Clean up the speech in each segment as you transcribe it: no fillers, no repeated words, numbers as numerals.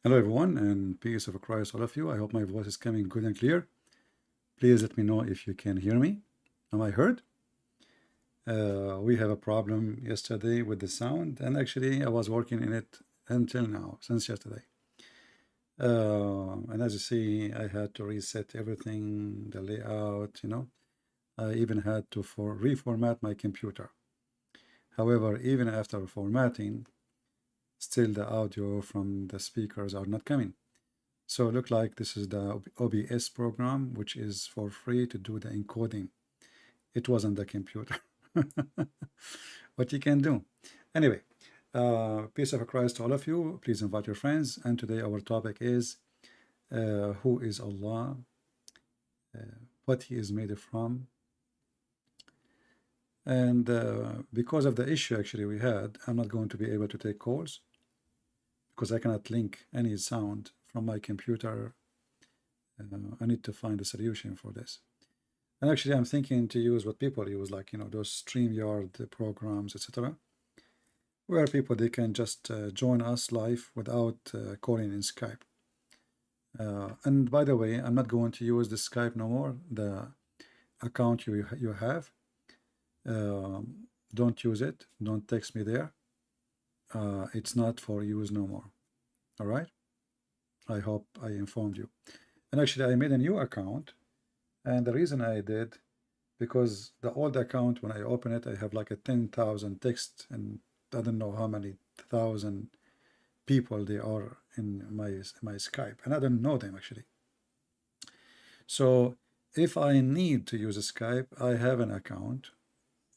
Hello everyone, and peace of Christ all of you. I hope my voice is coming good and clear. Please let me know if you can hear me. Am I heard? We have a problem yesterday with the sound, and actually I was working in it until now, since yesterday. And as you see, I had to reset everything, the layout. I even had to reformat my computer. However, even after formatting, still the audio from the speakers are not coming. So it look like this is the OBS program, which is for free to do the encoding. It wasn't the computer. What you can do. Anyway, peace of Christ to all of you. Please invite your friends. And today our topic is who is Allah, what he is made from. And because of the issue actually we had, I'm not going to be able to take calls because I cannot link any sound from my computer. I need to find a solution for this. And actually, I'm thinking to use what people use, like, those StreamYard programs, etc., where people, they can just join us live without calling in Skype. And by the way, I'm not going to use the Skype no more. The account you have, don't use it. Don't text me there. It's not for use no more. All right? I hope I informed you. And actually, I made a new account. And the reason I did, because the old account, when I open it, I have like a 10,000 text, and I don't know how many thousand people they are in my Skype, and I don't know them actually. So if I need to use a Skype, I have an account,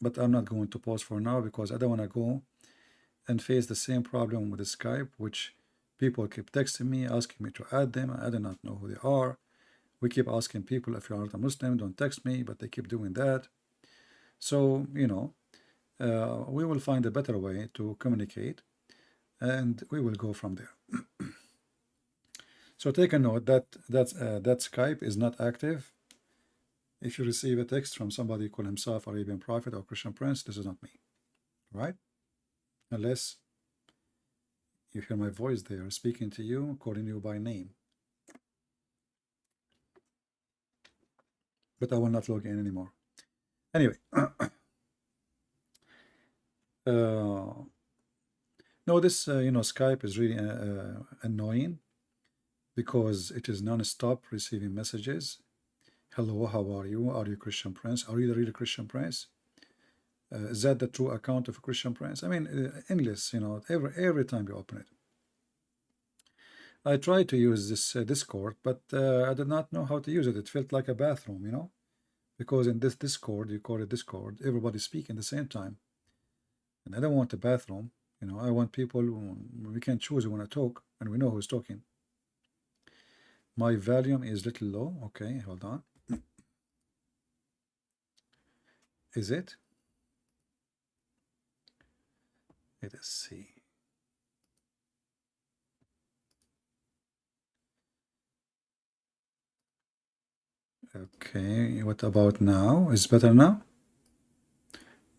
but I'm not going to post for now because I don't want to go and face the same problem with the Skype, which people keep texting me, asking me to add them. I do not know who they are. We keep asking people, if you're not a Muslim, don't text me, but they keep doing that. So, we will find a better way to communicate, and we will go from there. So take a note that Skype is not active. If you receive a text from somebody who call himself Arabian Prophet or Christian Prince, this is not me, right? Unless you hear my voice there speaking to you, calling you by name. But I will not log in anymore. Anyway, no, this Skype is really annoying because it is non-stop receiving messages. Hello, how are you? Are you Christian Prince? Are you the real Christian Prince? Is that the true account of a Christian Prince? I mean, endless, every time you open it. I tried to use this Discord, but I did not know how to use it. It felt like a bathroom, because in this Discord, you call it Discord, everybody speak at the same time. And I don't want a bathroom, I want people, we can choose who want to talk, and we know who's talking. My volume is a little low. Okay, hold on. Is it? Let us see. Okay, what about now? Is better now?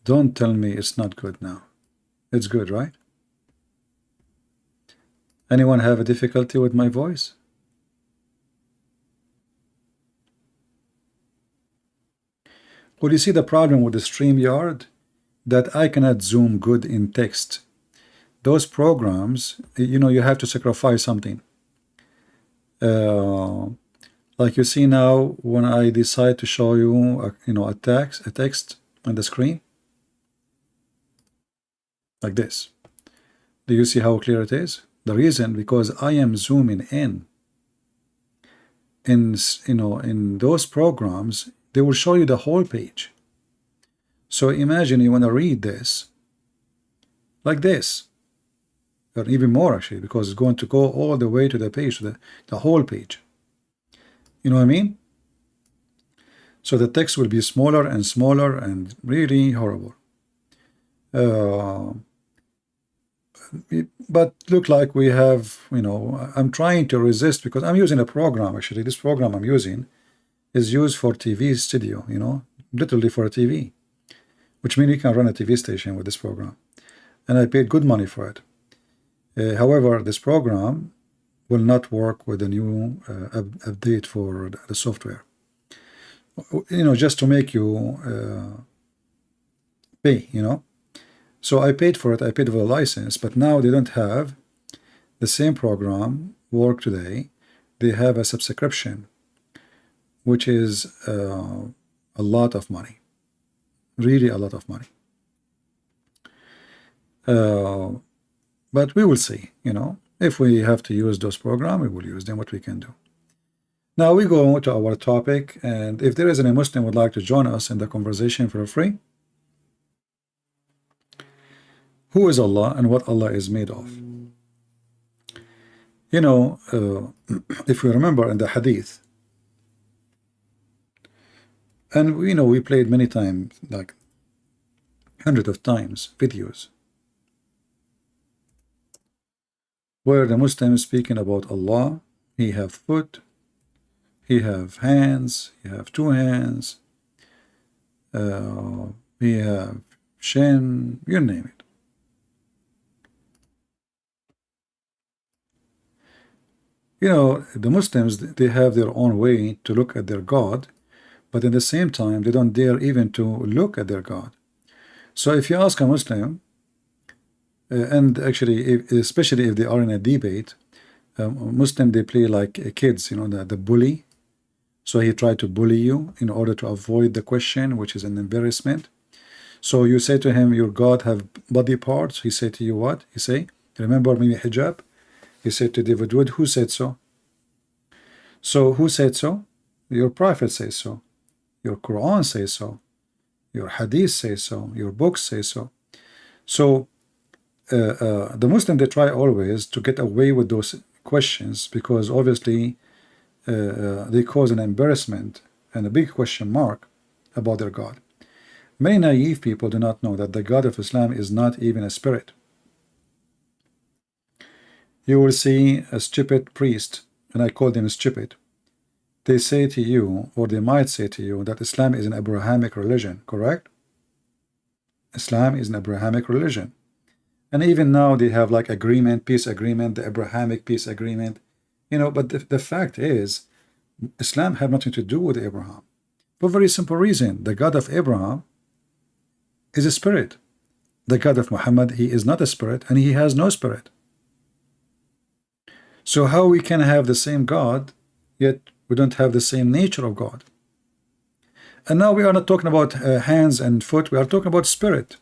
Don't tell me it's not good now. It's good, right? Anyone have a difficulty with my voice? Well, you see the problem with the StreamYard? That I cannot zoom good in text. Those programs, you have to sacrifice something. Like you see now, when I decide to show you, a text on the screen, like this. Do you see how clear it is? The reason, because I am zooming in. In those programs, they will show you the whole page. So imagine you want to read this like this, or even more actually, because it's going to go all the way to the page, to the whole page. You know what I mean? So the text will be smaller and smaller and really horrible. But look like we have, I'm trying to resist because I'm using a program actually. This program I'm using is used for TV studio, literally for a TV, which means you can run a TV station with this program. And I paid good money for it. However, this program will not work with the new update for the software. Just to make you pay, So I paid for it, I paid for the license, but now they don't have the same program work today. They have a subscription, which is a lot of money, really a lot of money. But we will see, if we have to use those programs, we will use them, what we can do. Now we go to our topic, and if there is any Muslim would like to join us in the conversation for free, who is Allah and what Allah is made of? If we remember in the hadith, and we played many times, like hundreds of times, videos where the Muslim is speaking about Allah. He have foot, he have hands, he have two hands, he have shin, you name it. The Muslims, they have their own way to look at their God, but at the same time, they don't dare even to look at their God. So if you ask a Muslim, and actually, especially if they are in a debate, Muslim, they play like kids, the bully. So he tried to bully you in order to avoid the question, which is an embarrassment. So you say to him, your God have body parts. He say to you what? He say, remember maybe hijab? He said to David Wood, who said so? So who said so? Your prophet says so. Your Quran says so. Your hadith says so. Your books say so. So the Muslim, they try always to get away with those questions because obviously they cause an embarrassment and a big question mark about their God. Many naive people do not know that the God of Islam is not even a spirit. You will see a stupid priest, and I call them stupid. They say to you, or they might say to you, that Islam is an Abrahamic religion, correct? Islam is an Abrahamic religion. And even now they have like agreement, peace agreement, the Abrahamic peace agreement. But the fact is, Islam have nothing to do with Abraham. For a very simple reason, the God of Abraham is a spirit. The God of Muhammad, he is not a spirit, and he has no spirit. So how we can have the same God, yet we don't have the same nature of God? And now we are not talking about hands and foot, we are talking about spirit,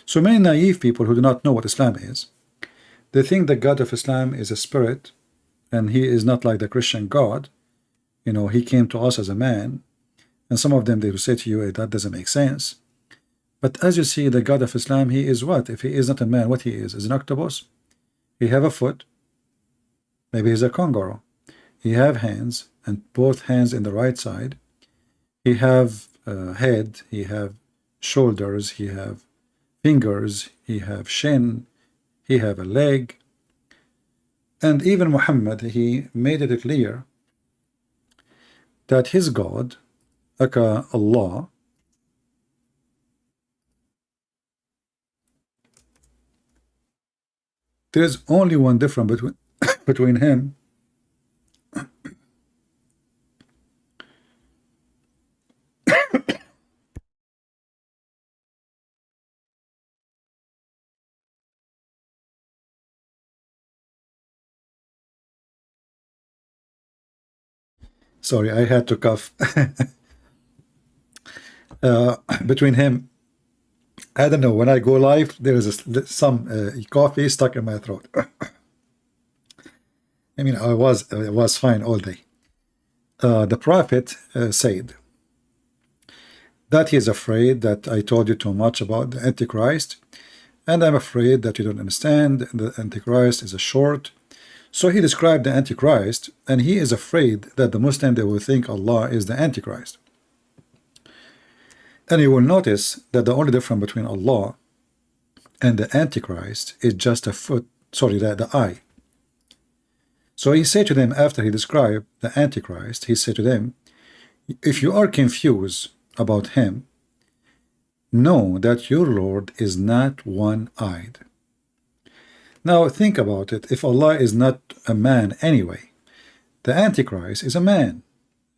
So many naive people who do not know what Islam is, they think the God of Islam is a spirit, and he is not like the Christian God. He came to us as a man, and some of them, they will say to you, hey, that doesn't make sense. But as you see, the God of Islam, he is what? If he is not a man, what he is an octopus. He have a foot. Maybe he's a kangaroo. He have hands, and both hands in the right side. He have a head, he have shoulders, he have fingers, he have shin, he have a leg. And even Muhammad, he made it clear that his God, aka Allah, there is only one difference between him sorry, I had to cough. Between him, I don't know, when I go live, there is some coffee stuck in my throat. I mean, I was fine all day. The prophet said that he is afraid that I told you too much about the Antichrist, and I'm afraid that you don't understand. The Antichrist is a short. So he described the Antichrist, and he is afraid that the Muslim, they will think Allah is the Antichrist. And you will notice that the only difference between Allah and the Antichrist is just the eye. So he said to them, after he described the Antichrist, he said to them, if you are confused about him, know that your Lord is not one-eyed. Now think about it. If Allah is not a man anyway, the Antichrist is a man.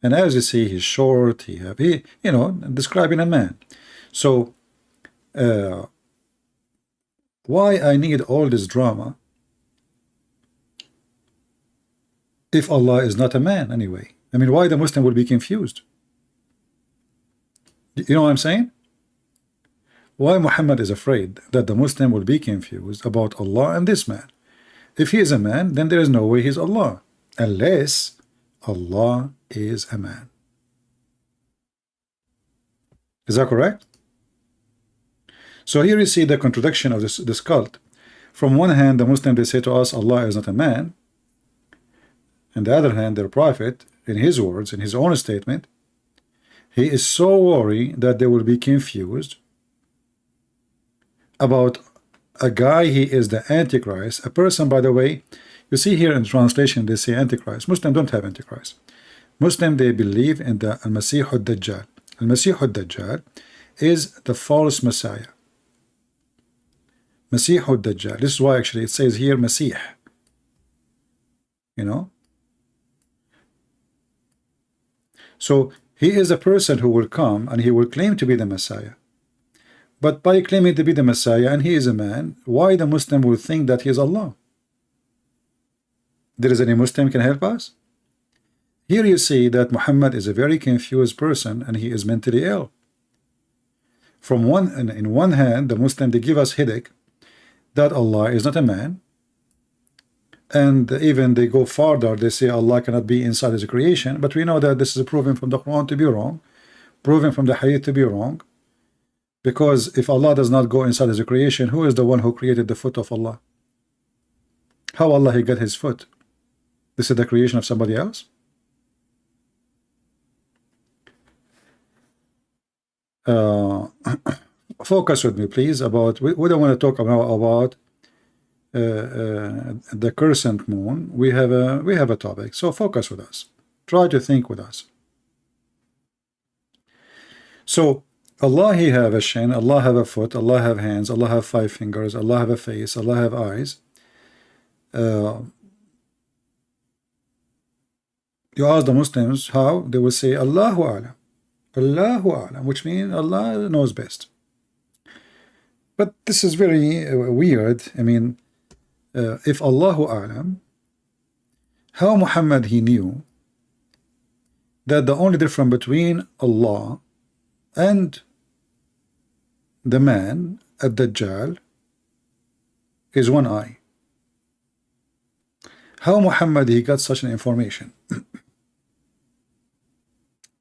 And as you see, he's short, describing a man. So, why I need all this drama if Allah is not a man anyway? I mean, why the Muslim will be confused? You know what I'm saying? Why Muhammad is afraid that the Muslim will be confused about Allah and this man? If he is a man, then there is no way he's Allah, unless Allah is a man. Is that correct? So here you see the contradiction of this cult. From one hand, the Muslims, they say to us, Allah is not a man. On the other hand, their prophet, in his words, in his own statement, he is so worried that they will be confused about a guy. He is the Antichrist, a person, by the way. You see here in translation, they say Antichrist. Muslims don't have Antichrist. Muslims, they believe in the Al-Masih al-Dajjal. Al-Masih al-Dajjal is the false Messiah. Masih al-Dajjal. This is why actually it says here Masih. You know? So he is a person who will come and he will claim to be the Messiah. But by claiming to be the Messiah and he is a man, why the Muslim will think that he is Allah? There is any Muslim can help us? Here you see that Muhammad is a very confused person and he is mentally ill. In one hand, the Muslim, they give us headache that Allah is not a man, and even they go farther, they say Allah cannot be inside his creation, but we know that this is proven from the Quran to be wrong, proven from the Hadith to be wrong, because if Allah does not go inside his creation, who is the one who created the foot of Allah? How Allah he got his foot? This is the creation of somebody else? Focus with me, please. We don't want to talk about the crescent moon. We have a topic, so focus with us. Try to think with us. So Allah he have a shin, Allah have a foot, Allah have hands, Allah have 5 fingers, Allah have a face, Allah have eyes. You ask the Muslims how, they will say Allahu A'lam, Allahu A'lam, which means Allah knows best. But this is very weird. I mean, if Allahu A'lam, how Muhammad he knew that the only difference between Allah and the man at Dajjal is one eye? How Muhammad he got such an information?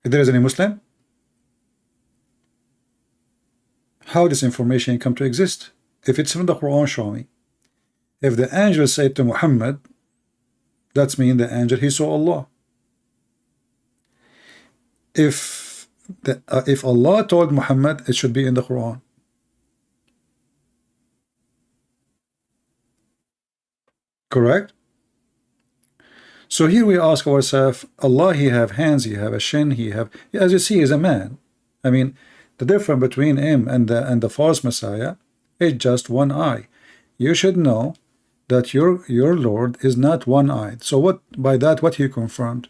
If there is any Muslim, how this information come to exist? If it's from the Quran, show me. If the angel said to Muhammad, that's mean the angel he saw Allah. If Allah told Muhammad, it should be in the Quran. Correct? So here we ask ourselves, Allah he have hands, he have a shin, he have, as you see, he is a man. I mean, the difference between him and the false Messiah is just one eye. You should know that your Lord is not one-eyed. So by that what he confirmed?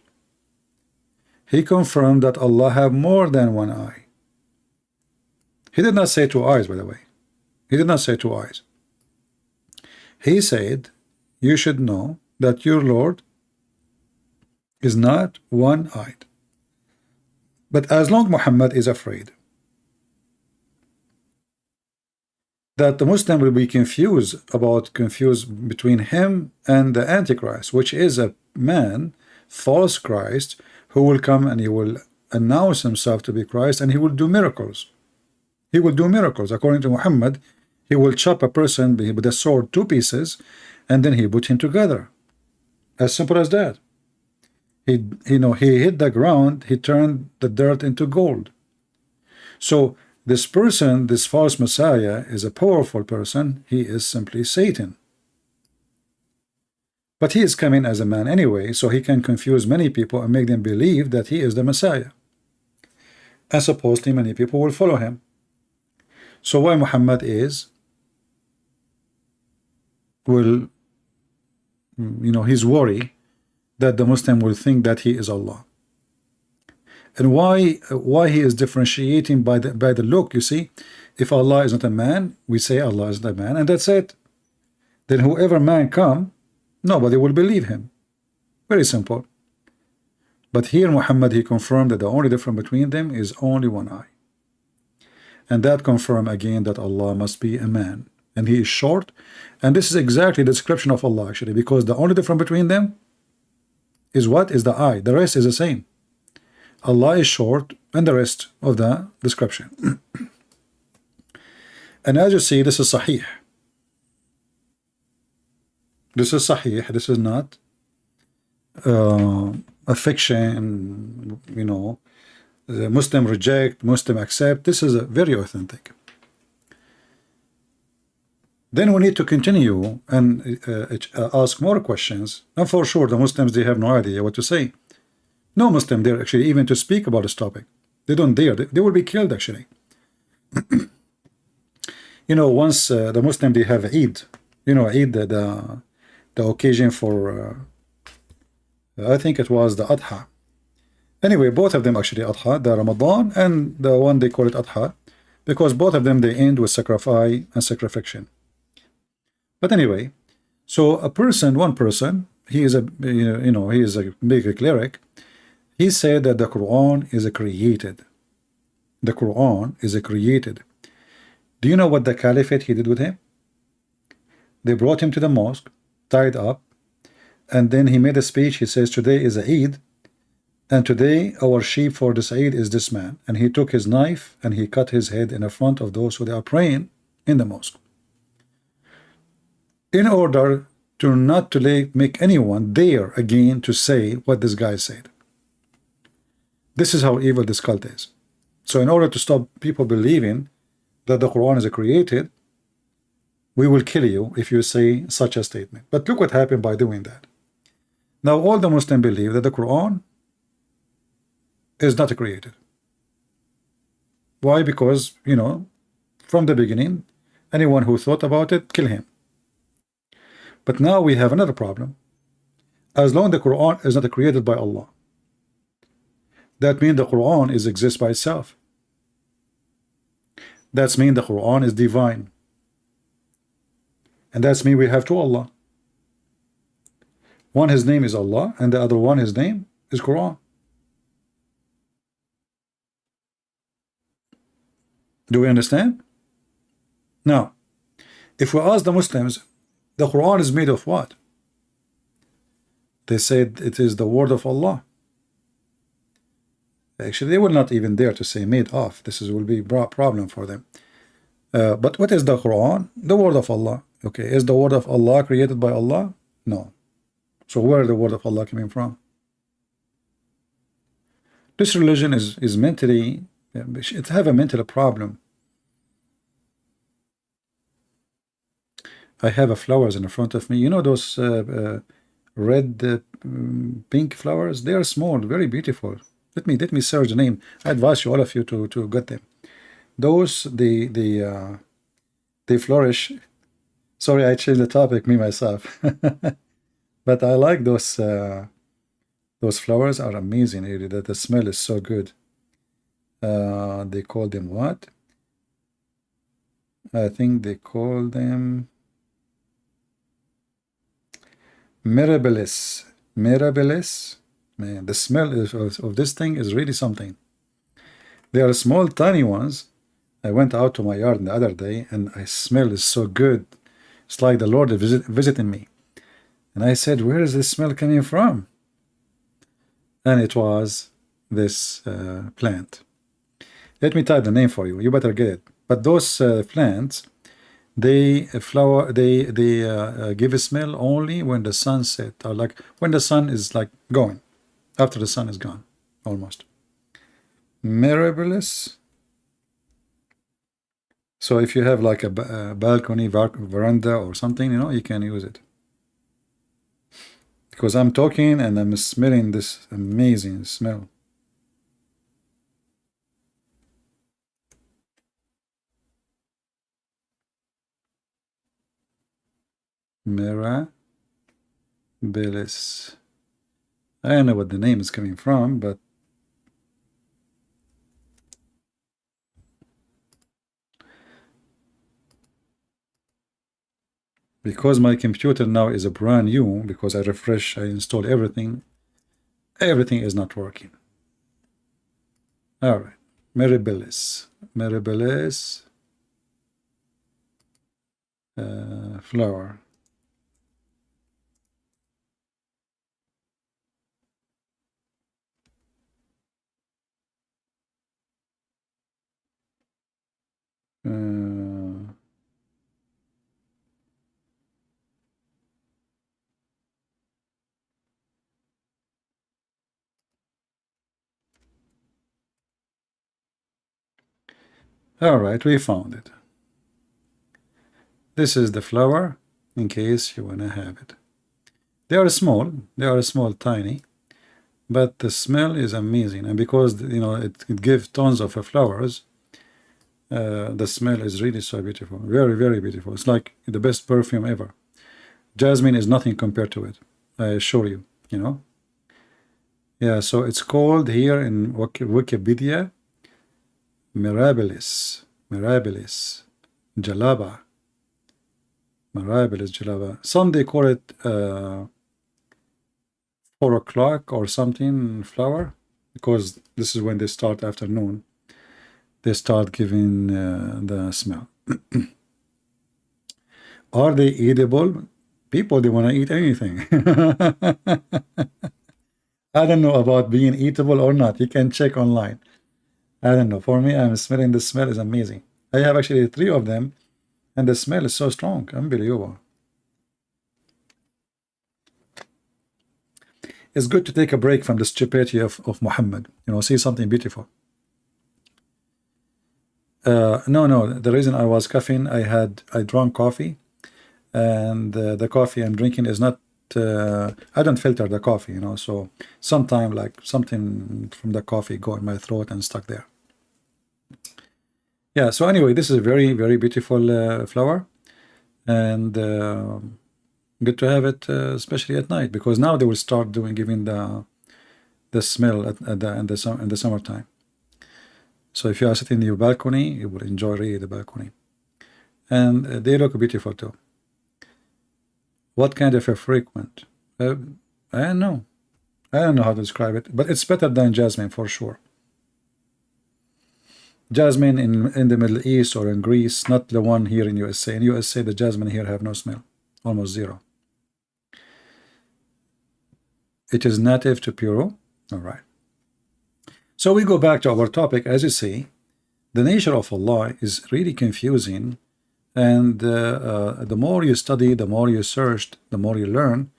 He confirmed that Allah have more than one eye. He did not say 2 eyes, by the way. He did not say 2 eyes. He said, you should know that your Lord is not one-eyed. But as long Muhammad is afraid that the Muslim will be confused between him and the Antichrist, which is a man, false Christ, who will come and he will announce himself to be Christ, and he will do miracles. He will do miracles. According to Muhammad, he will chop a person with a sword 2 pieces, and then he put him together. As simple as that. He hit the ground, he turned the dirt into gold. So this person, this false Messiah, is a powerful person. He is simply Satan. But he is coming as a man anyway, so he can confuse many people and make them believe that he is the Messiah. And supposedly many people will follow him. So why Muhammad is will, he's worried that the Muslim will think that he is Allah. And why he is differentiating by the look, you see, if Allah is not a man, we say Allah is not a man, and that's it. Then whoever man come, nobody will believe him. Very simple. But here Muhammad, he confirmed that the only difference between them is only one eye. And that confirmed again that Allah must be a man. And he is short. And this is exactly the description of Allah actually, because the only difference between them is what? Is the eye. The rest is the same. Allah is short and the rest of the description. And as you see, this is Sahih. This is Sahih. This is not a fiction, the Muslim reject, Muslim accept. This is very authentic. Then we need to continue and ask more questions. And for sure, the Muslims, they have no idea what to say. No Muslim dare actually even to speak about this topic. They don't dare. They will be killed actually. Once the Muslim, they have Eid. Eid, the occasion for, I think it was the Adha. Anyway, both of them actually Adha, the Ramadan and the one they call it Adha, because both of them, they end with sacrifice and sacrification. But anyway, so one person, he is a, he is a big cleric. He said that the Quran is created. The Quran is created. Do you know what the caliphate he did with him? They brought him to the mosque, tied up, and then he made a speech. He says, today is Eid, and today our sheep for this Eid is this man. And he took his knife and he cut his head in front of those who they are praying in the mosque, in order to not to make anyone dare again to say what this guy said. This is how evil this cult is. So in order to stop people believing that the Quran is created, we will kill you if you say such a statement. But look what happened by doing that. Now all the Muslims believe that the Quran is not created. Why? Because, from the beginning, anyone who thought about it, kill him. But now we have another problem. As long as the Quran is not created by Allah, that means the Quran exists by itself. That means the Quran is divine. And that means we have two Allah. One, his name is Allah, and the other one, his name is Quran. Do we understand? Now, if we ask the Muslims, the Quran is made of what? They said it is the word of Allah. Actually, they will not even dare to say made of. Will be a problem for them. But what is the Quran? The word of Allah. Okay, is the word of Allah created by Allah? No. So where is the word of Allah coming from? This religion is mentally, it have a mental problem. I have flowers in front of me. Those red, pink flowers? They are small, very beautiful. Let me search the name. I advise you, all of you, to get them. Those they flourish. Sorry, I changed the topic, me myself. But I like those flowers are amazing. Really, that the smell is so good. They call them what? I think they call them Mirabilis. Mirabilis. Man, the smell of this thing is really something. They are small, tiny ones. I went out to my yard the other day, and I smell is so good. It's like the Lord is visiting me. And I said, where is this smell coming from? And it was this plant. Let me type the name for you. You better get it. But those plants, they give a smell only when the sun set, or like when the sun is like going, after the sun is gone, almost. Mirabilis. So if you have like a balcony, veranda or something, you can use it. Because I'm talking and I'm smelling this amazing smell. Mirabilis. I don't know what the name is coming from, but because my computer now is a brand new, because I refresh, I install everything is not working. All right, Mirabilis. Flower. All right, we found it. This is the flower, in case you want to have it. They are small, tiny, but the smell is amazing. And because, you know, it gives tons of flowers, the smell is really so beautiful. Very, very beautiful. It's like the best perfume ever. Jasmine is nothing compared to it, I assure you, you know. Yeah, so it's called here in Wikipedia, Mirabilis, Jalaba. Mirabilis Jalaba. Some they call it 4 o'clock or something flower, because this is when they start afternoon. They start giving the smell. Are they eatable? People, they want to eat anything. I don't know about being eatable or not. You can check online. I don't know. For me, I'm smelling the smell is amazing. I have actually 3 of them, and the smell is so strong. Unbelievable. It's good to take a break from the stupidity of Muhammad. You know, see something beautiful. No. The reason I was coughing, I drank coffee, and the coffee I'm drinking is not. I don't filter the coffee, you know. So sometimes, like something from the coffee go in my throat and stuck there. Yeah. So anyway, this is a very, very beautiful flower, and good to have it, especially at night, because now they will start giving the smell in the summertime. So if you are sitting in your balcony, you will enjoy really the balcony. And they look beautiful too. What kind of a frequent? I don't know. I don't know how to describe it, but it's better than jasmine for sure. Jasmine in the Middle East or in Greece, not the one here in USA. In USA, the jasmine here have no smell, almost zero. It is native to Peru. All right. So we go back to our topic. As you see, the nature of Allah is really confusing, and the more you study, the more you search, the more you learn,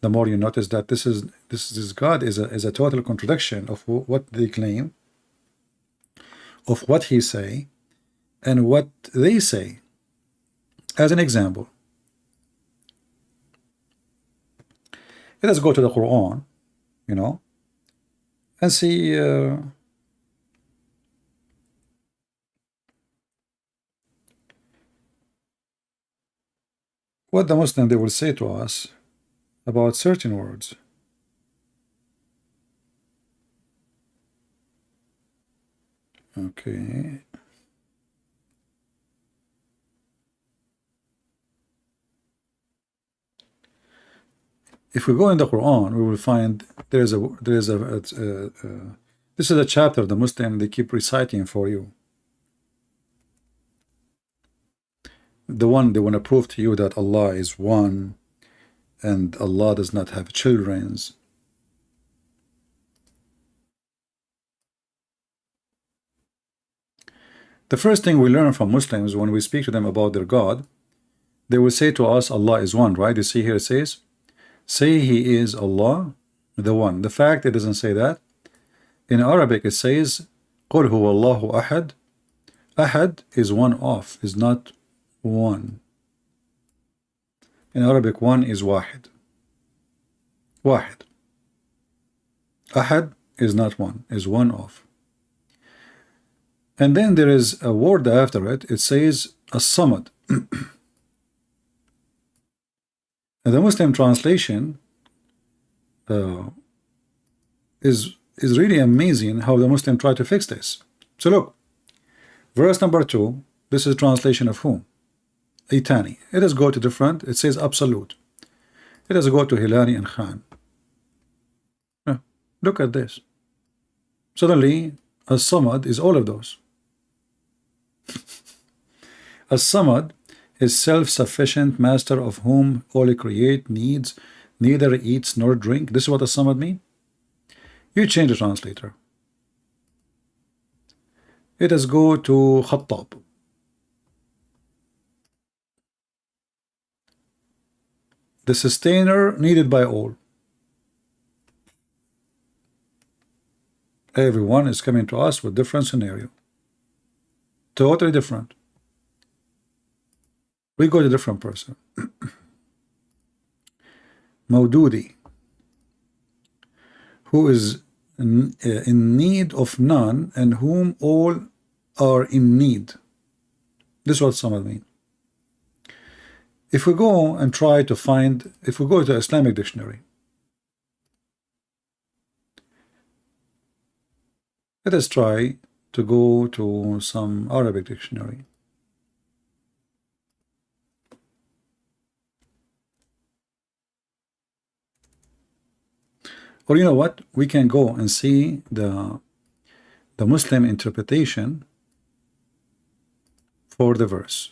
the more you notice that this God is a total contradiction of what they claim, of what He say, and what they say. As an example, let us go to the Quran, you know, and see what the Muslim they will say to us about certain words. Okay. If we go in the Quran, we will find this is a chapter the Muslim they keep reciting for you. The one they want to prove to you that Allah is one and Allah does not have children. The first thing we learn from Muslims when we speak to them about their God, they will say to us Allah is one, right? You see here it says, say He is Allah, the one. The fact it doesn't say that. In Arabic it says, قُلْ هُوَ اللَّهُ أَحَدٌ. Ahad is one of, is not one. In Arabic, one is wahid. Wahid. Ahad is not one, is one of. And then there is a word after it. It says as-samad. And the Muslim translation is really amazing how the Muslim try to fix this. So look, verse number 2, this is translation of whom? Itani. It does go to different, it says absolute. It does go to Hilali and Khan. Look at this. Suddenly, As-Samad is all of those. As-Samad is self-sufficient, master of whom all create, needs, neither eats nor drink. This is what As-Samad mean. You change the translator. It does go to Khattab. The sustainer needed by all. Everyone is coming to us with different scenario. Totally different. We go to a different person. Maududi, who is in need of none and whom all are in need. This is what some of mean. If we go and try to find, if we go to Islamic dictionary, let us try to go to some Arabic dictionary. Or you know what? We can go and see the Muslim interpretation for the verse.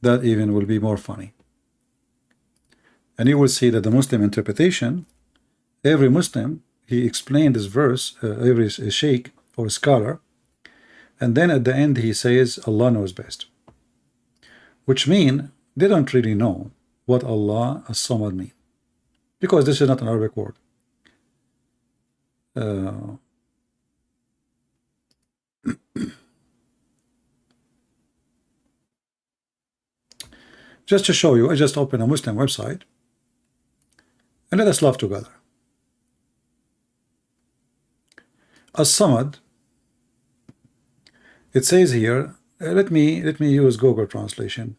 That even will be more funny. And you will see that the Muslim interpretation, every Muslim, he explained this verse, every sheikh or scholar, and then at the end he says Allah knows best, which mean they don't really know what Allah as-Samad mean, because this is not an Arabic word. Just to show you, I just opened a Muslim website and let us laugh together. As-Samad, it says here, let me use Google translation.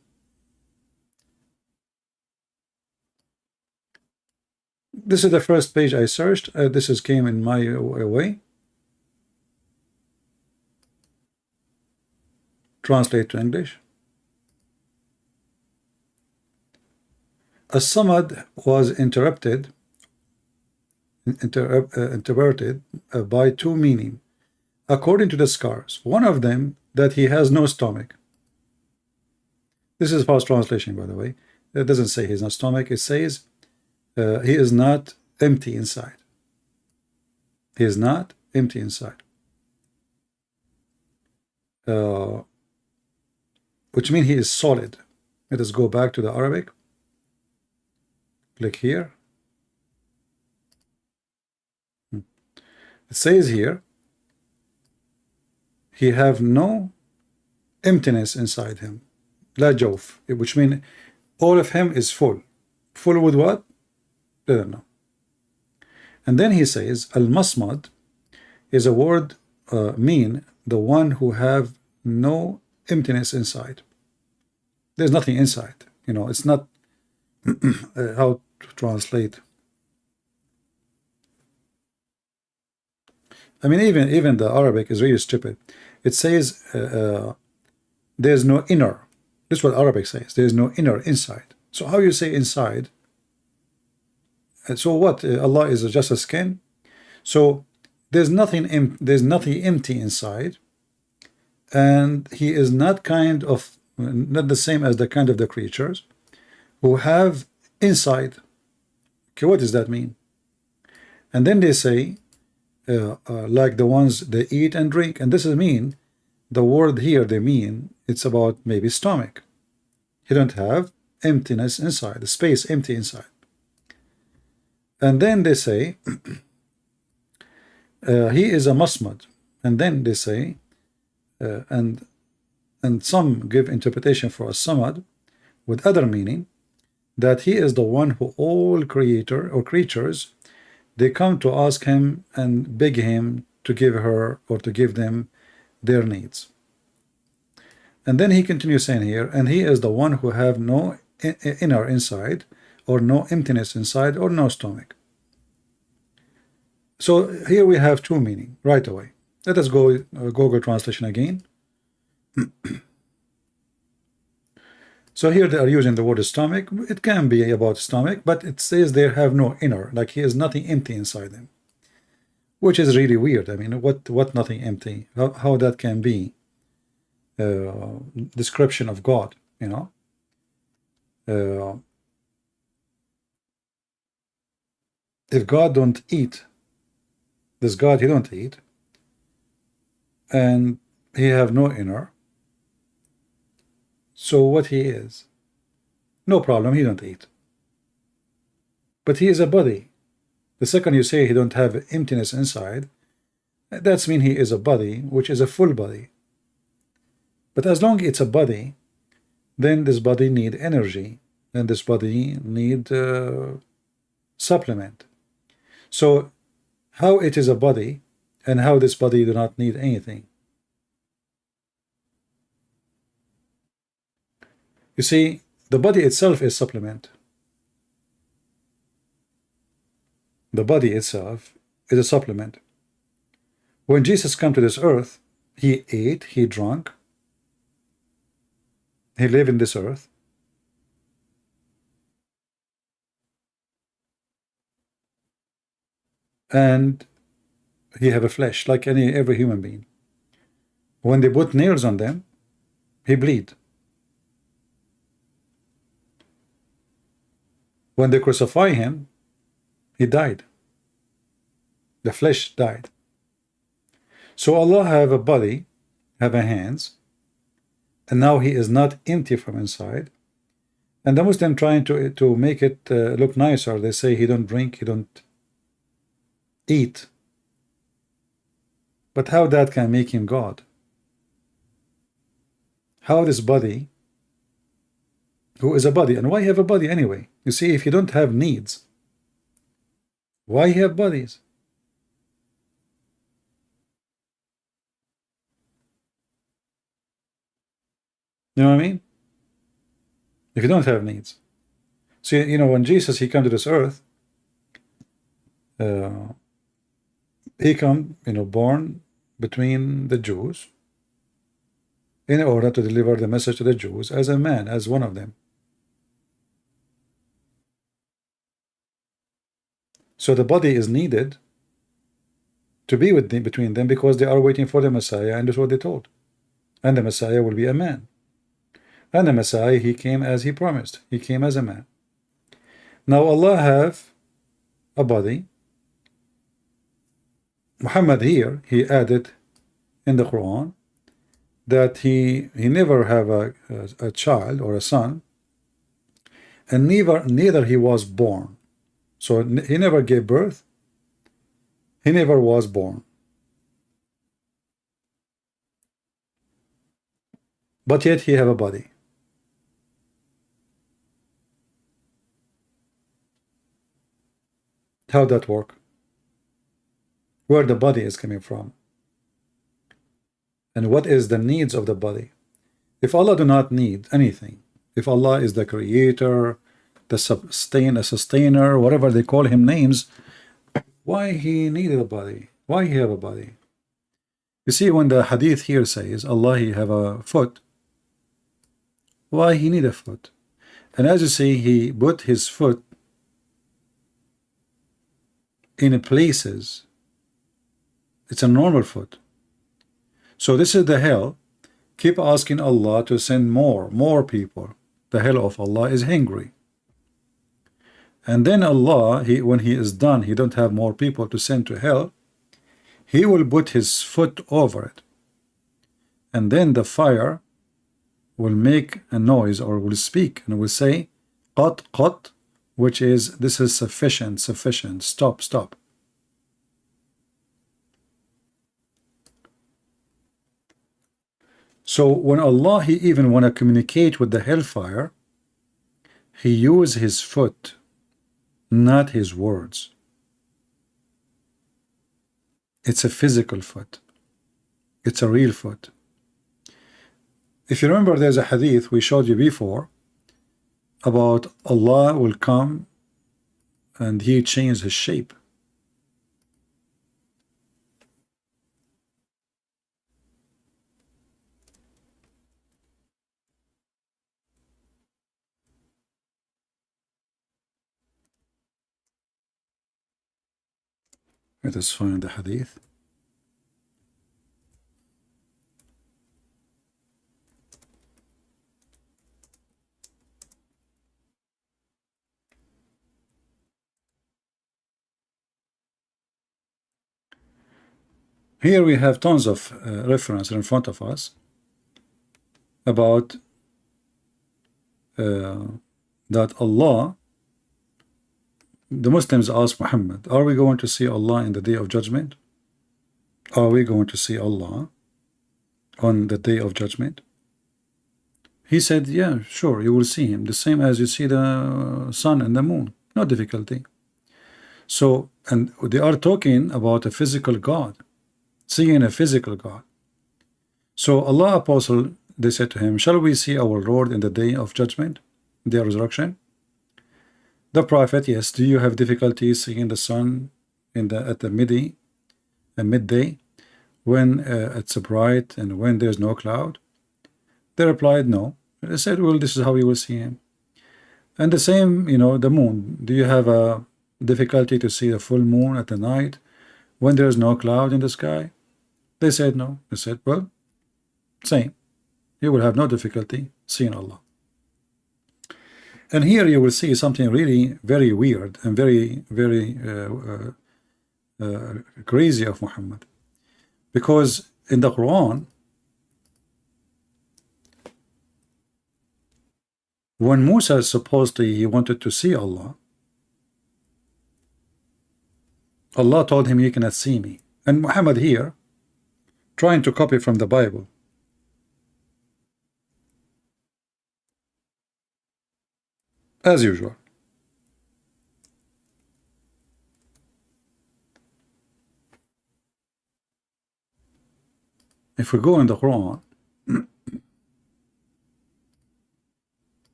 This is the first page I searched. This is came in my way. Translate to English. As-Samad was interpreted by two meaning, according to the scholars. One of them, that he has no stomach. This is false translation, by the way. It doesn't say he has no stomach. It says he is not empty inside. He is not empty inside. Which means he is solid. Let us go back to the Arabic. Click here. It says here, he have no emptiness inside him. La jawf, which means all of him is full. Full with what? I don't know. And then he says, al-masmad is a word mean the one who have no emptiness inside. There's nothing inside. You know, it's not how to translate. I mean, even the Arabic is really stupid. It says there's no inner. This is what Arabic says. There's no inner inside. So how you say inside? So what? Allah is just a skin. So there's nothing empty inside, and he is not not the same as the kind of the creatures who have inside. Okay, what does that mean? And then they say, like the ones they eat and drink, and this is mean the word here they mean it's about maybe stomach. He don't have emptiness inside, the space empty inside. And then they say he is a masmad, and then they say and some give interpretation for a samad with other meaning, that he is the one who all creator or creatures, they come to ask him and beg him to give her or to give them their needs. And then he continues saying here, and he is the one who have no inner inside, or no emptiness inside, or no stomach. So here we have two meaning right away. Let us go Google translation again. So here they are using the word stomach. It can be about stomach, but it says they have no inner, like he has nothing empty inside them, which is really weird. I mean, what nothing empty? How that can be description of God, you know? If God don't eat, this God, he don't eat, and he have no inner. So what he is? No problem, he don't eat. But he is a body. The second you say he don't have emptiness inside, that's mean he is a body, which is a full body. But as long as it's a body, then this body need energy, and this body need supplement. So how it is a body, and how this body do not need anything? You see, the body itself is supplement. The body itself is a supplement. When Jesus came to this earth, he ate, he drank, he lived in this earth. And he have a flesh like every human being. When they put nails on them, he bleed. When they crucify him, he died. The flesh died. So Allah have a body, have a hands, and now he is not empty from inside. And the Muslim trying to make it look nicer, they say he don't drink, he don't eat. But how that can make him God? How this body, who is a body, and why have a body anyway? You see, if you don't have needs, why have bodies? You know what I mean? If you don't have needs. See, you know, when Jesus, he come to this earth, he come, you know, born between the Jews in order to deliver the message to the Jews as a man, as one of them. So the body is needed to be with them, between them, because they are waiting for the Messiah, and that's what they told. And the Messiah will be a man. And the Messiah, he came as he promised. He came as a man. Now Allah have a body. Muhammad here, he added in the Quran that he never have a child or a son, and neither he was born. So he never gave birth, he never was born. But yet he have a body. How that work? Where the body is coming from? And what is the needs of the body? If Allah do not need anything, if Allah is the creator, the sustainer, whatever they call him names, why he needed a body? Why he have a body? You see, when the hadith here says Allah he have a foot, why he need a foot? And as you see, he put his foot in places. It's a normal foot. So this is the hell. Keep asking Allah to send more people. The hell of Allah is hungry. And then Allah, when he is done, he don't have more people to send to hell, he will put his foot over it. And then the fire will make a noise, or will speak, and will say, qat, qat, which is, this is sufficient, stop, stop. So when Allah, he even want to communicate with the hellfire, he use his foot, not his words. It's a physical foot. It's a real foot. If you remember, there's a hadith we showed you before. about Allah will come and he changed his shape. Let us find the hadith. Here we have tons of reference in front of us about that Allah, the Muslims ask Muhammad, are we going to see Allah in the day of judgment? Are we going to see Allah on the day of judgment? He said, yeah, sure, you will see him, the same as you see the sun and the moon, no difficulty. So, and they are talking about a physical God, seeing a physical God. So Allah apostle, they said to him, shall we see our Lord in the day of judgment, the resurrection? The Prophet, yes. Do you have difficulty seeing the sun in at the midday, when it's bright and when there's no cloud? They replied, no. They said, well, this is how you will see him. And the same, the moon. Do you have a difficulty to see the full moon at the night when there's no cloud in the sky? They said, no. They said, well, same. You will have no difficulty seeing Allah. And here you will see something really very weird and very, very crazy of Muhammad. Because in the Quran, when Musa supposedly he wanted to see Allah, Allah told him, you cannot see me. And Muhammad here, trying to copy from the Bible. As usual. If we go in the Quran,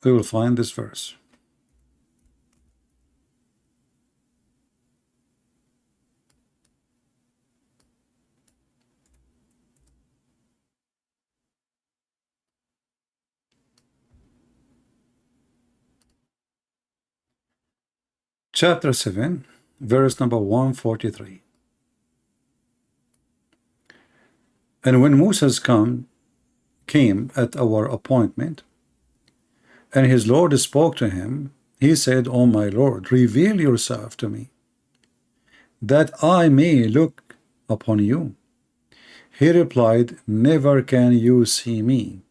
we will find this verse. Chapter 7, verse number 143. And when Moses came at our appointment, and his Lord spoke to him, he said, O my Lord, reveal yourself to me, that I may look upon you. He replied, never can you see me.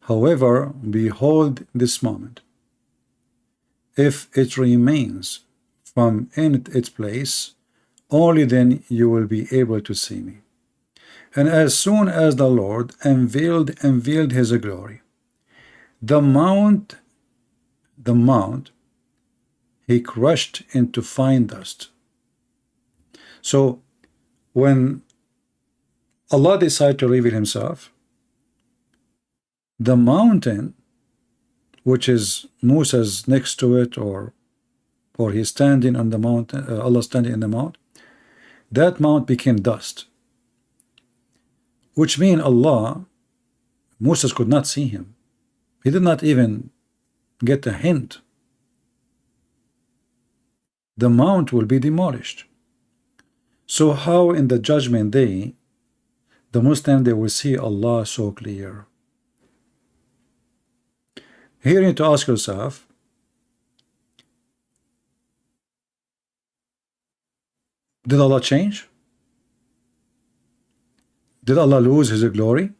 However, behold this moment. If it remains from in its place, only then you will be able to see me. And as soon as the Lord unveiled his glory, the mount he crushed into fine dust. So when Allah decided to reveal himself, the mountain, which is Moses next to it, or he's standing on the mountain, Allah standing in the mount, that mount became dust, which means Moses could not see him. He did not even get a hint. The mount will be demolished. So how in the judgment day the Muslim, they will see Allah so clear? Here you need to ask yourself, did Allah change? Did Allah lose his glory?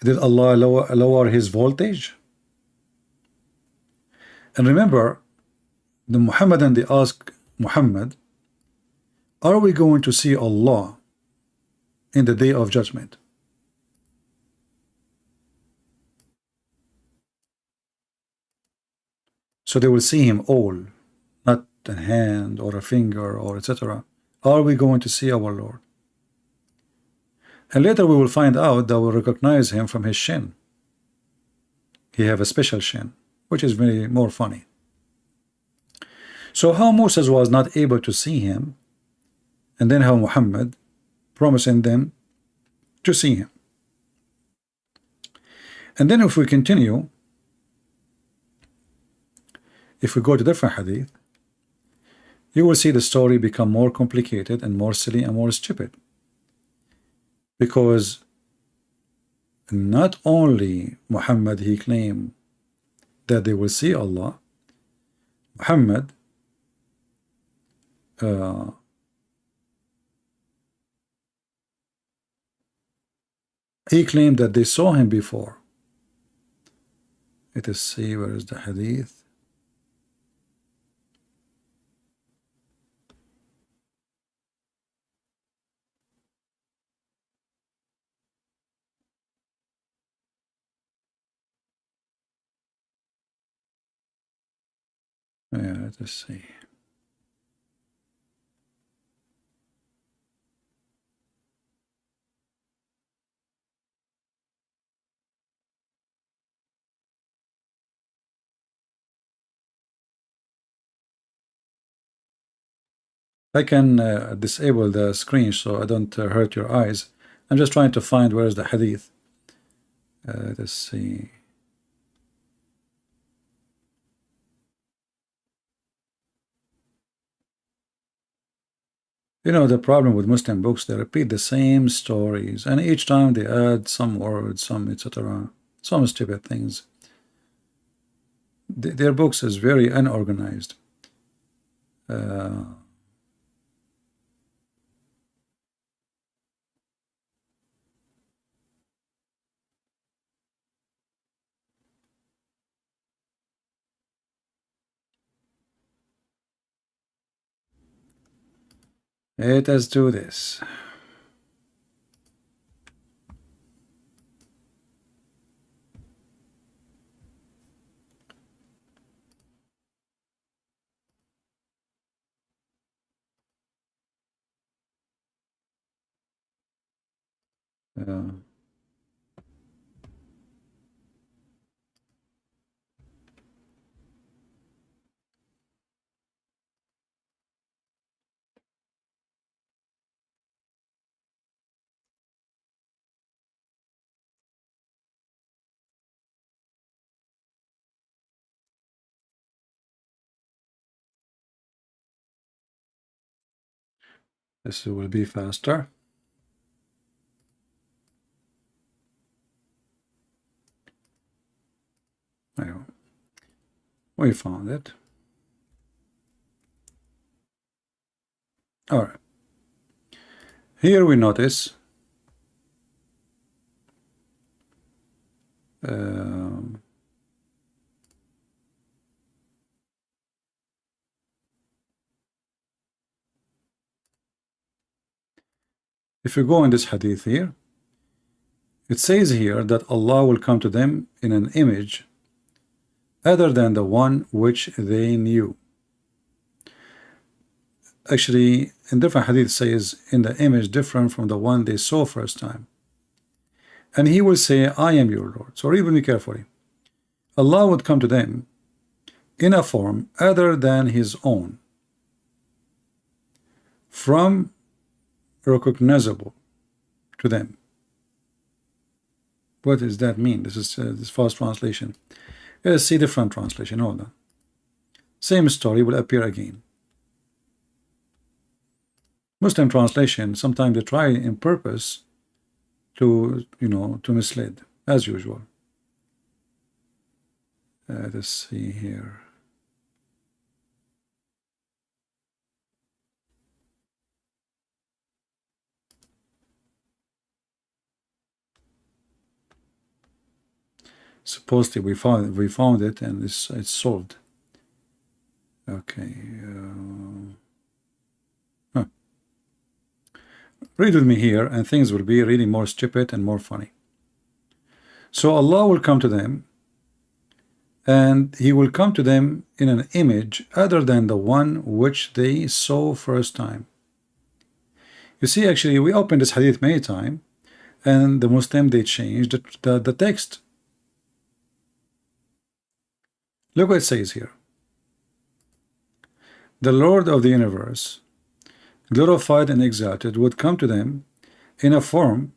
Did Allah lower his voltage? And remember, the Muhammadan, they ask Muhammad, are we going to see Allah in the day of judgment? So they will see him all, not a hand or a finger or etc. are we going to see our Lord? And later we will find out that we'll recognize him from his shin. He have a special shin, which is very more funny. So how Moses was not able to see him, and then how Muhammad promising them to see him. And then if we continue, if we go to different hadith, you will see the story become more complicated and more silly and more stupid. Because not only Muhammad, he claimed that they will see Allah, Muhammad he claimed that they saw him before. Let us see, where is the hadith? Yeah, let us see. I can disable the screen so I don't hurt your eyes. I'm just trying to find where is the hadith. Let's see. You know, the problem with Muslim books, they repeat the same stories, and each time they add some words, some etc., some stupid things. Their books is very unorganized. Let us do this. This will be faster. There we found it. All right. Here we notice if you go in this hadith here, it says here that Allah will come to them in an image other than the one which they knew. Actually, in different hadith it says in the image different from the one they saw first time. And he will say, I am your Lord. So read with me carefully. Allah would come to them in a form other than his own, from recognizable to them. What does that mean? This is this fast translation. Let's see different translation. Hold on. Same story will appear again. Muslim translation, sometimes they try in purpose to, to mislead, as usual. Let's see here. Supposedly we found it and it's solved. Okay. Read with me here and things will be really more stupid and more funny. So Allah will come to them and he will come to them in an image other than the one which they saw first time. You see, actually, we opened this hadith many times, and the Muslim, they changed the text. Look what it says here. The Lord of the universe, glorified and exalted, would come to them in a form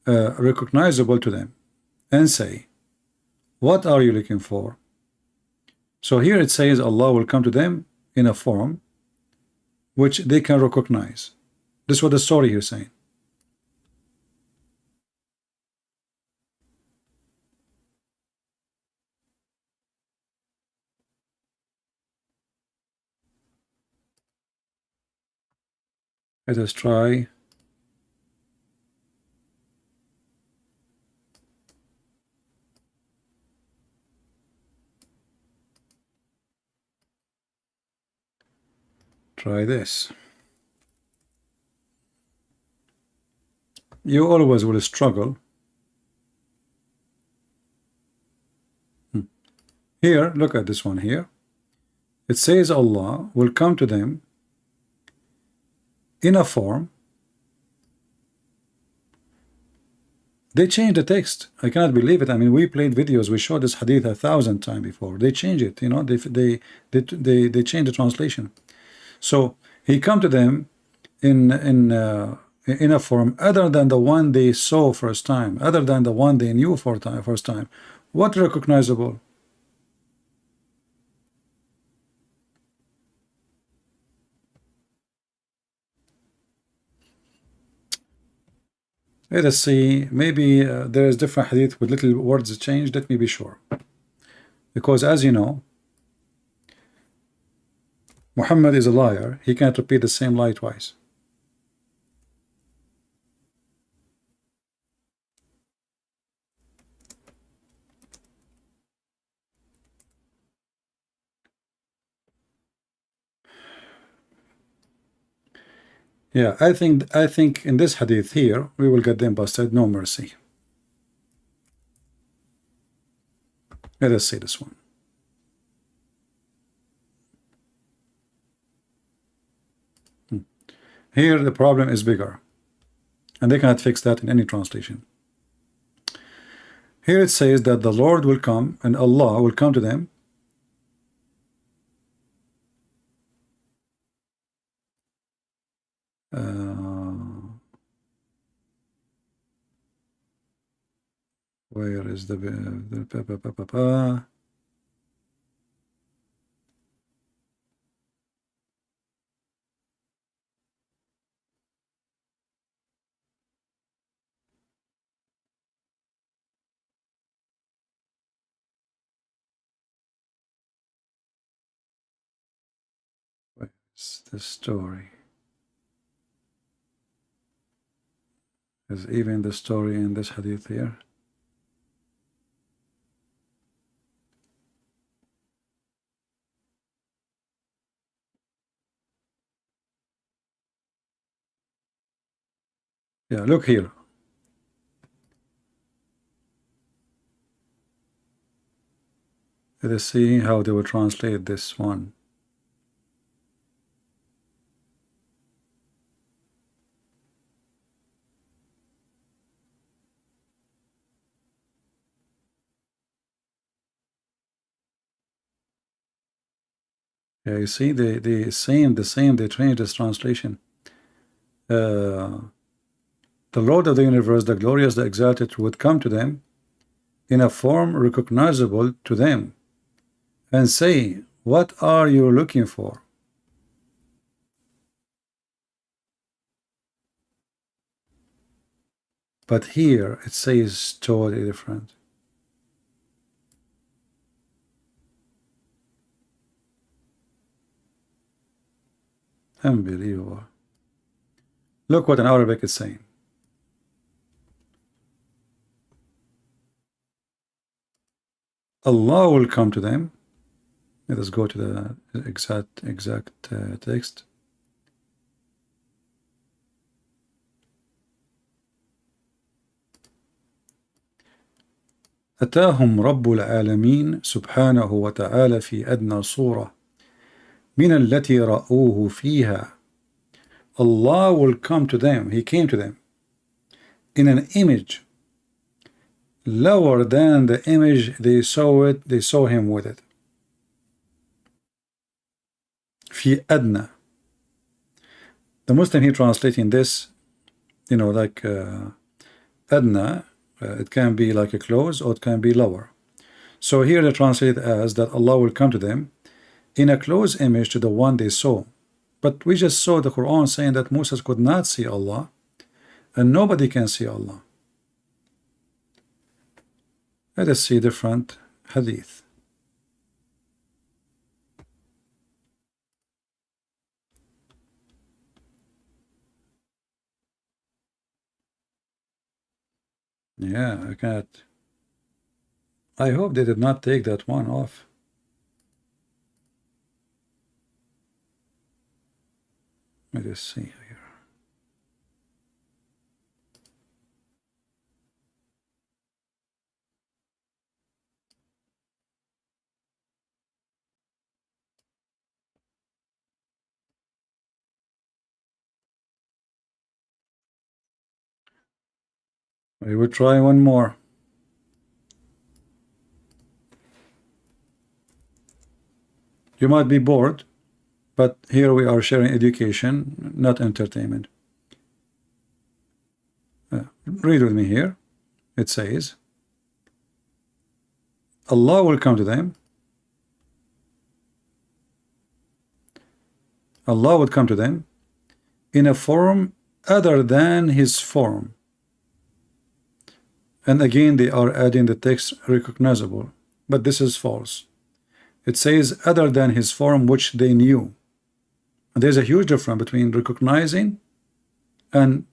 recognizable to them and say, what are you looking for? So here it says Allah will come to them in a form which they can recognize. This is what the story here is saying. Let us try. Try this. You always will struggle. Here, look at this one here. It says Allah will come to them in a form. They changed the text. I cannot believe it. I mean, we played videos. We showed this hadith 1,000 times before. They changed it. You know, they changed the translation. So he come to them in a form other than the one they saw first time, other than the one they knew first time. What recognizable? Let us see. Maybe there is different hadith with little words changed. Let me be sure, because as you know, Muhammad is a liar. He can't repeat the same lie twice. Yeah, I think in this hadith here we will get them busted. No mercy. Let us see this one. Here the problem is bigger, and they cannot fix that in any translation. Here it says that the Lord will come and Allah will come to them where is the where's the story? Is even the story in this hadith here? Yeah, look here. Let us see how they will translate this one. Yeah, you see, the same, they changed this translation. The Lord of the universe, the glorious, the exalted, would come to them in a form recognizable to them and say, what are you looking for? But here it says totally different. Unbelievable. Look what in Arabic is saying. Allah will come to them. Let us go to the exact text. أتاهم رب العالمين سبحانه وتعالى في أدنى صورة من التي رأوه فيها Allah will come to them, He came to them in an image lower than the image they saw Him with it. في أدنى. The Muslim here translating this, you know, like Adna, it can be like a close or it can be lower. So here they translate it as that Allah will come to them in a close image to the one they saw. But we just saw the Quran saying that Moses could not see Allah and nobody can see Allah. Let us see different hadith. Yeah, I can't. I hope they did not take that one off. Let us see here. We will try one more. You might be bored, but here we are sharing education, not entertainment. Read with me here. It says, Allah will come to them. Allah would come to them in a form other than His form. And again they are adding the text recognizable, but this is false. It says other than His form which they knew. And there's a huge difference between recognizing and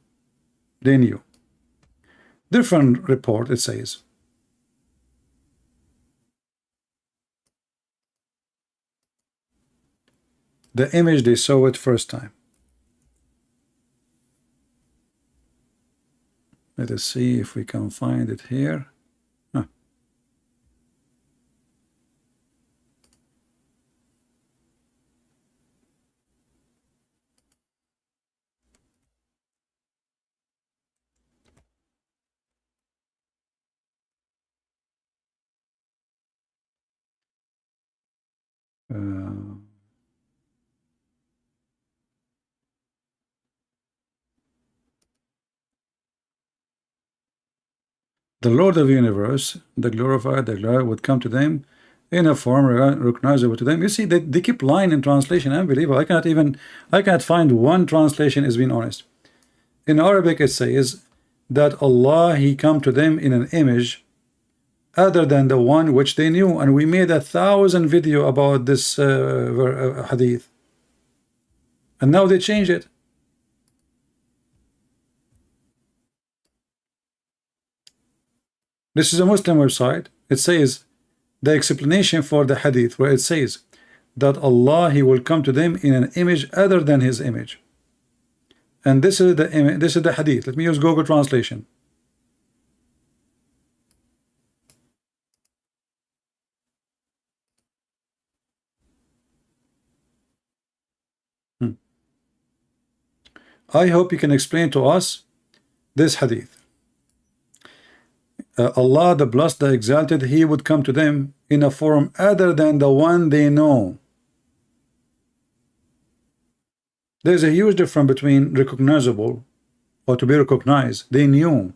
they knew. Different report, it says. The image they saw it first time. Let us see if we can find it here. Huh. The Lord of the universe, the glorified, the glorified, would come to them in a form recognizable to them. You see, they keep lying in translation. Unbelievable. I cannot find one translation is being honest. In Arabic, it says that Allah, He come to them in an image other than the one which they knew. And we made 1,000 video about this hadith. And now they change it. This is a Muslim website. It says the explanation for the hadith where it says that Allah, He will come to them in an image other than His image. And this is the image, this is the hadith. Let me use Google translation. I hope you can explain to us this hadith. Allah, the blessed, the exalted, He would come to them in a form other than the one they know. There's a huge difference between recognizable or to be recognized. They knew.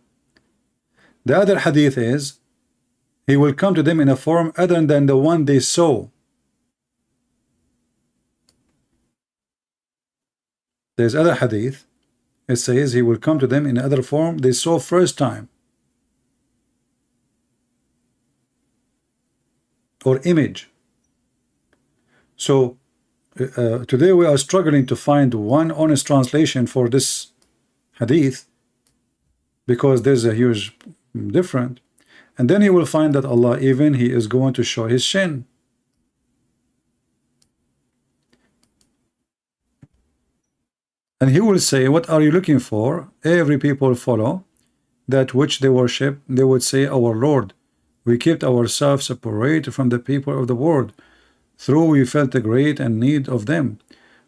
The other hadith is He will come to them in a form other than the one they saw. There's other hadith. It says He will come to them in other form they saw first time. Or image. So today we are struggling to find one honest translation for this hadith because there's a huge difference. And then you will find that Allah, even He is going to show His shin. And He will say, what are you looking for? Every people follow that which they worship. They would say, our Lord, we kept ourselves separated from the people of the world, through we felt the great and need of them.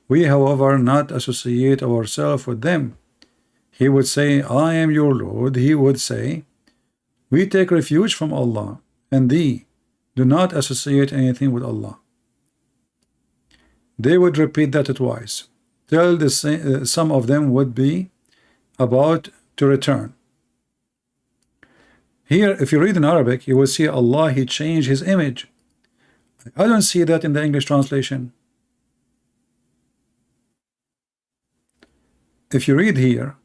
We, however, not associate ourselves with them. He would say, I am your Lord. He would say, we take refuge from Allah and thee. Do not associate anything with Allah. They would repeat that twice, till some of them would be about to return. Here, if you read in Arabic, you will see Allah, He changed His image. I don't see that in the English translation. If you read here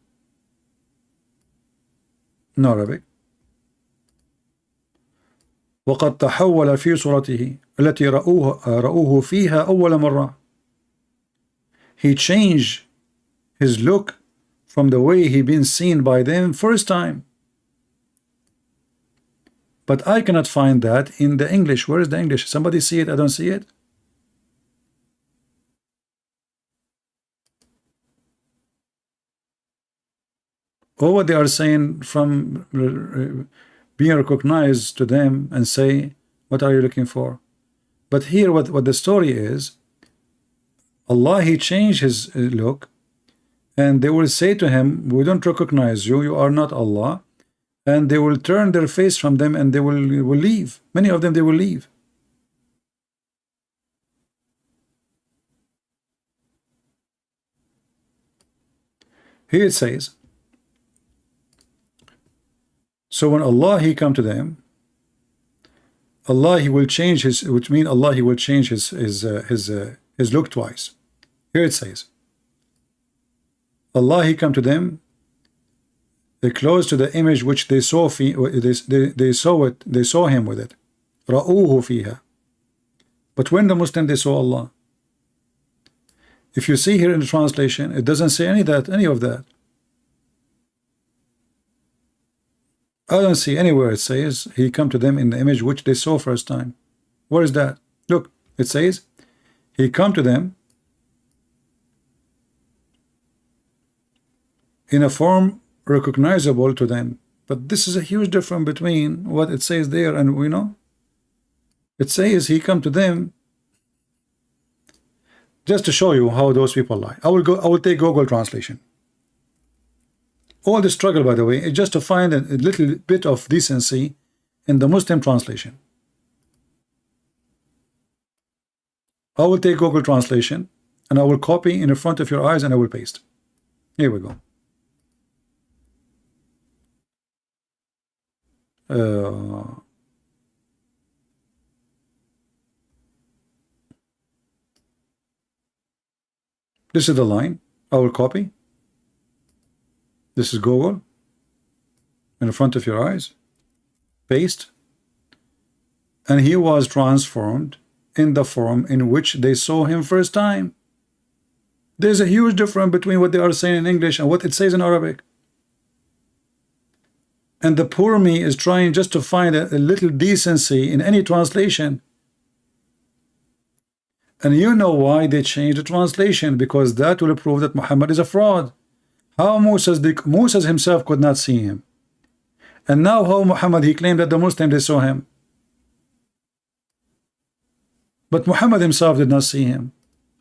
in Arabic, وقد تحول في صورته التي رأوه فيها أول مرة. He changed his look from the way he been seen by them first time. But I cannot find that in the English. Where is the English? Somebody see it? I don't see it. Or what they are saying from being recognized to them and say, what are you looking for? But here what the story is, Allah, He changed His look, and they will say to Him, we don't recognize you, you are not Allah. And they will turn their face from them and they will leave. Many of them, they will leave. Here it says, so when Allah, He come to them, Allah, He will change His, which means Allah, He will change His look twice. Here it says, Allah, He come to them close to the image which they saw they saw Him with it. رَأُوهُ فِيهَا. But when the Muslim, they saw Allah. If you see here in the translation, it doesn't say any of that. I don't see anywhere it says He come to them in the image which they saw first time. Where is that? Look, it says He come to them in a form recognizable to them. But this is a huge difference between what it says there and we know. It says He come to them, just to show you how those people lie. I will take Google translation. All the struggle, by the way, is just to find a little bit of decency in the Muslim translation. I will take Google translation and I will copy in front of your eyes and I will paste. Here we go. This is the line. I will copy. This is Google in front of your eyes. Paste. And He was transformed in the form in which they saw Him first time. There's a huge difference between what they are saying in English and what it says in Arabic. And the poor me is trying just to find a little decency in any translation. And you know why they changed the translation, because that will prove that Muhammad is a fraud. How Moses himself could not see Him. And now how Muhammad, he claimed that the Muslims, they saw Him. But Muhammad himself did not see Him.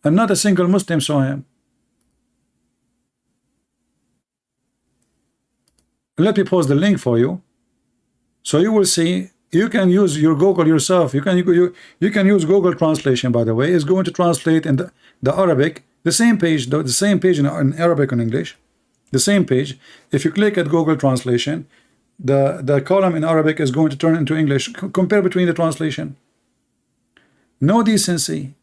And not a single Muslim saw Him. Let me post the link for you, so you will see. You can use your Google yourself. You can use Google translation. By the way, is going to translate in the Arabic, the same page in Arabic and English, the same page. If you click at Google translation, the column in Arabic is going to turn into English. Compare between the translation. No decency.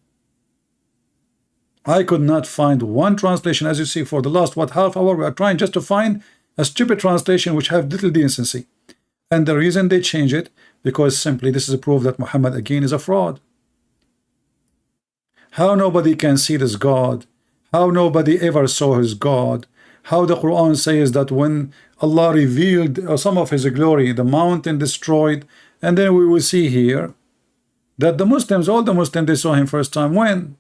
I could not find one translation, as you see, for the last half hour. We are trying just to find a stupid translation which have little decency. And the reason they change it, because simply this is a proof that Muhammad again is a fraud. How nobody can see this God? How nobody ever saw His God? How the Quran says that when Allah revealed some of His glory, the mountain destroyed, and then we will see here that the Muslims, all the Muslims, they saw Him first time. When?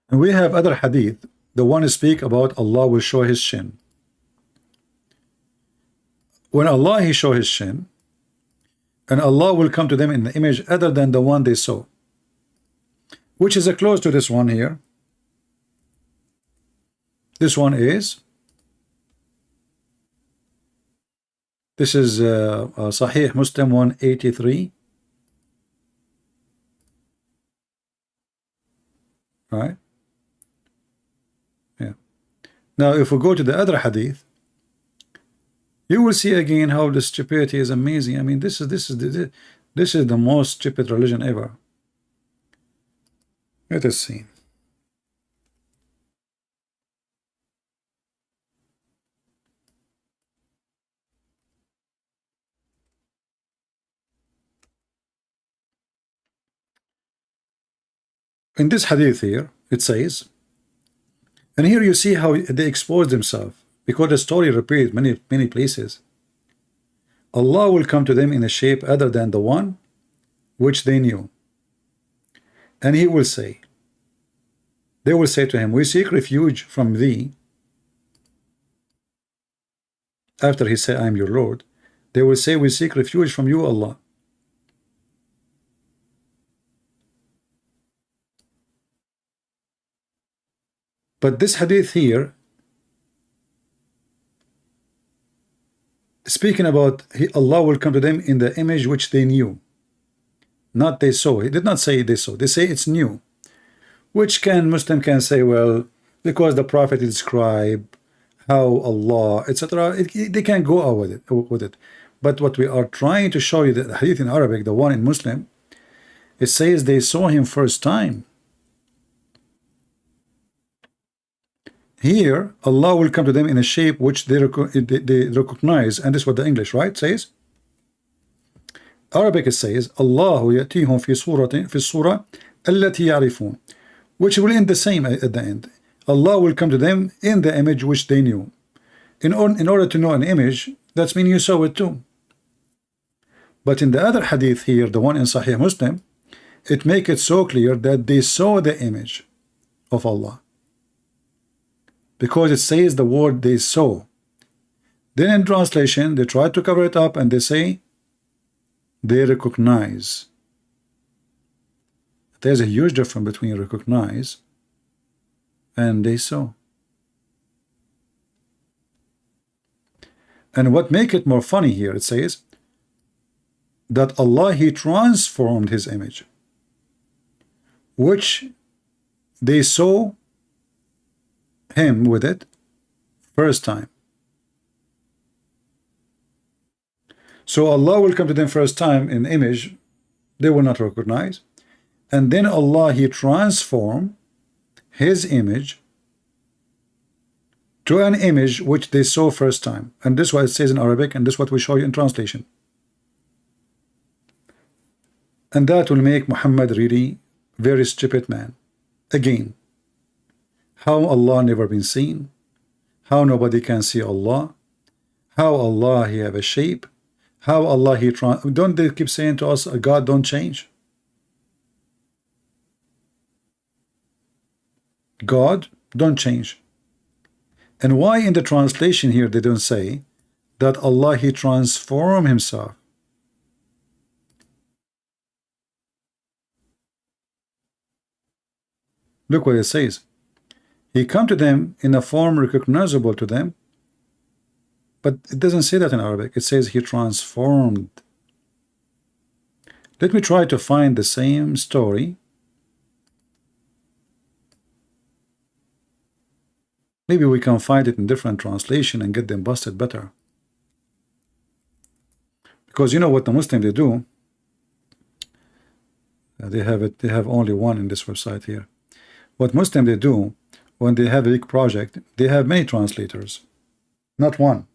And we have other hadith. The one speak about Allah will show his shin. When Allah he show his shin, and Allah will come to them in the image other than the one they saw, which is close to this one here. This one is, this is Sahih Muslim 183, right? Yeah. Now if we go to the other hadith, you will see again how the stupidity is amazing. I mean, this is the most stupid religion ever. Let us see. In this hadith here, it says, and here you see how they expose themselves, because the story repeats many places. Allah will come to them in a shape other than the one which they knew. And he will say, they will say to him, we seek refuge from thee. After he say, I am your Lord, they will say, we seek refuge from you, Allah. But this hadith here, speaking about Allah will come to them in the image which they knew, not they saw. He did not say they saw. They say it's new, which Muslim can say, well, because the Prophet described how Allah, etc. They can go out with it. But what we are trying to show you, the hadith in Arabic, the one in Muslim, it says they saw him first time. Here, Allah will come to them in a shape which they recognize, and this is what the English, right, says. Arabic it says, Allahu yatihum fi surah allati ya'rifun, which will end the same at the end. Allah will come to them in the image which they knew. In order to know an image, that means you saw it too. But in the other hadith here, the one in Sahih Muslim, it makes it so clear that they saw the image of Allah, because it says the word they saw. Then in translation, they try to cover it up and they say they recognize. There's a huge difference between recognize and they saw. And what make it more funny here, it says that Allah he transformed his image, which they saw him with it first time. So Allah will come to them first time in image they will not recognize, and then Allah he transform his image to an image which they saw first time. And this is what it says in Arabic, and this is what we show you in translation. And that will make Muhammad really very stupid man. Again, how Allah never been seen, how nobody can see Allah, how Allah he have a shape, how Allah he don't they keep saying to us, God don't change? God don't change. And why in the translation here they don't say that Allah he transform himself? Look what it says. He come to them in a form recognizable to them, but it doesn't say that in Arabic. It says he transformed. Let me try to find the same story. Maybe we can find it in different translation and get them busted better. Because you know what the Muslim they do? They have only one in this website here. What Muslim they do, when they have a big project, they have many translators, not one.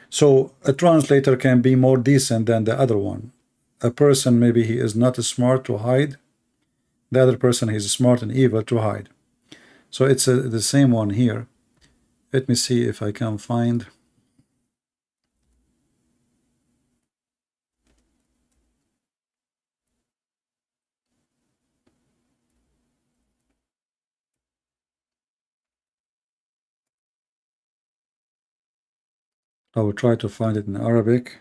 So a translator can be more decent than the other one. A person, maybe he is not smart to hide. The other person, he's smart and evil to hide. So it's the same one here. Let me see if I can find. I will try to find it in Arabic.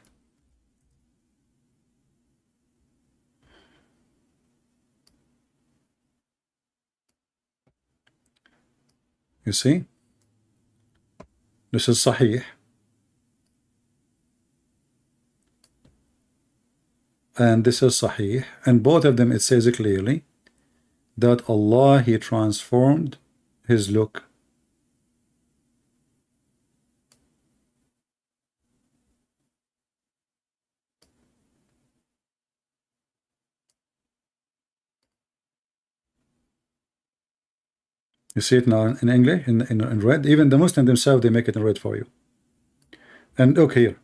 You see? This is Sahih. And this is Sahih. And both of them, it says clearly that Allah, He transformed His look. You see it now in English, in red. Even the Muslims themselves, they make it in red for you. And look here.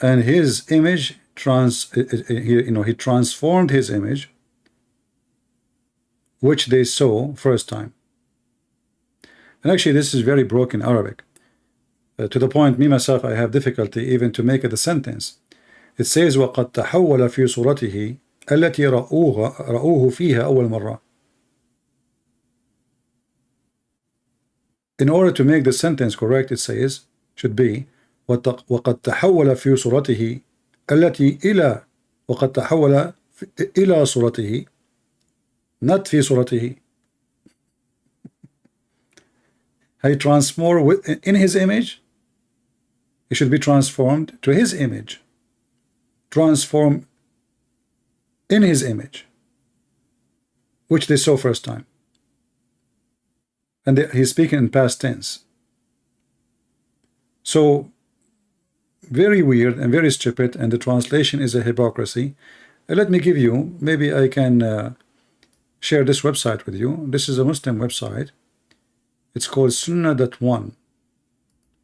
And his image, he transformed his image, which they saw first time. And actually, this is very broken Arabic. To the point, me myself, I have difficulty even to make it a sentence. It says, وَقَدْ تَحَوَّلَ فِي صُورَتِهِ التي رأوه فيها أول مرة. In order to make the sentence correct, it says, should be وقد تحول في صورته التي إلى وقد تحول إلى صورته, not في صورته. He transformed in his image. He should be transformed to his image. Transform in his image, which they saw first time. And he's speaking in past tense. So very weird and very stupid, and the translation is a hypocrisy. Let me give you, maybe I can share this website with you. This is a Muslim website. It's called Sunnah.one.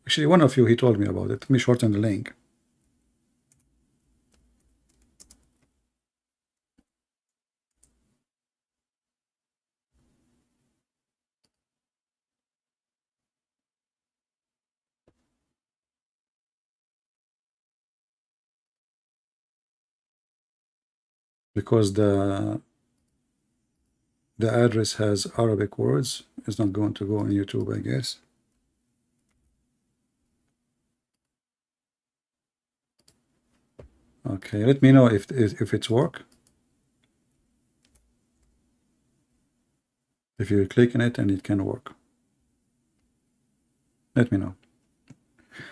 Actually, one of you, he told me about it. Let me shorten the link. Because the address has Arabic words. It's not going to go on YouTube, I guess. Okay, let me know if it's work. If you click on it and it can work, let me know.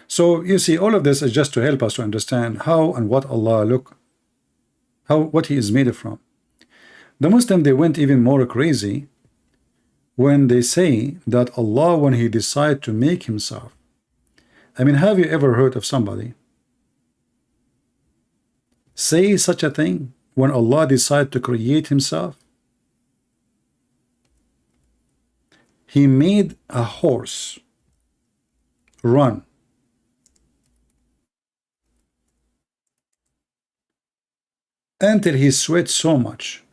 So you see, all of this is just to help us to understand how and what Allah what He is made from. The Muslim, they went even more crazy when they say that Allah, when He decided to make Himself. I mean, have you ever heard of somebody say such a thing when Allah decided to create Himself? He made a horse run. Until he sweat so much.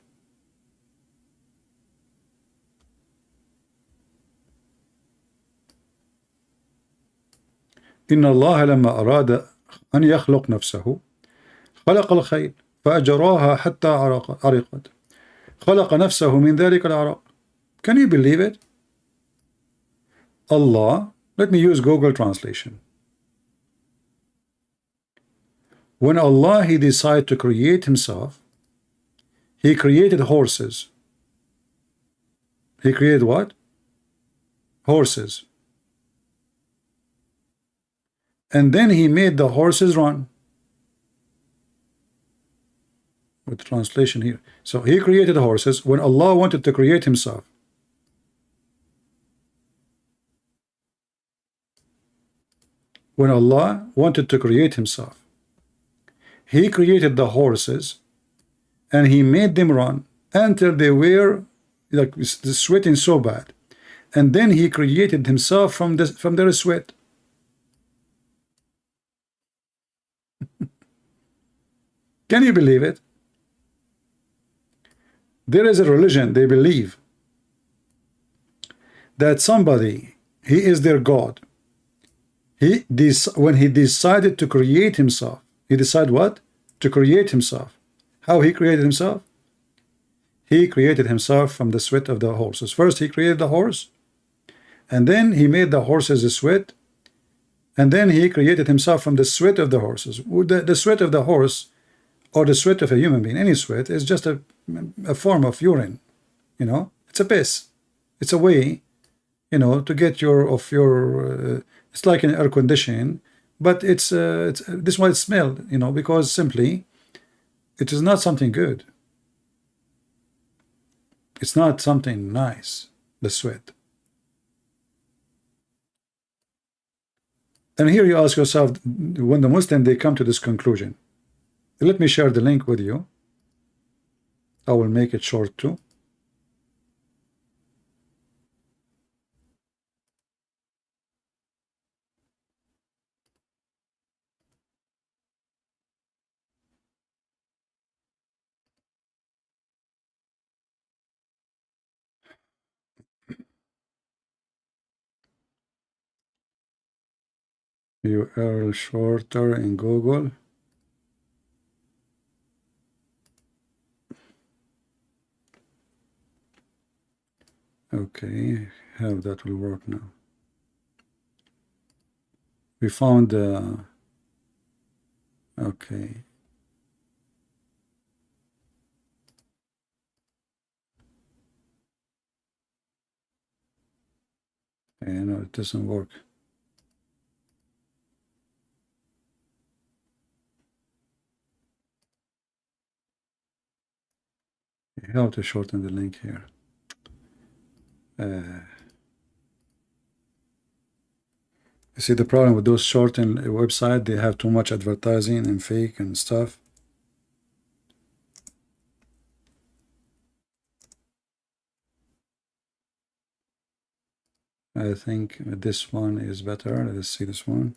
إن الله لما أراد أن يخلق نفسه خلق الخيل فأجراها حتى عرقت خلق نفسه من ذلك العرق. Can you believe it? Allah, let me use Google translation. When Allah, He decided to create Himself, He created horses. He created what? Horses. And then He made the horses run. With translation here. So He created horses when Allah wanted to create Himself. When Allah wanted to create Himself, He created the horses and He made them run until they were like sweating so bad, and then He created Himself from their sweat. Can you believe it? There is a religion, they believe that somebody, he is their God. When he decided to create himself, he decided what? To create himself. How he created himself? He created himself from the sweat of the horses. First, he created the horse, And then he made the horses sweat, and then he created himself from the sweat of the horses. The sweat of the horse, or the sweat of a human being, any sweat, is just a form of urine. You know, it's a piss. It's a way, you know, to get it's like an air conditioning, but it's this is why it smelled, you know, because simply it is not something good. It's not something nice, the sweat. And here you ask yourself, when the Muslim, they come to this conclusion. Let me share the link with you. I will make it short too. URL shorter in Google. Okay, how that will work now. We found okay. No, it doesn't work. How to shorten the link here? You see the problem with those shortened websites, they have too much advertising and fake and stuff. I think this one is better. Let's see this one.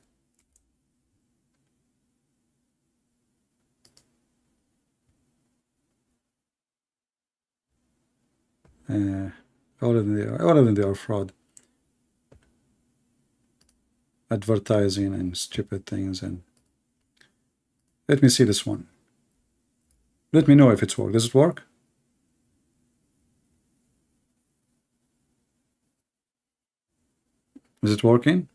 All of them they are fraud. Advertising and stupid things. And let me see this one. Let me know if it's work. Does it work? Is it working?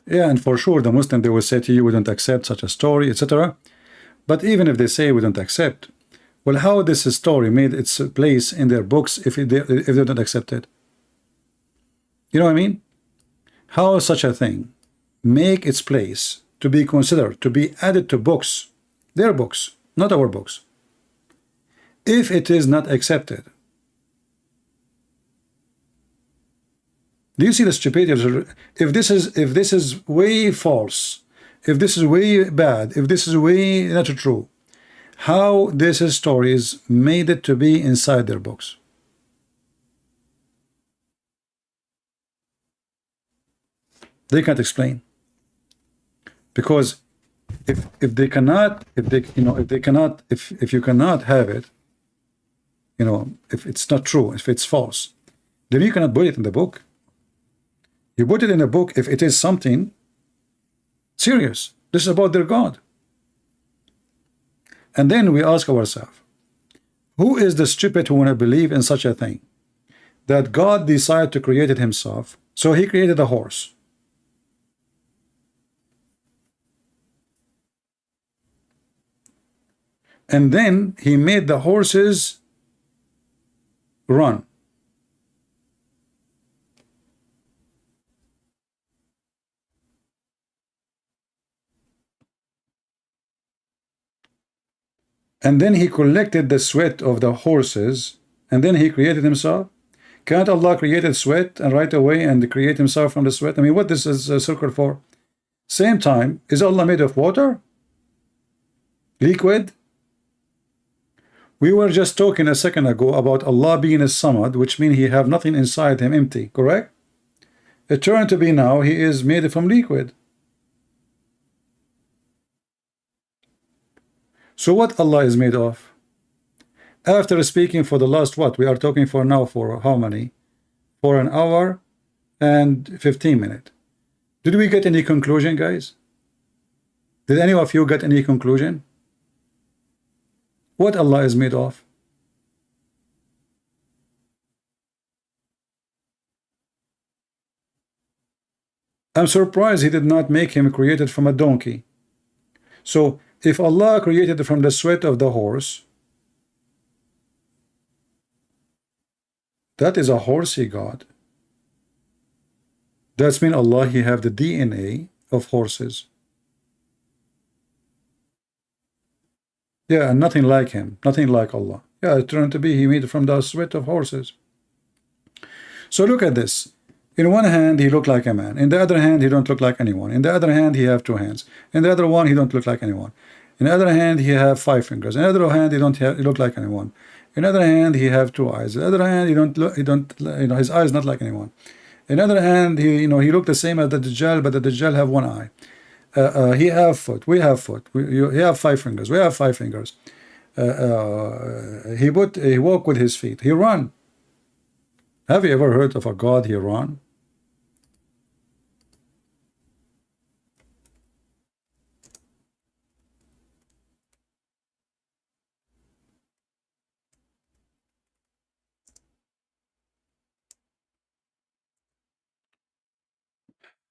Yeah, and for sure the Muslim, they will say to you, we don't accept such a story, etc. But even if they say we don't accept, well, how this story made its place in their books if they don't accept it? You know what I mean? How such a thing make its place to be considered, to be added to books, their books, not our books, if it is not accepted? Do you see the stupidity? If this is way false, if this is way bad, if this is way not true, how these stories made it to be inside their books? They can't explain, because if you cannot have it, you know, if it's not true, if it's false, then you cannot put it in the book. You put it in a book if it is something serious. This is about their God. And then we ask ourselves, who is the stupid who want to believe in such a thing? That God decided to create it himself, so he created a horse. And then he made the horses run. And then he collected the sweat of the horses, and then he created himself. Can't Allah create sweat and right away and create himself from the sweat? I mean, what this is a circle for? Same time, is Allah made of water? Liquid? We were just talking a second ago about Allah being a Samad, which means he have nothing inside him, empty, correct? It turned to be now he is made from liquid. So what Allah is made of? After speaking for the last, what? We are talking for now for how many? For an hour and 15 minutes. Did we get any conclusion, guys? Did any of you get any conclusion? What Allah is made of? I'm surprised He did not make him created from a donkey. So if Allah created from the sweat of the horse, that is a horsey God. That's mean Allah, He have the DNA of horses. Yeah, and nothing like Him, nothing like Allah. Yeah, it turned to be He made from the sweat of horses. So look at this. In one hand, He looked like a man. In the other hand, He don't look like anyone. In the other hand, He have 2 hands. In the other one, He don't look like anyone. In the other hand, He have 5 fingers. In the other hand, He don't look like anyone. In the other hand, He have 2 eyes. In the other hand, He don't His eyes not like anyone. In the other hand, He look the same as the Dajjal, but the Dajjal have 1 eye. He have foot. We have foot. He have 5 fingers. We have 5 fingers. He walk with His feet. He run. Have you ever heard of a God He run?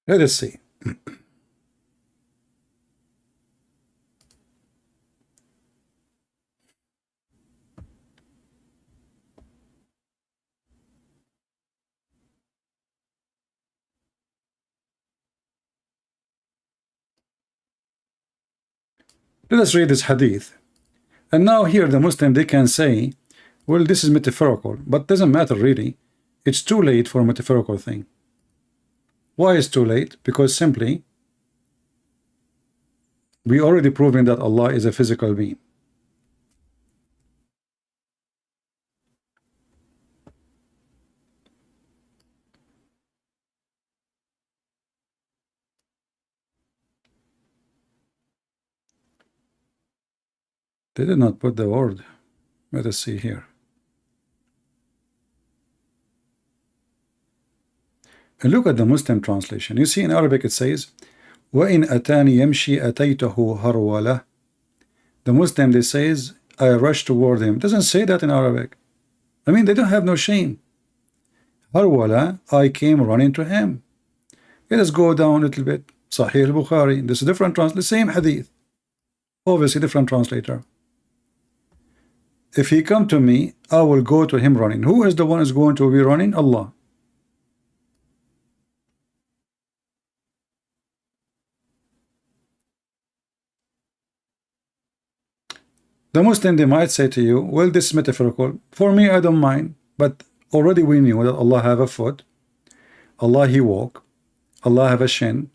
Let us see. Let us read this hadith. And now here the Muslim, they can say, well, this is metaphorical, but doesn't matter really. It's too late for a metaphorical thing. Why is too late? Because simply, we already proven that Allah is a physical being. They did not put the word. Let us see here. And look at the Muslim translation. You see in Arabic it says, وَإِنْ أَتَانِ يَمْشِي أَتَيْتَهُ هَرْوَلَهُ. The Muslim, they says, I rush toward him. It doesn't say that in Arabic. I mean, they don't have no shame. Harwala, I came running to him. Let us go down a little bit. Sahih al-Bukhari. This is different translation. Same hadith. Obviously different translator. If he come to me, I will go to him running. Who is the one who is going to be running? Allah. The Muslim, they might say to you, well, this is metaphorical. For me, I don't mind. But already we knew that Allah have a foot. Allah, He walk. Allah have a shin.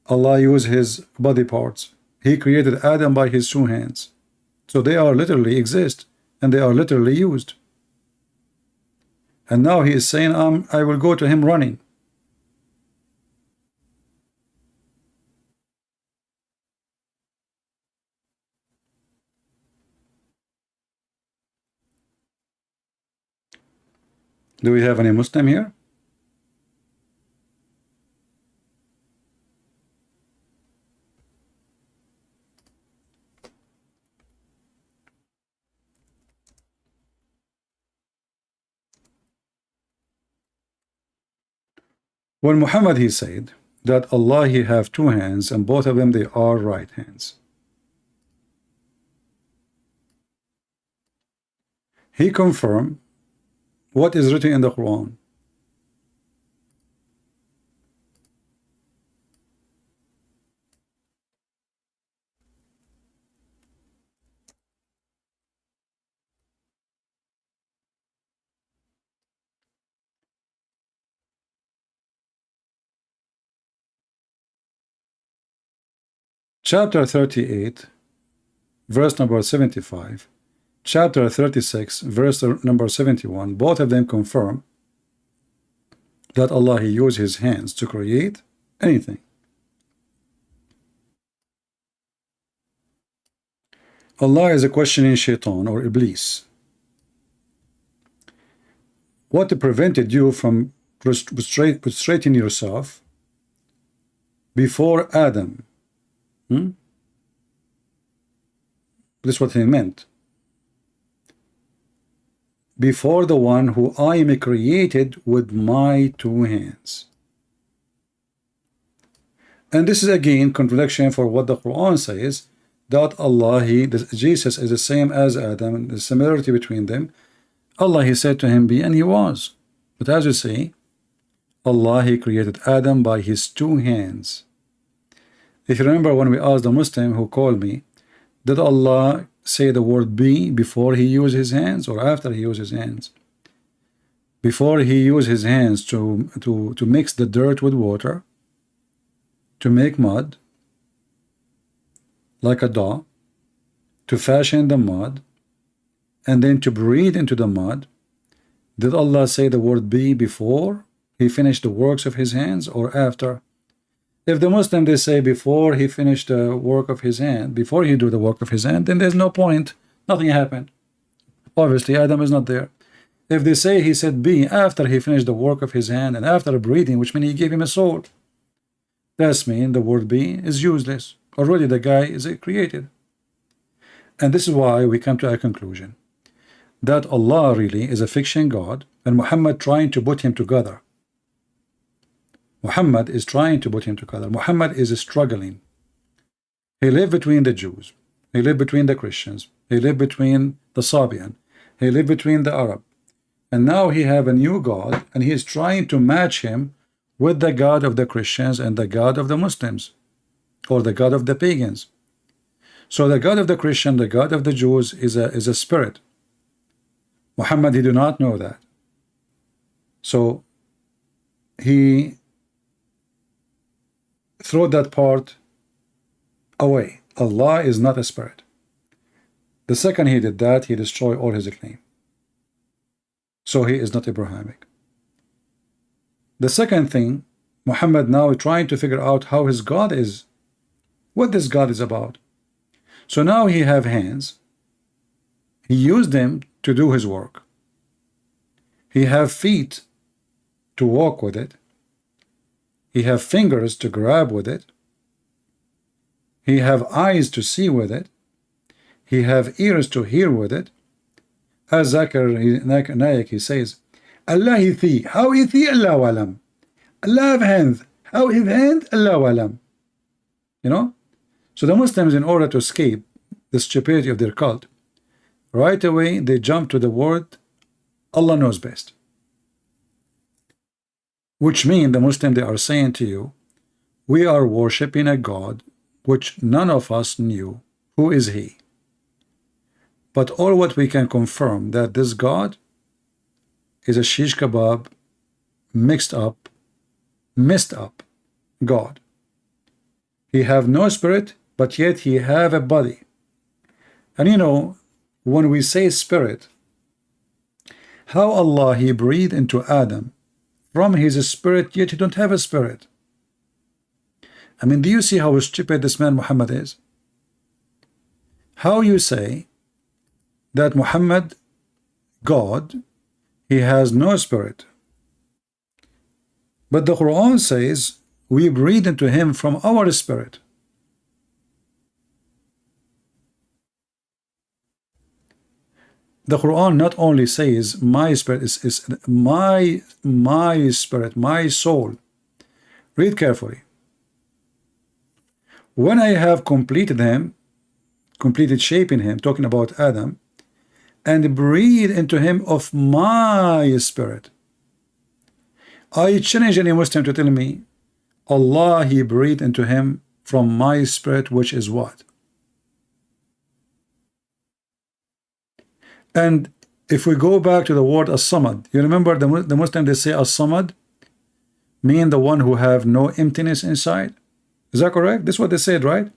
Allah use His body parts. He created Adam by His 2 hands. So they are literally exist. And they are literally used. And now He is saying, I will go to him running. Do we have any Muslim here? When Muhammad, he said that Allah, He have 2 hands and both of them, they are right hands. He confirmed what is written in the Quran. Chapter 38, verse number 75, chapter 36, verse number 71, both of them confirm that Allah, He used His hands to create anything. Allah is a questioning shaitan or Iblis. What prevented you from prostrating yourself before Adam. This is what he meant. Before the one who I am created with my two hands. And this is again contradiction for what the Quran says, that Allah, Jesus is the same as Adam, the similarity between them. Allah, he said to him, be, and he was. But as you see, Allah, he created Adam by his two hands. If you remember when we asked the Muslim who called me, did Allah say the word be before he used his hands or after he used his hands? Before he used his hands to mix the dirt with water, to make mud, like a dough, to fashion the mud, and then to breathe into the mud, did Allah say the word be before he finished the works of his hands or after? If the Muslim, they say before he finished the work of his hand, before he do the work of his hand, then there's no point. Nothing happened. Obviously, Adam is not there. If they say he said be after he finished the work of his hand and after breathing, which means he gave him a soul, that's mean the word be is useless. Already the guy is created. And this is why we come to a conclusion that Allah really is a fiction God and Muhammad trying to put him together. Muhammad is trying to put him together. Muhammad is struggling. He lived between the Jews. He lived between the Christians. He lived between the Sabian. He lived between the Arab. And now he have a new God and he is trying to match him with the God of the Christians and the God of the Muslims, or the God of the pagans. So the God of the Christian, the God of the Jews is a spirit. Muhammad, he do not know that. So he throw that part away. Allah is not a spirit. The second he did that, he destroyed all his claim. So he is not Abrahamic. The second thing, Muhammad now trying to figure out how his God is, what this God is about. So now he have hands. He used them to do his work. He have feet to walk with it. He have fingers to grab with it. He have eyes to see with it. He have ears to hear with it. As Zakir Naik, he says, Allah ithi, how ithi Allah walam. Allah have hands, how his hand Allah walam. You know? So the Muslims, in order to escape the stupidity of their cult, right away they jump to the word Allah knows best. Which means the Muslim, they are saying to you, we are worshipping a God which none of us knew. Who is he? But all what we can confirm that this God is a shish kebab, mixed up, messed up God. He have no spirit, but yet he have a body. And you know, when we say spirit, how Allah, he breathed into Adam from his spirit, yet he don't have a spirit. I mean, do you see how stupid this man Muhammad is? How you say that Muhammad, God, he has no spirit. But the Quran says we breathe into him from our spirit. The Quran not only says my spirit is my spirit, my soul. Read carefully. When I have completed him, completed shaping him, talking about Adam, and breathe into him of my spirit. I challenge any Muslim to tell me Allah, he breathed into him from my spirit, which is what? And if we go back to the word as-samad, you remember the Muslim, they say as-samad mean the one who have no emptiness inside. Is that correct? This is what they said, right?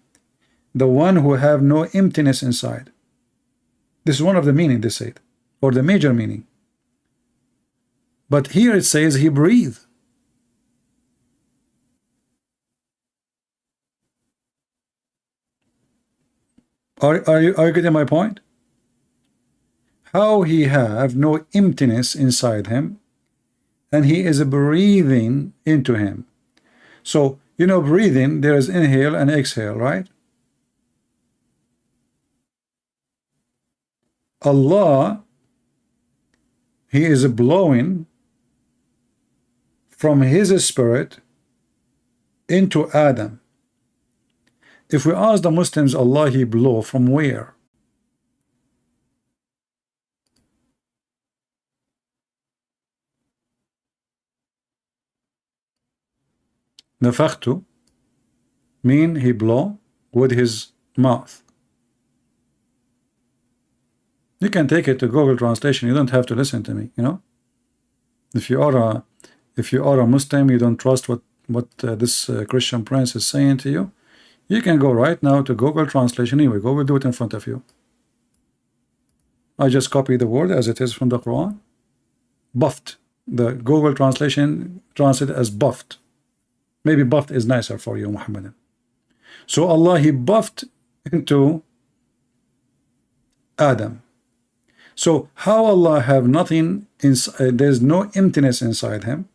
The one who have no emptiness inside. This is one of the meaning they said, or the major meaning. But here it says he breathed. Are you getting my point? How he have no emptiness inside him, and he is breathing into him. So You know, breathing, there is inhale and exhale, right? Allah, He is blowing from His spirit into Adam. If we ask the Muslims, Allah, He blow from where? Nafakhtu mean He blow with His mouth. You can take it to Google Translation. You don't have to listen to me, you know. If you are a Muslim, you don't trust what this Christian prince is saying to you, you can go right now to Google Translation. Here we go. We'll do it in front of you. I just copy the word as it is from the Quran. Buffed. The Google Translation translated as buffed. Maybe buffed is nicer for you, Muhammadan. So Allah, He buffed into Adam. So how Allah have nothing inside, there's no emptiness inside him,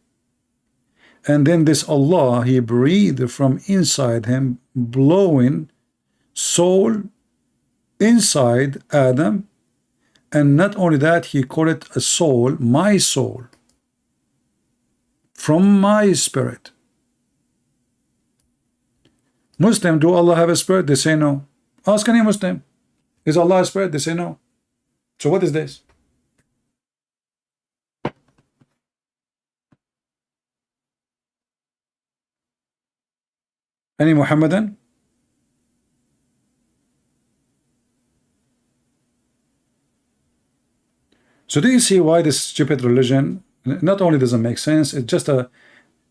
and then this Allah, He breathed from inside him, blowing soul inside Adam, and not only that, He called it a soul, my soul, from my spirit. Muslim, do Allah have a spirit? They say no. Ask any Muslim, is Allah a spirit? They say no. So what is this? Any Muhammadan? So do you see why this stupid religion not only doesn't make sense, it's just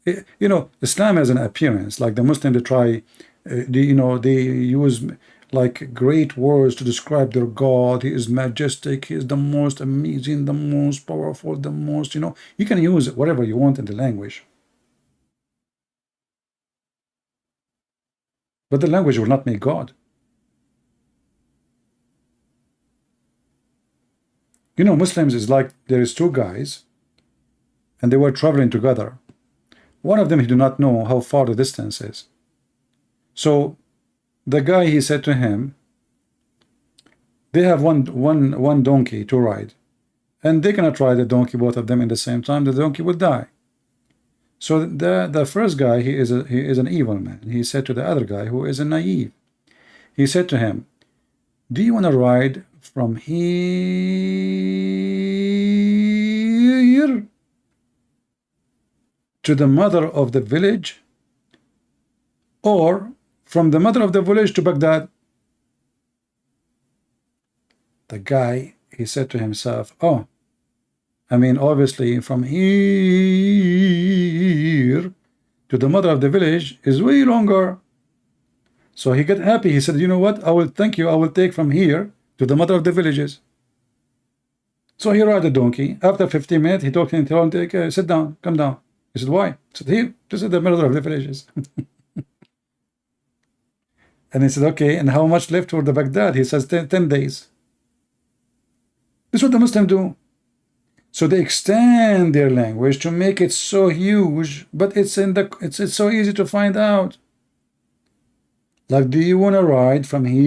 you know, Islam has an appearance, like the Muslim, they try, you know, they use like great words to describe their God. He is majestic, He is the most amazing, the most powerful, the most, you know, you can use whatever you want in the language. But the language will not make God. You know, Muslims is like, there is two guys, and they were traveling together. One of them, he did not know how far the distance is. So the guy, he said to him, they have one donkey to ride, and they cannot ride the donkey, both of them, in the same time. The donkey will die. So the first guy, he is an evil man. He said to the other guy, who is a naive, he said to him, do you want to ride from here to the mother of the village, or from the mother of the village to Baghdad? The guy, he said to himself, oh, I mean, obviously from here to the mother of the village is way longer. So he got happy. He said, you know what, I will thank you, I will take from here to the mother of the villages. So he rode the donkey. After 15 minutes, he told him, sit down, come down. He said, why? He said, here, this is the mother of the villages. And he said, okay, and how much left for the Baghdad? He says, 10 days. This is what the Muslims do. So they extend their language to make it so huge, but it's so easy to find out. Like, do you want to ride from here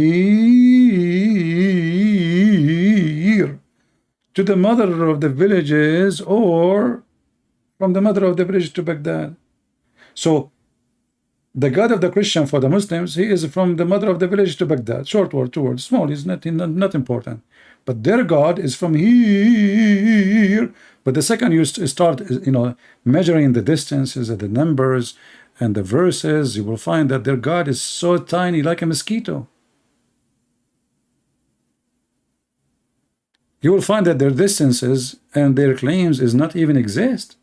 to the mother of the villages, or from the mother of the village to Baghdad? So the God of the Christian, for the Muslims, He is from the mother of the village to Baghdad. Short word, two words, small, is not important. But their God is from here. But the second you start, you know, measuring the distances and the numbers and the verses, you will find that their God is so tiny, like a mosquito. You will find that their distances and their claims is not even exist.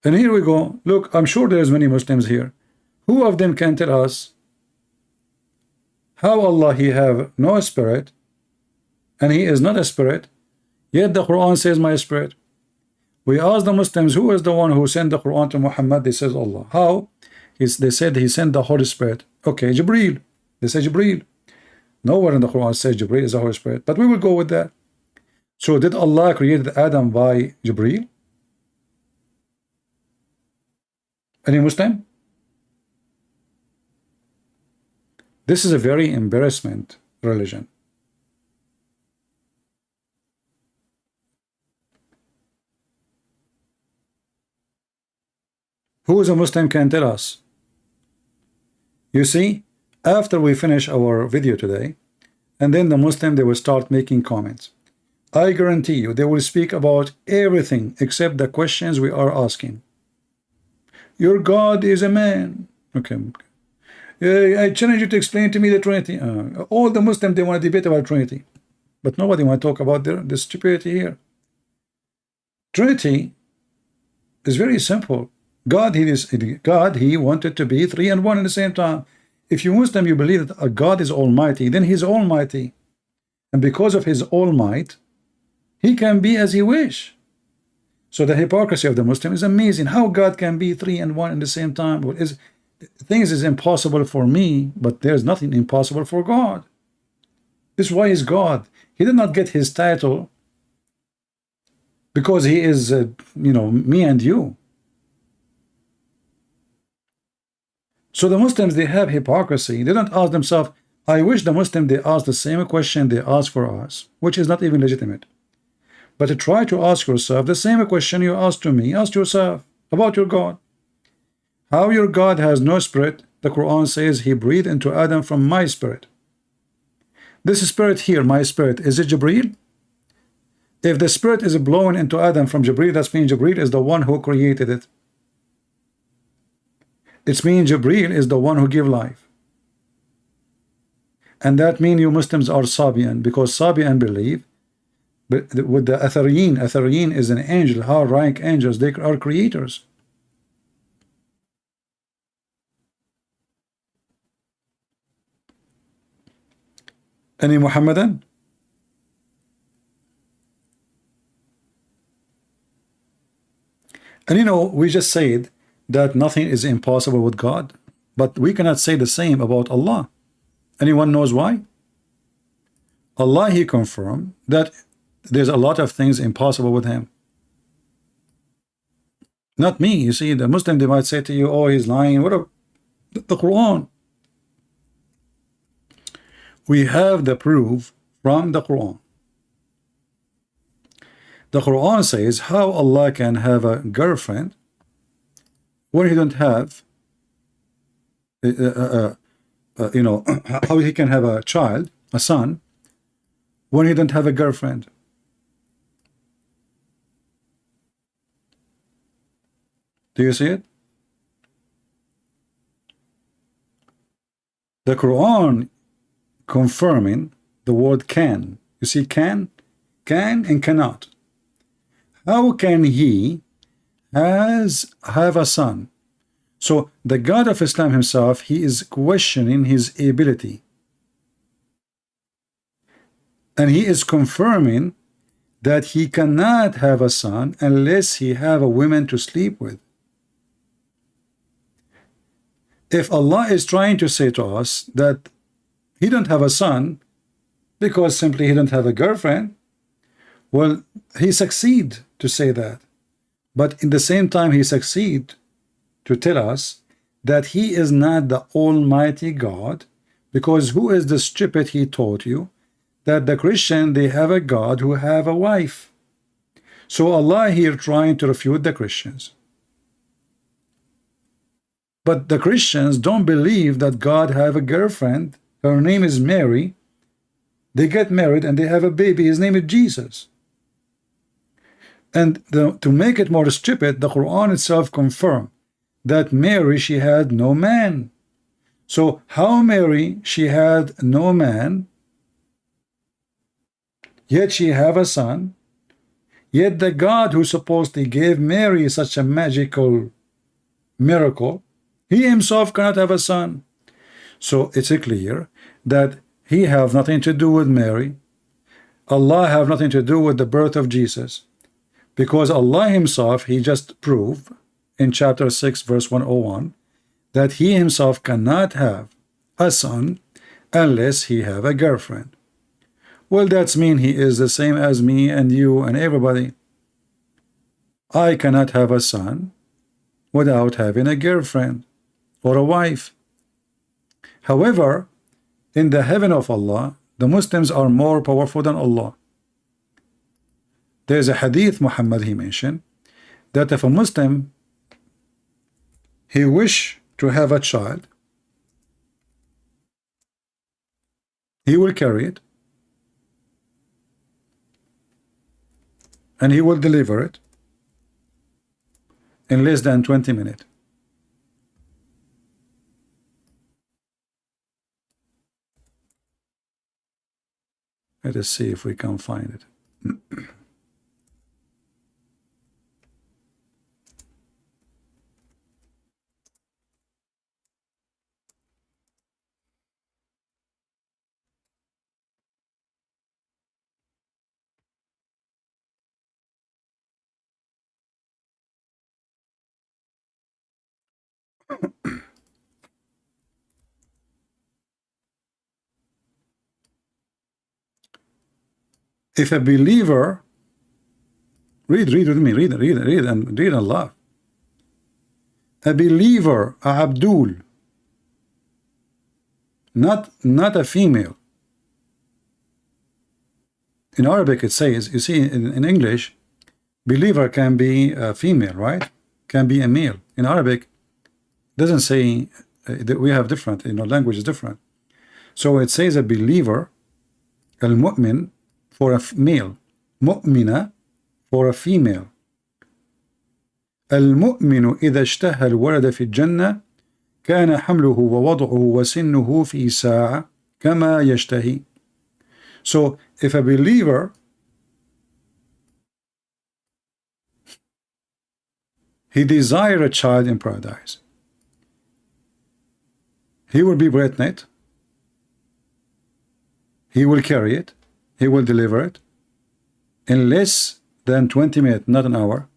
And here we go. Look, I'm sure there's many Muslims here. Who of them can tell us how Allah, He have no spirit, and He is not a spirit, yet the Quran says my spirit? We ask the Muslims, who is the one who sent the Quran to Muhammad? They says Allah. How? They said He sent the Holy Spirit. Okay, Jibreel. They say Jibreel. Nowhere in the Quran says Jibreel is the Holy Spirit, but we will go with that. So did Allah create Adam by Jibreel? Any Muslim? This is a very embarrassment religion. Who is a Muslim can tell us? You see, after we finish our video today, and then the Muslim, they will start making comments. I guarantee you, they will speak about everything except the questions we are asking. Your God is a man. Okay. I challenge you to explain to me the Trinity. All the Muslims, they want to debate about Trinity. But nobody want to talk about the stupidity here. Trinity is very simple. God, he wanted to be 3 and 1 at the same time. If you Muslim, you believe that a God is almighty, then he's almighty. And because of his all might, he can be as he wish. So the hypocrisy of the Muslim is amazing. How God can be 3 and 1 at the same time? Things is impossible for me, but there's nothing impossible for God. This is why he's God. He did not get his title because he is, me and you. So the Muslims, they have hypocrisy. They don't ask themselves. I wish the Muslim, they ask the same question they ask for us, which is not even legitimate. But to try to ask yourself the same question you ask to me, ask yourself about your God. How your God has no spirit? The Quran says he breathed into Adam from my spirit. This spirit here, my spirit, is it Jibreel? If the spirit is blowing into Adam from Jibreel, that means Jibreel is the one who created it. It means Jibreel is the one who gives life. And that means you Muslims are Sabian, because Sabian believe with the Athariyin is an angel, high rank angels, they are creators. Any Muhammadan? And we just said that nothing is impossible with God, but we cannot say the same about Allah. Anyone knows why? Allah, he confirmed that there's a lot of things impossible with him. Not me. You see, the Muslim, they might say to you, oh, he's lying. What the Quran? We have the proof from the Quran. The Quran says how Allah can have a girlfriend when he don't have, how he can have a child, a son, when he don't have a girlfriend. Do you see it? The Quran confirming the word can. You see, can and cannot. How can he have a son? So the God of Islam himself, he is questioning his ability. And he is confirming that he cannot have a son unless he have a woman to sleep with. If Allah is trying to say to us that he don't have a son because simply he don't have a girlfriend, well, he succeed to say that. But in the same time, he succeed to tell us that he is not the Almighty God, because who is the stupid he taught you that the Christian, they have a God who have a wife. So Allah here trying to refute the Christians. But the Christians don't believe that God have a girlfriend. Her name is Mary. They get married and they have a baby. His name is Jesus. And to make it more stupid, the Quran itself confirmed that Mary, she had no man. So how Mary, she had no man, yet she have a son, yet the God who supposedly gave Mary such a magical miracle, he himself cannot have a son. So it's clear that he have nothing to do with Mary. Allah have nothing to do with the birth of Jesus, because Allah himself, he just proved in chapter 6 verse 101 that he himself cannot have a son unless he have a girlfriend. Well, that's mean he is the same as me and you and everybody. I cannot have a son. without having a girlfriend or a wife. However, in the heaven of Allah, the Muslims are more powerful than Allah. There's a hadith Muhammad he mentioned that if a Muslim he wish to have a child, he will carry it and he will deliver it in less than 20 minutes. Let us see if we can find it. If a believer, read with me, read and laugh. A believer, a Abdul, not a female. In Arabic it says, you see in English, believer can be a female, right? Can be a male. In Arabic, doesn't say that we have different, language is different. So it says a believer, al-mu'min, for a male, mu'mina for a female. المؤمن إذا اشتهى الولد في الجنة كان حمله ووضعه وسنه في ساعة كما يشتهي. So if a believer he desire a child in paradise, he will be pregnant, he will carry it, he will deliver it in less than 20 minutes, not an hour.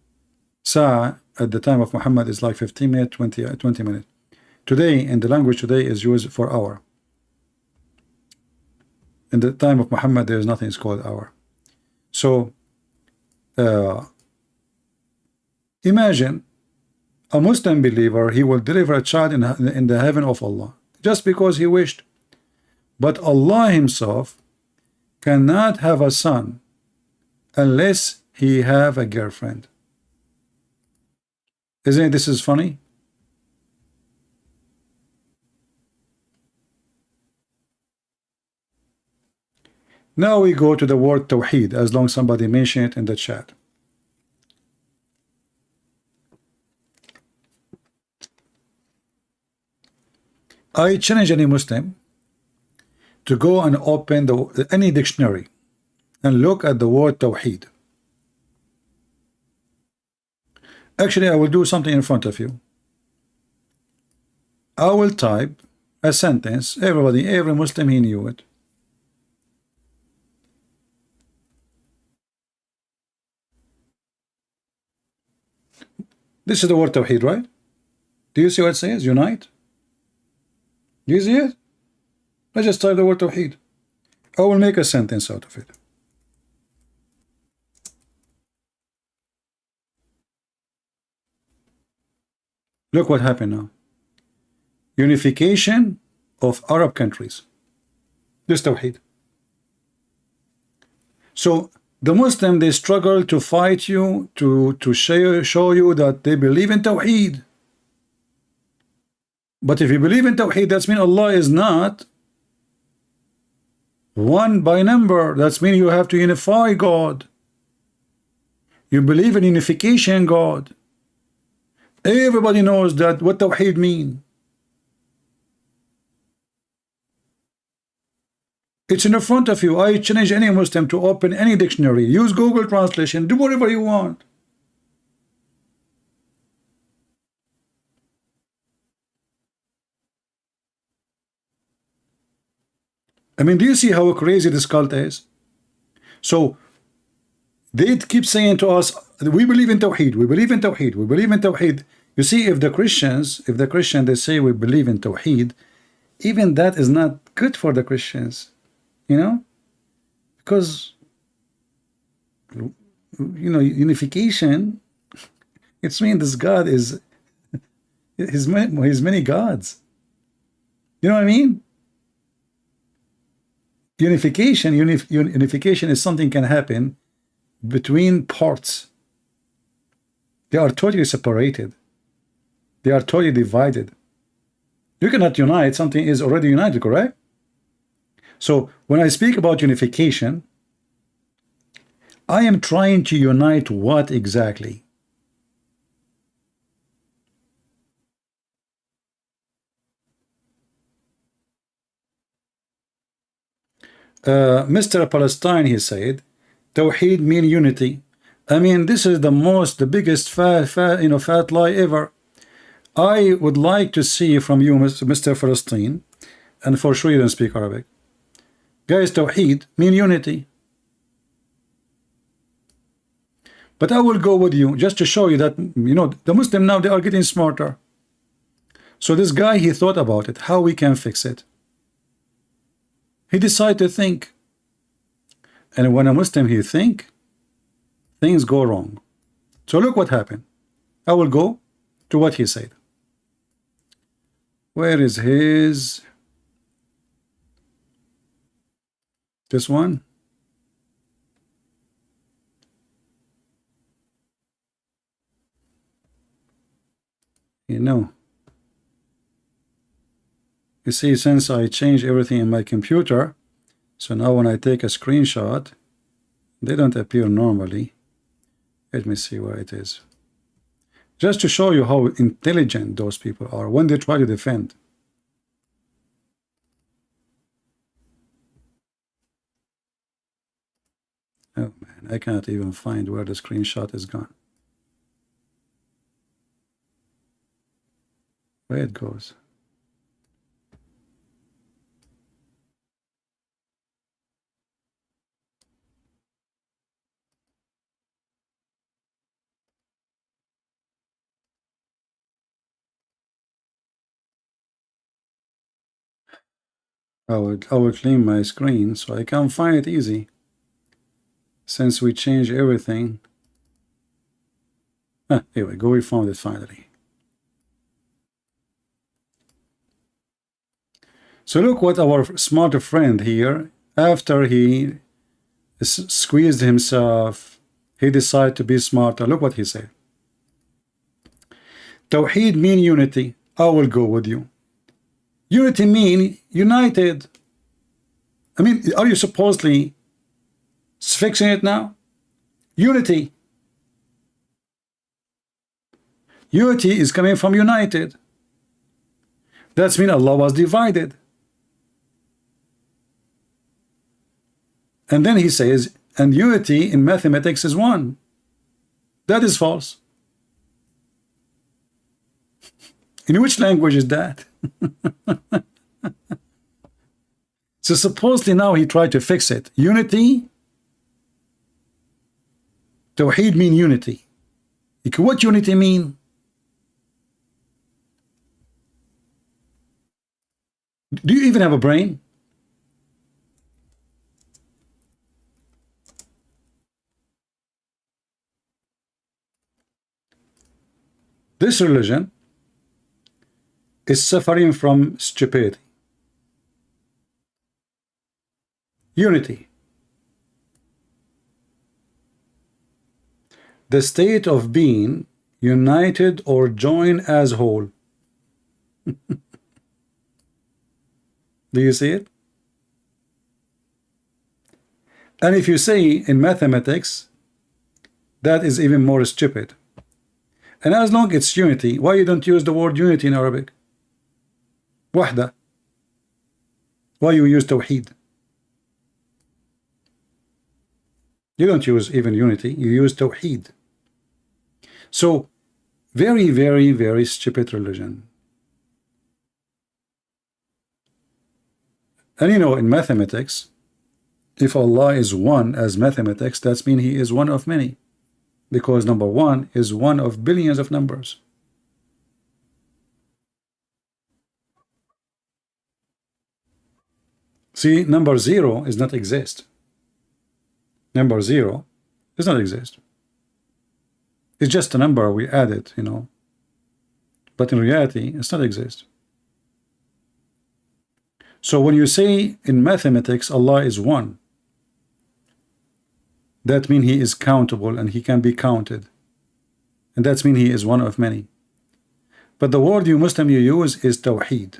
Sa'a at the time of Muhammad is like 15 minutes, 20 minutes. Today, in the language today, is used for hour. In the time of Muhammad, there is nothing called hour. So, imagine a Muslim believer, he will deliver a child in the heaven of Allah, just because he wished. But Allah himself cannot have a son unless he have a girlfriend. Isn't this is funny? Now we go to the word Tawheed, as long as somebody mentioned it in the chat. I challenge any Muslim to go and open any dictionary and look at the word Tawheed. Actually, I will do something in front of you. I will type a sentence. Every Muslim, he knew it. This is the word Tawheed, right? Do you see what it says? Unite. Do you see it? I just type the word Tawheed. I will make a sentence out of it. Look what happened now. Unification of Arab countries. This Tawheed. So the Muslim, they struggle to fight you, to show you that they believe in Tawheed. But if you believe in Tawheed, that means Allah is not one by number. That means you have to unify God. You believe in unification God. Everybody knows that what Tawheed mean. It's in the front of you. I challenge any Muslim to open any dictionary, use Google Translation, do whatever you want. I mean, do you see how crazy this cult is? So they keep saying to us, we believe in Tawheed, we believe in Tawheed, we believe in Tawheed. You see, if the Christian they say we believe in Tawheed, even that is not good for the Christians, because unification, it's mean this God is His many gods. You know what I mean? Unification is something can happen between parts. They are totally separated. They are totally divided. You cannot unite something is already united, correct? So when I speak about unification, I am trying to unite what exactly? Mr. Palestine, he said, Tawheed mean unity. I mean, this is the biggest fat lie ever. I would like to see from you, Mr. Palestine, and for sure you don't speak Arabic. Guys, Tawheed mean unity. But I will go with you just to show you that, the Muslim now, they are getting smarter. So this guy, he thought about it, how we can fix it. He decided to think. And when a Muslim, he think, things go wrong. So look what happened. I will go to what he said. Where is his? This one? You see, since I changed everything in my computer, so now when I take a screenshot, they don't appear normally. Let me see where it is. Just to show you how intelligent those people are when they try to defend. Oh man, I cannot even find where the screenshot is gone. Where it goes. I will clean my screen so I can find it easy. Since we changed everything. Here we go, we found it finally. So look what our smart friend here, after he squeezed himself, he decided to be smarter. Look what he said. Tawheed mean unity. I will go with you. Unity mean united. I mean, are you supposedly fixing it now? Unity. Unity is coming from united. That's mean Allah was divided. And then he says, and unity in mathematics is one. That is false. In which language is that? So supposedly now he tried to fix it. Unity. Tawheed mean unity. What unity mean? Do you even have a brain? This religion is suffering from stupidity. Unity. The state of being united or joined as whole. Do you see it? And if you say in mathematics, that is even more stupid. And as long as it's unity, why you don't use the word unity in Arabic? Wahda. Why you use Tawheed? You don't use even unity, you use Tawheed. So, very, very, very stupid religion. And in mathematics, if Allah is one as mathematics, that means He is one of many. Because number one is one of billions of numbers. See, number zero does not exist. Number zero does not exist. It's just a number we added, but in reality, it's not exist. So when you say in mathematics Allah is one, that means he is countable and he can be counted. And that means he is one of many. But the word you Muslim you use is Tawheed,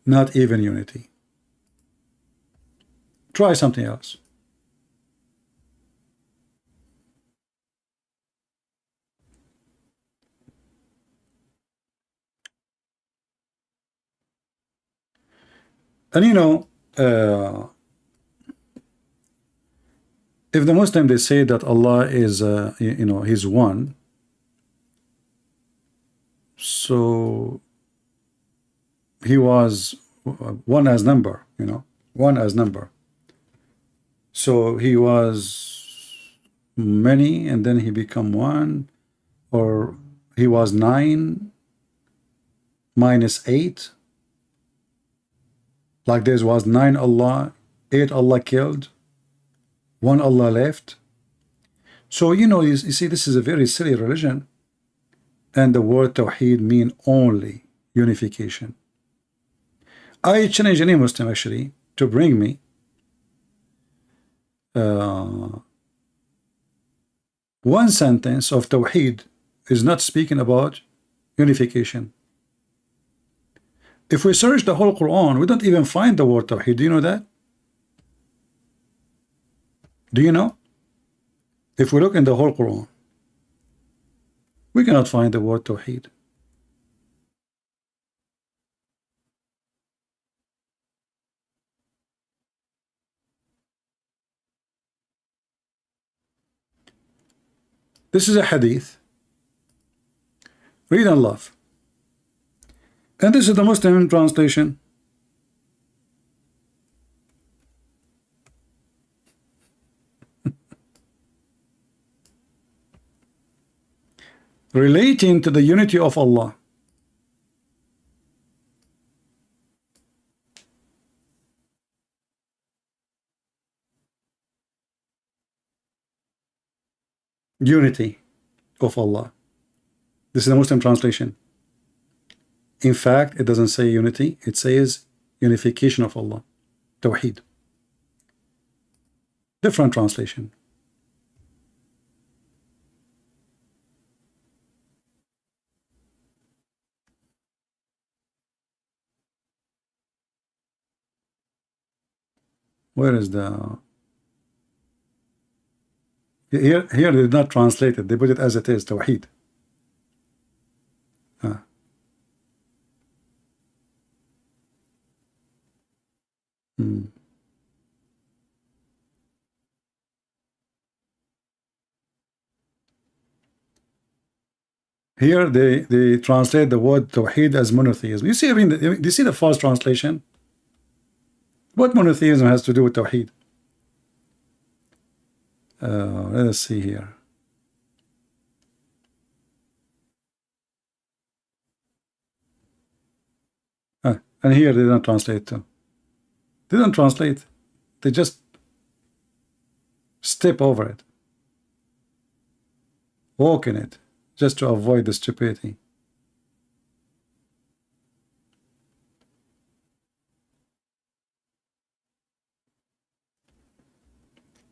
not even unity. Try something else. And you know, if the Muslim they say that Allah is, you know, He's one, so He was one as number, you know, one as number. So He was many, and then He become one, or He was 9 minus 8. Like there was 9 Allah, 8 Allah killed, 1 Allah left. So you know, you see, this is a very silly religion, and the word Tawheed mean only unification. I challenge any Muslim actually to bring me one sentence of Tawheed is not speaking about unification. If we search the whole Quran, we don't even find the word Tawheed. Do you know that? Do you know? If we look in the whole Quran, we cannot find the word Tawheed. This is a hadith. Read and love. And this is the Muslim translation. Relating to the unity of Allah. Unity of Allah. This is the Muslim translation. In fact, it doesn't say unity, it says unification of Allah. Tawheed. Different translation. Where is the... Here they did not translate it. They put it as it is, Tawheed. Here they translate the word Tawheed as monotheism. You see, I mean, do you see the false translation? What monotheism has to do with Tawheed? Let us see here. And here they don't translate too. They don't translate. They just step over it. Walk in it. Just to avoid the stupidity.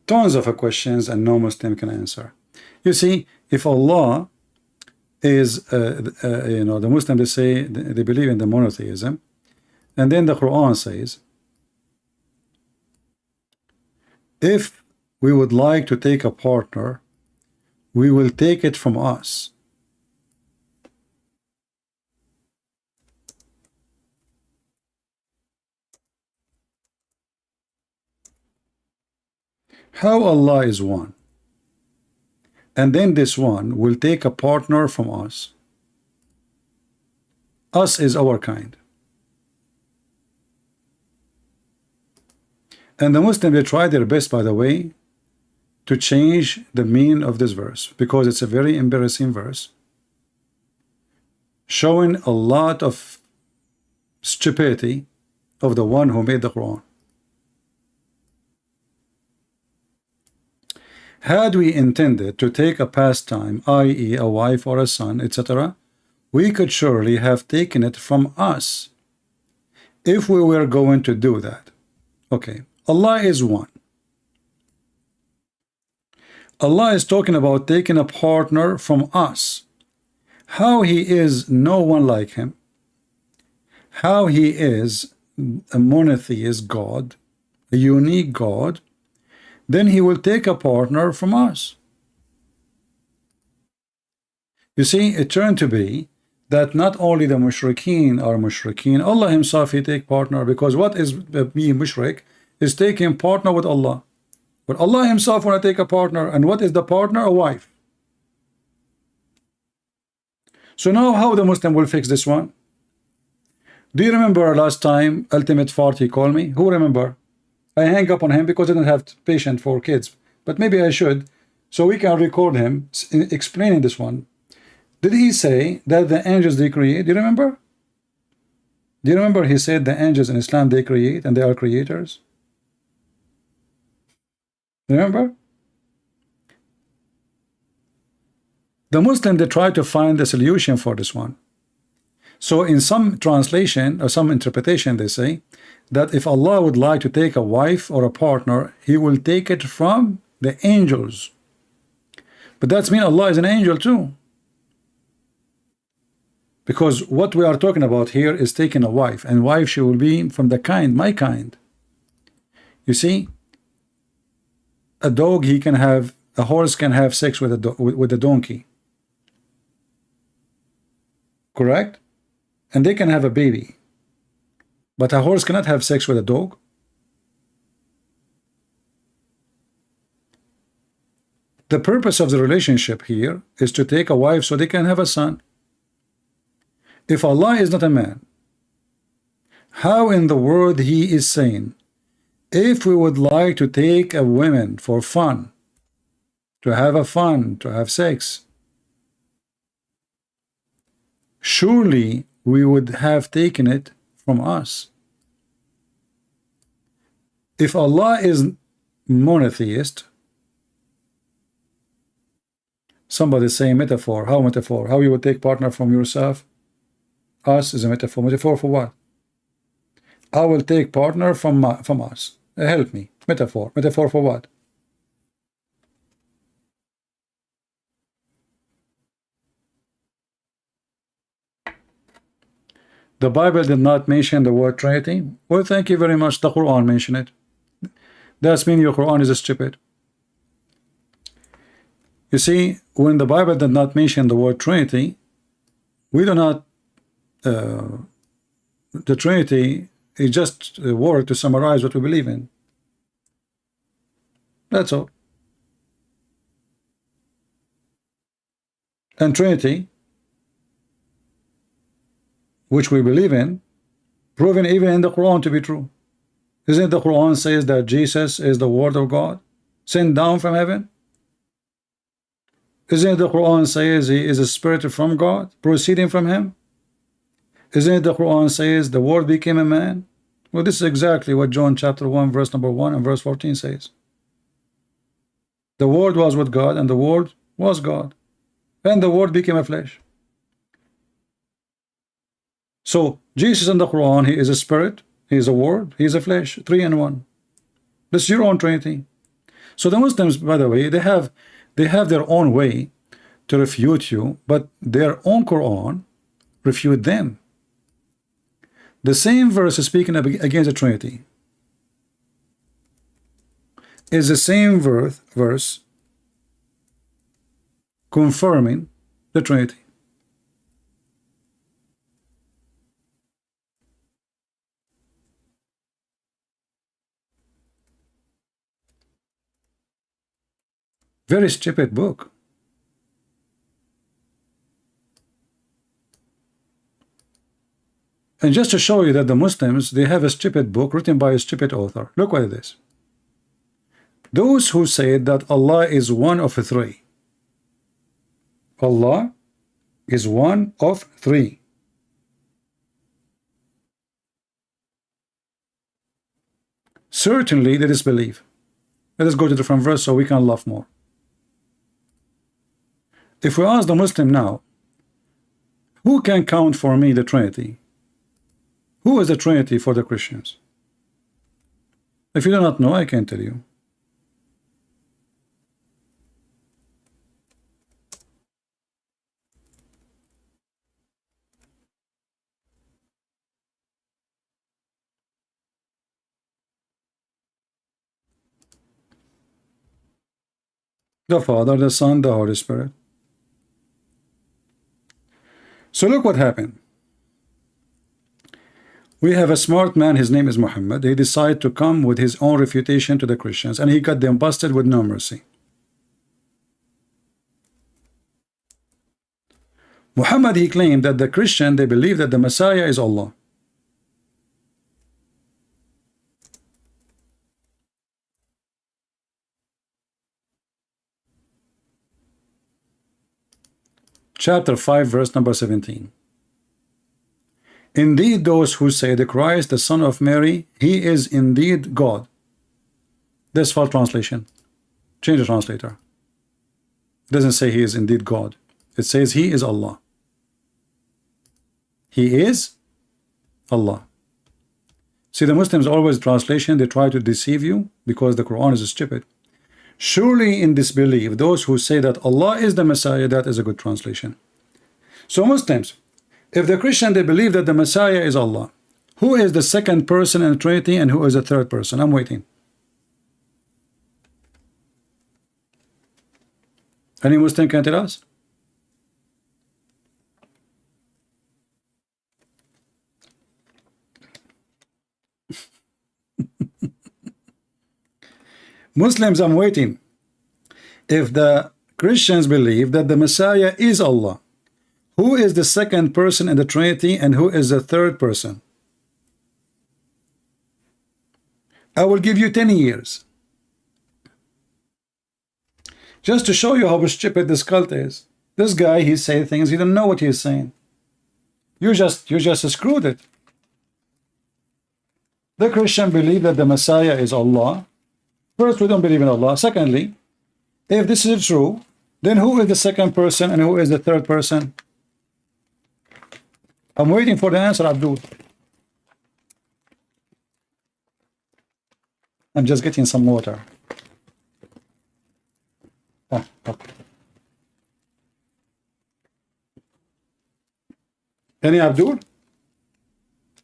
Tons of questions and no Muslim can answer. You see, if Allah is, you know, the Muslim, they say they believe in the monotheism, and then the Quran says, if we would like to take a partner, we will take it from us. How Allah is one, and then this one will take a partner from us. Us is our kind. And the Muslims, they try their best, by the way, to change the meaning of this verse, because it's a very embarrassing verse, showing a lot of stupidity of the one who made the Quran. Had we intended to take a pastime, i.e. a wife or a son, etc., we could surely have taken it from us if we were going to do that. Okay, Allah is one. Allah is talking about taking a partner from us. How He is no one like Him. How He is a monotheist God, a unique God, then He will take a partner from us. You see, it turned to be that not only the mushrikeen are mushrikeen, Allah Himself He take partner, because what is being mushrik is taking partner with Allah. But Allah Himself want to take a partner, and what is the partner? A wife. So now how the Muslim will fix this one? Do you remember last time Ultimate Fart he called me? Who remember? I hang up on him because I didn't have patience for kids, but maybe I should, so we can record him explaining this one. Did he say that the angels they create? Do you remember? Do you remember he said the angels in Islam they create and they are creators? Remember? The Muslim, they try to find a solution for this one. So in some translation or some interpretation, they say that if Allah would like to take a wife or a partner, He will take it from the angels. But that's mean Allah is an angel too. Because what we are talking about here is taking a wife, and wife she will be from the kind, my kind. You see, a dog a horse can have sex with a donkey. Correct? And they can have a baby. But a horse cannot have sex with a dog. The purpose of the relationship here is to take a wife so they can have a son. If Allah is not a man, how in the world He is saying, if we would like to take a woman for fun, to have sex, surely we would have taken it from us. If Allah is monotheist, somebody say metaphor. How metaphor? How you would take partner from yourself? Us is a metaphor. Metaphor for what? I will take partner from us. Help me. Metaphor. Metaphor for what? The Bible did not mention the word Trinity. Well, thank you very much. The Quran mentioned it. That's mean your Quran is stupid. You see, when the Bible did not mention the word Trinity, we do not. The Trinity is just a word to summarize what we believe in. That's all. And Trinity, which we believe in, proven even in the Quran to be true. Isn't the Quran says that Jesus is the Word of God sent down from heaven? Isn't the Quran says He is a spirit from God proceeding from Him? Isn't the Quran says the Word became a man? Well, this is exactly what John chapter 1 verse number 1 and verse 14 says. The Word was with God, and the Word was God, and the Word became a flesh. So Jesus in the Quran, He is a spirit, He is a word, He is a flesh, 3 in 1. This is your own Trinity. So the Muslims, by the way, they have their own way to refute you, but their own Quran refute them. The same verse is speaking against the Trinity. Is the same verse confirming the Trinity. Very stupid book. And just to show you that the Muslims, they have a stupid book written by a stupid author. Look what it is. Those who say that Allah is one of three. Allah is one of three. Certainly they disbelieve. Let us go to the different verse so we can laugh more. If we ask the Muslim now, Who can count for me the Trinity? Who is the Trinity for the Christians? If you do not know, I can tell you. The Father, the Son, the Holy Spirit. So look what happened. We have a smart man, his name is Muhammad. He decided to come with his own refutation to the Christians, and he got them busted with no mercy. Muhammad, he claimed that the Christian, they believe that the Messiah is Allah. Chapter 5, verse number 17. Indeed, those who say the Christ, the Son of Mary, he is indeed God. This false translation. Change the translator. It doesn't say he is indeed God. It says he is Allah. He is Allah. See, the Muslims always translation, they try to deceive you because the Quran is stupid. Surely in disbelief, those who say that Allah is the Messiah, that is a good translation. So Muslims, if the Christian, they believe that the Messiah is Allah, who is the second person in the Trinity and who is the third person? I'm waiting. Any Muslim can tell us? Muslims, I'm waiting. If the Christians believe that the Messiah is Allah, who is the second person in the Trinity and who is the third person? I will give you 10 years. Just to show you how stupid this cult is. This guy, he say things, he don't know what he's saying. You just screwed it. The Christian believe that the Messiah is Allah. First, we don't believe in Allah. Secondly, if this is true, then who is the second person and who is the third person? I'm waiting for the answer, Abdul. I'm just getting some water. Okay. Any Abdul?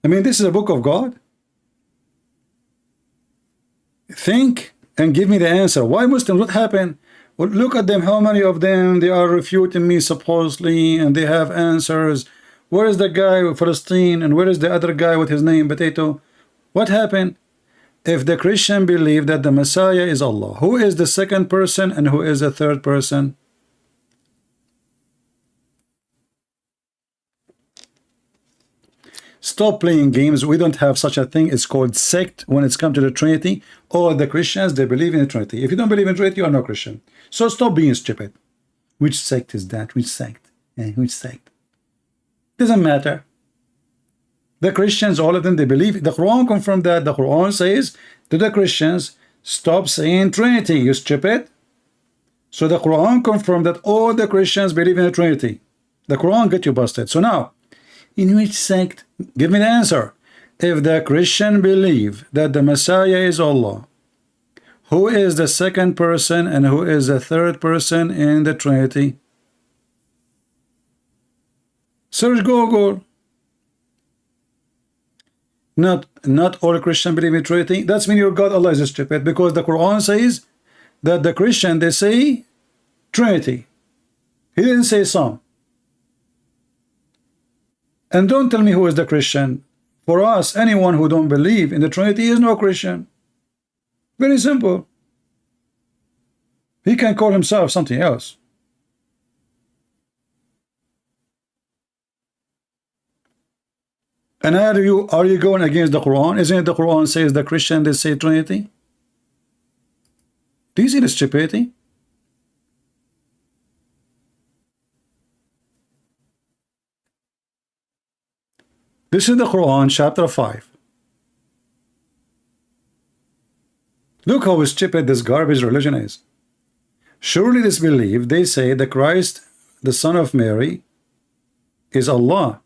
I mean, this is a book of God. Think and give me the answer. Why Muslims? What happened? Well, look at them. How many of them they are refuting me supposedly, and they have answers. Where is the guy with Palestine, and where is the other guy with his name Potato? What happened? If the Christian believe that the Messiah is Allah, who is the second person and who is the third person? Stop playing games. We don't have such a thing. It's called sect when it's come to the Trinity. All the Christians, they believe in the Trinity. If you don't believe in Trinity, you are no Christian. So stop being stupid. Which sect is that? Which sect? Which sect? Doesn't matter. The Christians, all of them, they believe. The Quran confirmed that. The Quran says to the Christians, stop saying Trinity, you stupid. So the Quran confirmed that all the Christians believe in the Trinity. The Quran get you busted. So now, in which sect? Give me the answer. If the Christian believe that the Messiah is Allah, who is the second person and who is the third person in the Trinity? Search Google. Not all Christians believe in Trinity. That's mean your God Allah is stupid, because the Quran says that the Christian, they say Trinity. He didn't say some. And don't tell me who is the Christian. For us, anyone who don't believe in the Trinity is no Christian. Very simple. He can call himself something else. And are you going against the Quran? Isn't it the Quran says the Christian, they say Trinity? Do you see the stupidity? This is the Quran, chapter 5. Look how stupid this garbage religion is. Surely disbelieve, they say the Christ, the Son of Mary, is Allah,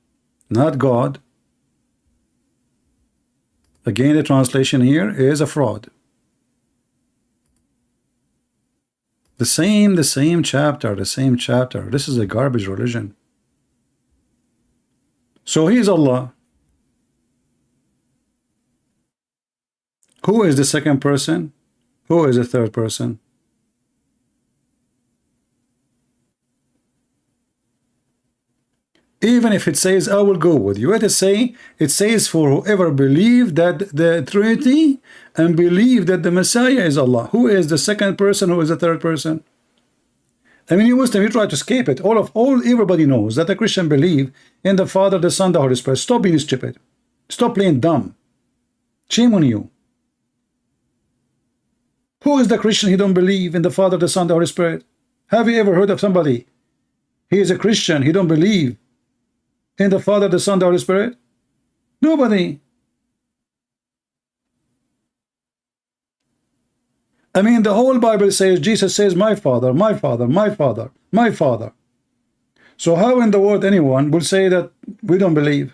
not God. Again, the translation here is a fraud. The same chapter, the same chapter. This is a garbage religion. So he is Allah. Who is the second person? Who is the third person? Even if it says, I will go with you, it says for whoever believe that the Trinity and believe that the Messiah is Allah. Who is the second person? Who is the third person? I mean, you Muslim, you try to escape it. Everybody knows that the Christian believe in the Father, the Son, the Holy Spirit. Stop being stupid. Stop playing dumb. Shame on you. Who is the Christian? He don't believe in the Father, the Son, the Holy Spirit. Have you ever heard of somebody? He is a Christian. He don't believe in the Father, the Son, the Holy Spirit? Nobody. I mean, the whole Bible says, Jesus says, my Father, my Father, my Father, my Father. So how in the world anyone will say that we don't believe?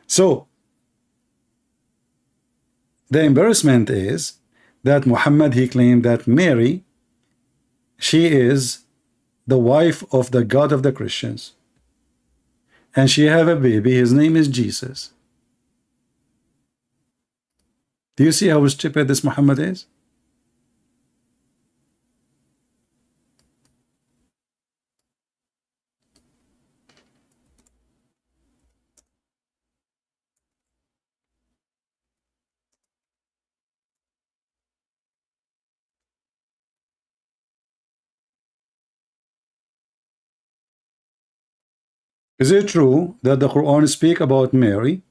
So, the embarrassment is that Muhammad, he claimed that Mary, she is the wife of the God of the Christians. And she have a baby, his name is Jesus. Do you see how stupid this Muhammad is? Is it true that the Quran speak about Mary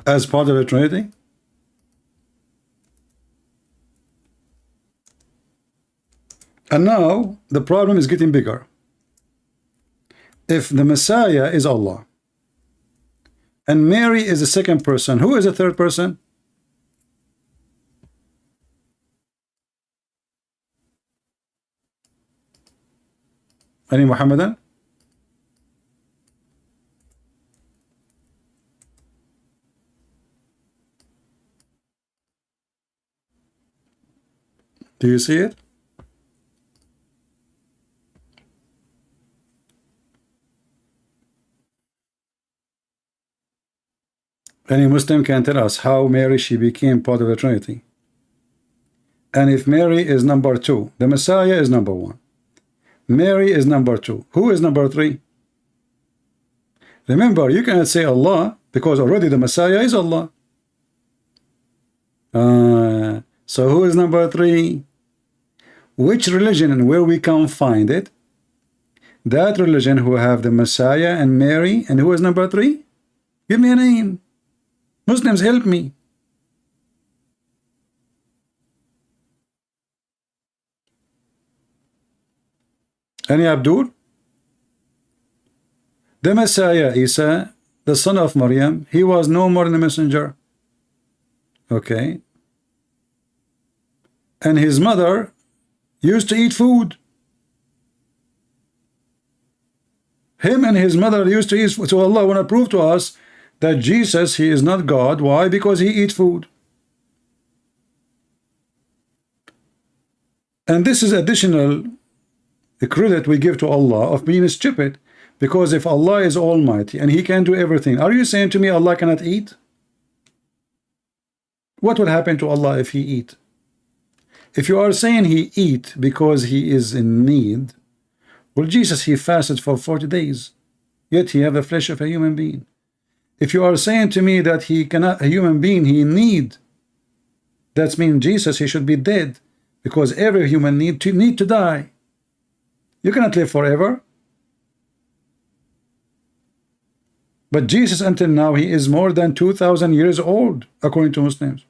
as part of the Trinity? And now the problem is getting bigger. If the Messiah is Allah and Mary is the second person, who is the third person? Any Muhammadan? Do you see it? Any Muslim can tell us how Mary, she became part of the Trinity. And if Mary is number 2, the Messiah is number 1. Mary is number 2. Who is number 3? Remember, you cannot say Allah because already the Messiah is Allah. So who is number 3? Which religion and where we can find it? That religion who have the Messiah and Mary, and who is number 3? Give me a name. Muslims, help me. Any Abdul? The Messiah, Isa, the son of Maryam, he was no more than a messenger. Okay. And his mother used to eat food. Him and his mother used to eat food. So Allah want to prove to us that Jesus, he is not God. Why? Because he eats food. And this is additional credit we give to Allah of being stupid, because if Allah is almighty and he can do everything, are you saying to me Allah cannot eat? What will happen to Allah if he eat? If you are saying he eat because he is in need, well, Jesus, he fasted for 40 days, yet he have the flesh of a human being. If you are saying to me that he cannot, a human being, he need, that means Jesus, he should be dead, because every human need to die. You cannot live forever. But Jesus, until now, he is more than 2,000 years old, according to Muslims.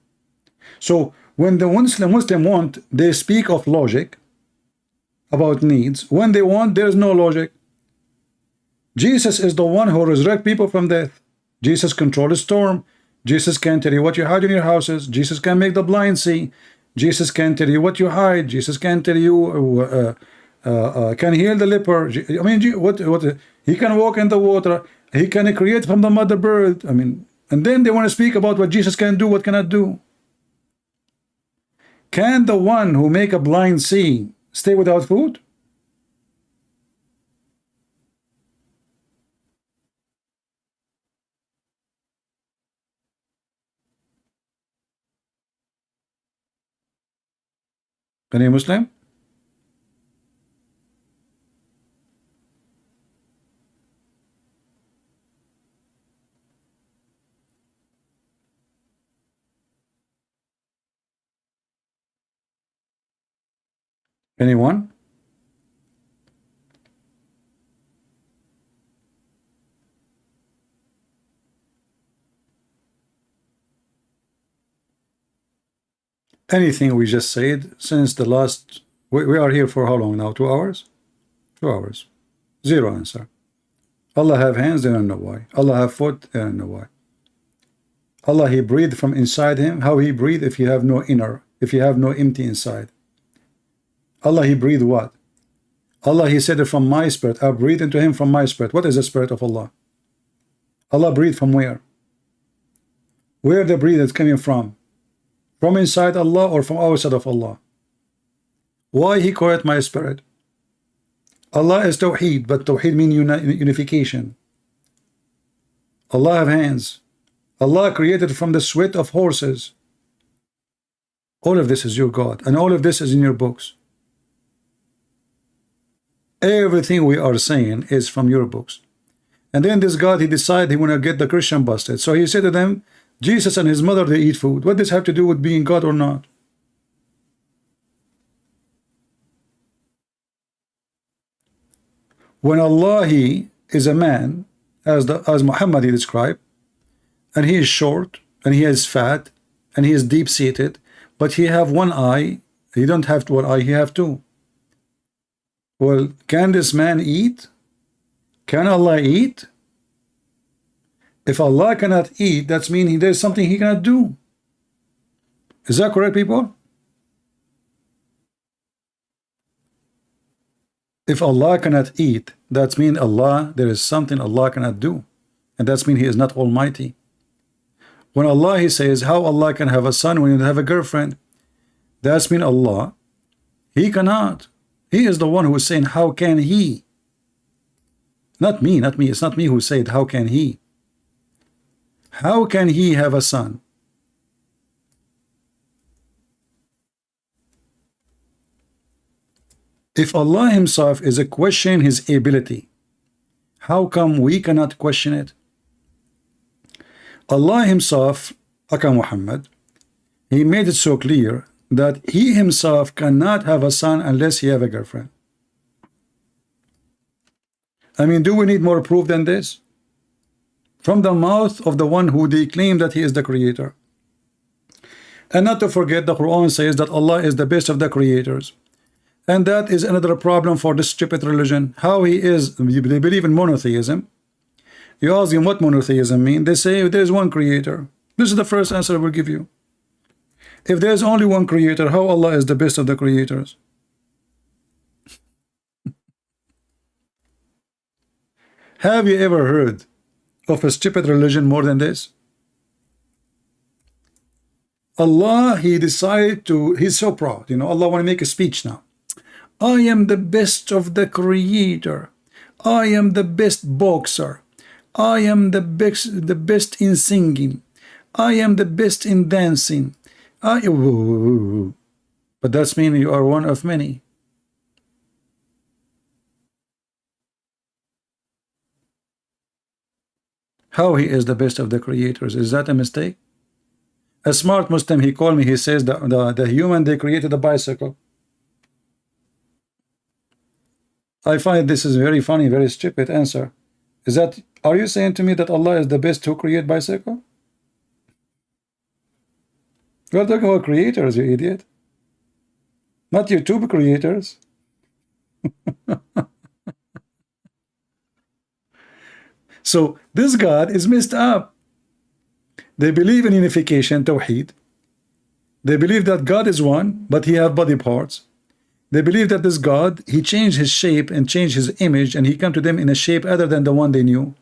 So when the Muslim want, they speak of logic about needs. When they want, there is no logic. Jesus is the one who resurrects people from death. Jesus controls the storm. Jesus can tell you what you hide in your houses. Jesus can make the blind see. Jesus can tell you what you hide. Jesus can tell you can heal the leper. I mean, what he can walk in the water. He can create from the mother bird. I mean, and then they want to speak about what Jesus can do, what cannot do. Can the one who make a blind see stay without food? Any Muslim? Anyone? Anything we just said since the last, we are here for how long now? 2 hours? 2 hours. Zero answer. Allah have hands, they don't know why. Allah have foot, they don't know why. Allah, he breathed from inside him. How he breathed if you have no inner, if you have no empty inside? Allah, he breathed what? Allah, he said it from my spirit. I breathe into him from my spirit. What is the spirit of Allah? Allah breathed from where? Where the breath is coming from? From inside Allah or from outside of Allah? Why he call it my spirit? Allah is Tawheed, but Tawheed means unification. Allah have hands. Allah created from the sweat of horses. All of this is your God, and all of this is in your books. Everything we are saying is from your books. And then this God, he decided he want to get the Christian busted. So he said to them, Jesus and his mother, they eat food. What does this have to do with being God or not? When Allah, he is a man, as Muhammad he described, and he is short, and he is fat, and he is deep-seated, but he have one eye. He don't have one eye, he have two. Well, can this man eat? Can Allah eat? If Allah cannot eat, that means there's something he cannot do. Is that correct, people? If Allah cannot eat, that means there is something Allah cannot do. And that means he is not almighty. When Allah, he says, how Allah can have a son when you don't have a girlfriend? That means Allah, he cannot. He is the one who is saying, how can he? Not me. It's not me who said, how can he? How can he have a son? If Allah himself is a question his ability, how come we cannot question it? Allah himself, Aka Muhammad, he made it so clear that he himself cannot have a son unless he have a girlfriend. I mean, do we need more proof than this? From the mouth of the one who they claim that he is the creator. And not to forget, the Quran says that Allah is the best of the creators. And that is another problem for this stupid religion. How he is, they believe in monotheism. You ask them what monotheism means, they say there is one creator. This is the first answer I will give you. If there is only one creator, how Allah is the best of the creators? Have you ever heard of a stupid religion more than this? Allah, he decided to, he's so proud, you know, Allah want to make a speech now. I am the best of the creator. I am the best boxer. I am the best in singing. I am the best in dancing. But that's mean you are one of many. How he is the best of the creators? Is that a mistake? A smart Muslim, he called me, he says the human, they created a bicycle. I find this is very funny, very stupid answer. Is that, are you saying to me that Allah is the best to create bicycle? You're talking about creators, you idiot. Not YouTube creators. So this God is messed up. They believe in unification, Tawheed. They believe that God is one, but he have body parts. They believe that this God, he changed his shape and changed his image, and he come to them in a shape other than the one they knew.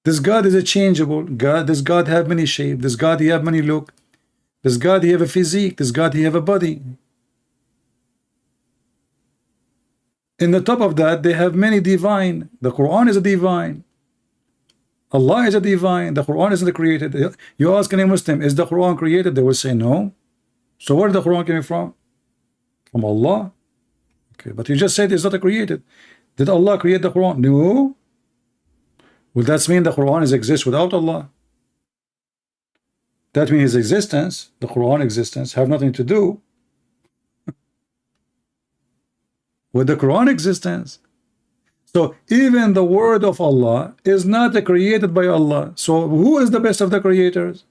This God is a changeable God. This God have many shapes. This God, he have many look. This God, he have a physique. This God, he have a body. In the top of that, they have many divine. The Quran is a divine. Allah is a divine. The Quran isn't created. You ask any Muslim, is the Quran created? They will say no. So where is the Quran coming from? From Allah. Okay, but you just said it's not created. Did Allah create the Quran? No. Well, that mean the Quran exists without Allah? That means his existence, the Quran existence, have nothing to do with the Quran existence. So even the word of Allah is not created by Allah. So who is the best of the creators?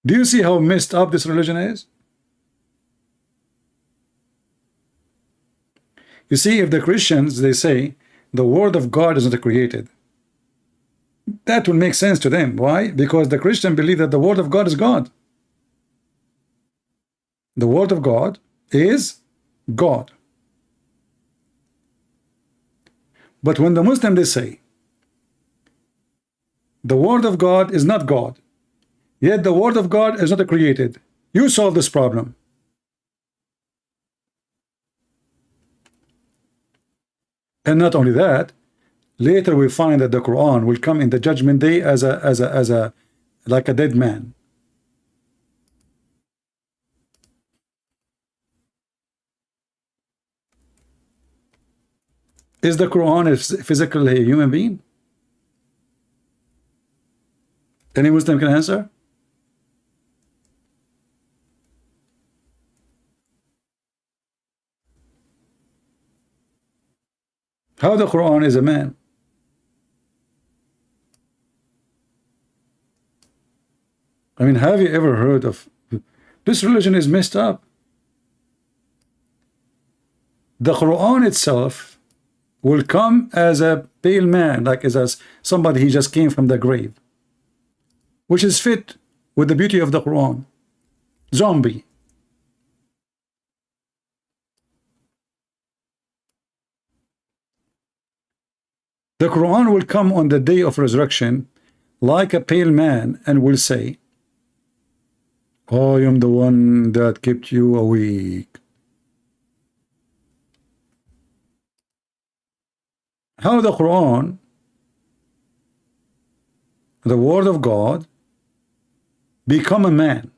Do you see how messed up this religion is? You see, if the Christians, they say the word of God is not created, that will make sense to them. Why? Because the Christian believe that the word of God is God. The word of God is God. But when the Muslim, they say the word of God is not God, yet the word of God is not created, you solve this problem. And not only that, later we find that the Quran will come in the judgment day as a like a dead man. Is the Quran a physical human being? Any Muslim can answer? How the Quran is a man? I mean, have you ever heard of this religion is messed up? The Quran itself will come as a pale man, like as somebody he just came from the grave, which is fit with the beauty of the Quran. Zombie. The Quran will come on the day of resurrection like a pale man and will say, I am the one that kept you awake. How the Quran, the word of God, become a man?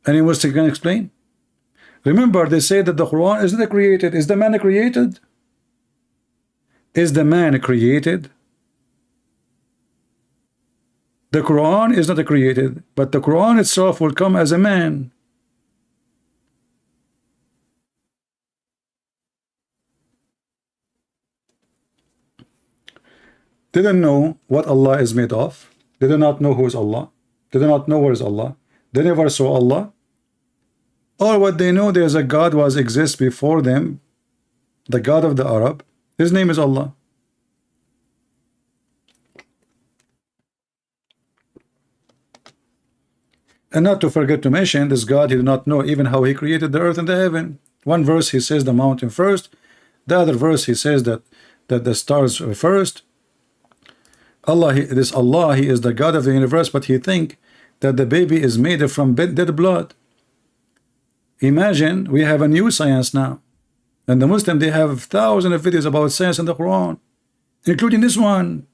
Anyone can explain? Remember, they say that the Quran is not created. Is the man created? Is the man created? The Quran is not created, but the Quran itself will come as a man. Didn't know what Allah is made of. They do not know who is Allah. They do not know where is Allah. They never saw Allah. All what they know, there's a God was exists before them, the God of the Arab. His name is Allah. And not to forget to mention, this God, he did not know even how he created the earth and the heaven. One verse he says the mountain first. The other verse he says that the stars first. Allah, this Allah, he is the God of the universe, but he think that the baby is made from dead blood. Imagine, we have a new science now. And the Muslim, they have thousands of videos about science in the Quran, including this one.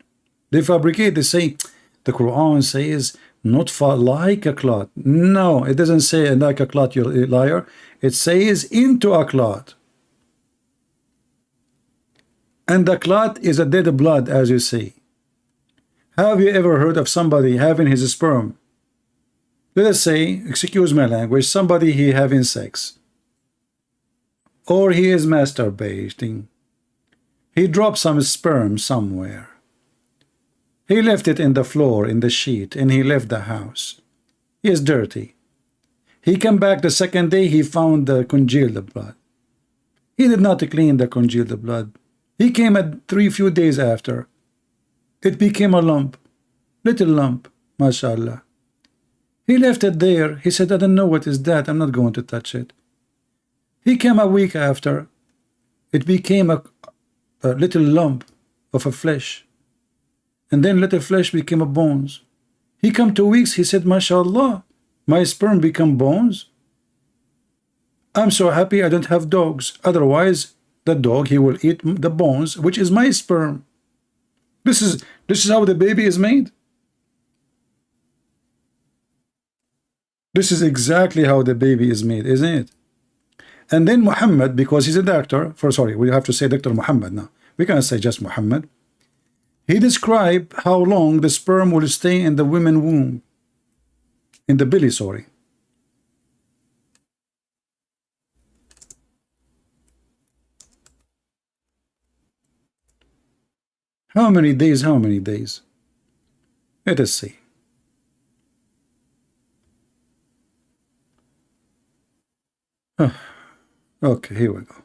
They fabricate, they say, the Quran says, not for like a clot. No, it doesn't say like a clot, you liar. It says into a clot. And the clot is a dead blood, as you say. Have you ever heard of somebody having his sperm? Let us say, excuse my language, somebody he having sex. Or he is masturbating. He dropped some sperm somewhere. He left it in the floor, in the sheet, and he left the house. He is dirty. He came back the second day, he found the congealed blood. He did not clean the congealed blood. He came at few days after. It became a lump, little lump, mashallah. He left it there. He said, I don't know what is that. I'm not going to touch it. He came a week after. It became a little lump of a flesh. And then little flesh became a bones. He come 2 weeks. He said, mashallah, my sperm become bones. I'm so happy I don't have dogs. Otherwise, the dog, he will eat the bones, which is my sperm. This is how the baby is made. This is exactly how the baby is made, isn't it? And then Muhammad, because he's a doctor, sorry, we have to say Dr. Muhammad now. We can't say just Muhammad. He described how long the sperm will stay in the woman's womb. In the belly, sorry. How many days? How many days? Let us see. Okay, here we go.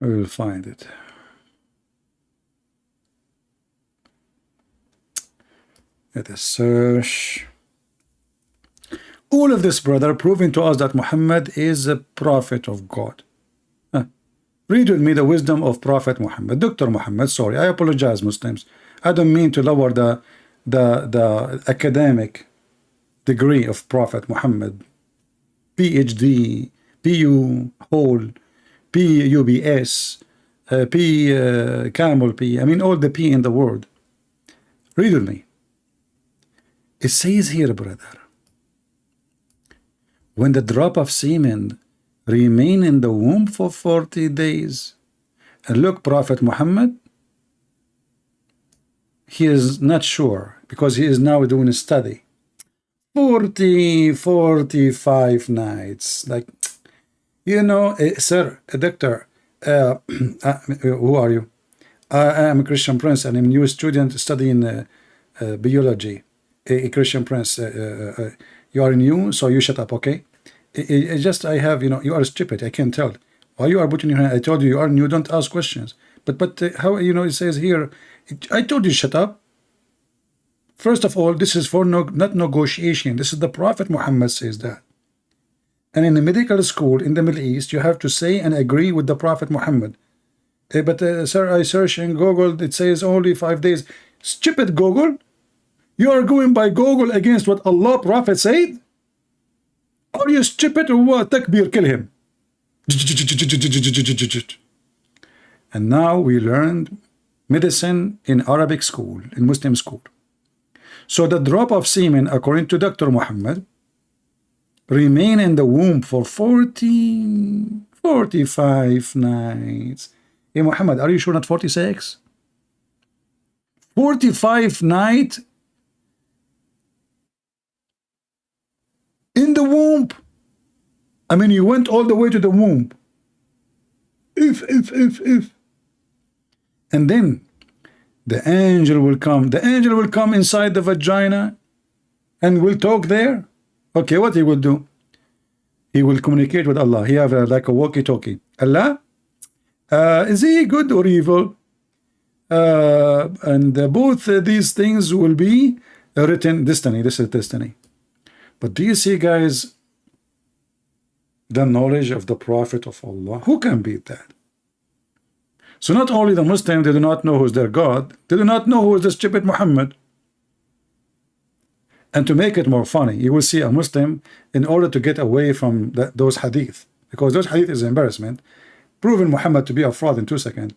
We will find it. Let us search. All of this, brother, proving to us that Muhammad is a prophet of God. Read with me the wisdom of Prophet Muhammad. Dr. Muhammad, sorry, I apologize, Muslims. I don't mean to lower the academic degree of Prophet Muhammad. PhD, PU, whole, PUBS, camel P. I mean all the P in the world. Read with me. It says here, brother, when the drop of semen remain in the womb for 40 days. And look, Prophet Muhammad, he is not sure because he is now doing a study. 45 nights. Like, you know, sir, doctor, who are you? I am a Christian Prince and I'm a new student studying biology. A Christian Prince, you are new, so you shut up, okay? I have, you know, you are stupid. I can tell. Why you are putting your hand? I told you are new. Don't ask questions. But how, you know, it says here, I told you shut up. First of all, this is for not negotiation. This is the Prophet Muhammad says that. And in the medical school in the Middle East, you have to say and agree with the Prophet Muhammad. Sir, I search in Google. It says only 5 days. Stupid Google. You are going by Google against what Allah Prophet said? Are you stupid or what? Takbir, kill him. And now we learned medicine in Arabic school, in Muslim school. So the drop of semen, according to Dr. Muhammad, remain in the womb for 45 nights. Hey Muhammad, are you sure not 46? 45 nights in the womb. I mean, you went all the way to the womb. If. And then the angel will come. The angel will come inside the vagina and will talk there. Okay, what he will do? He will communicate with Allah. He have like a walkie-talkie. Allah, is he good or evil? And both these things will be written destiny. This is destiny. But do you see, guys, the knowledge of the Prophet of Allah? Who can beat that? So not only the Muslims, they do not know who's their God, they do not know who is the stupid Muhammad. And to make it more funny, you will see a Muslim, in order to get away from those hadith, because those hadith is embarrassment, proving Muhammad to be a fraud in 2 seconds.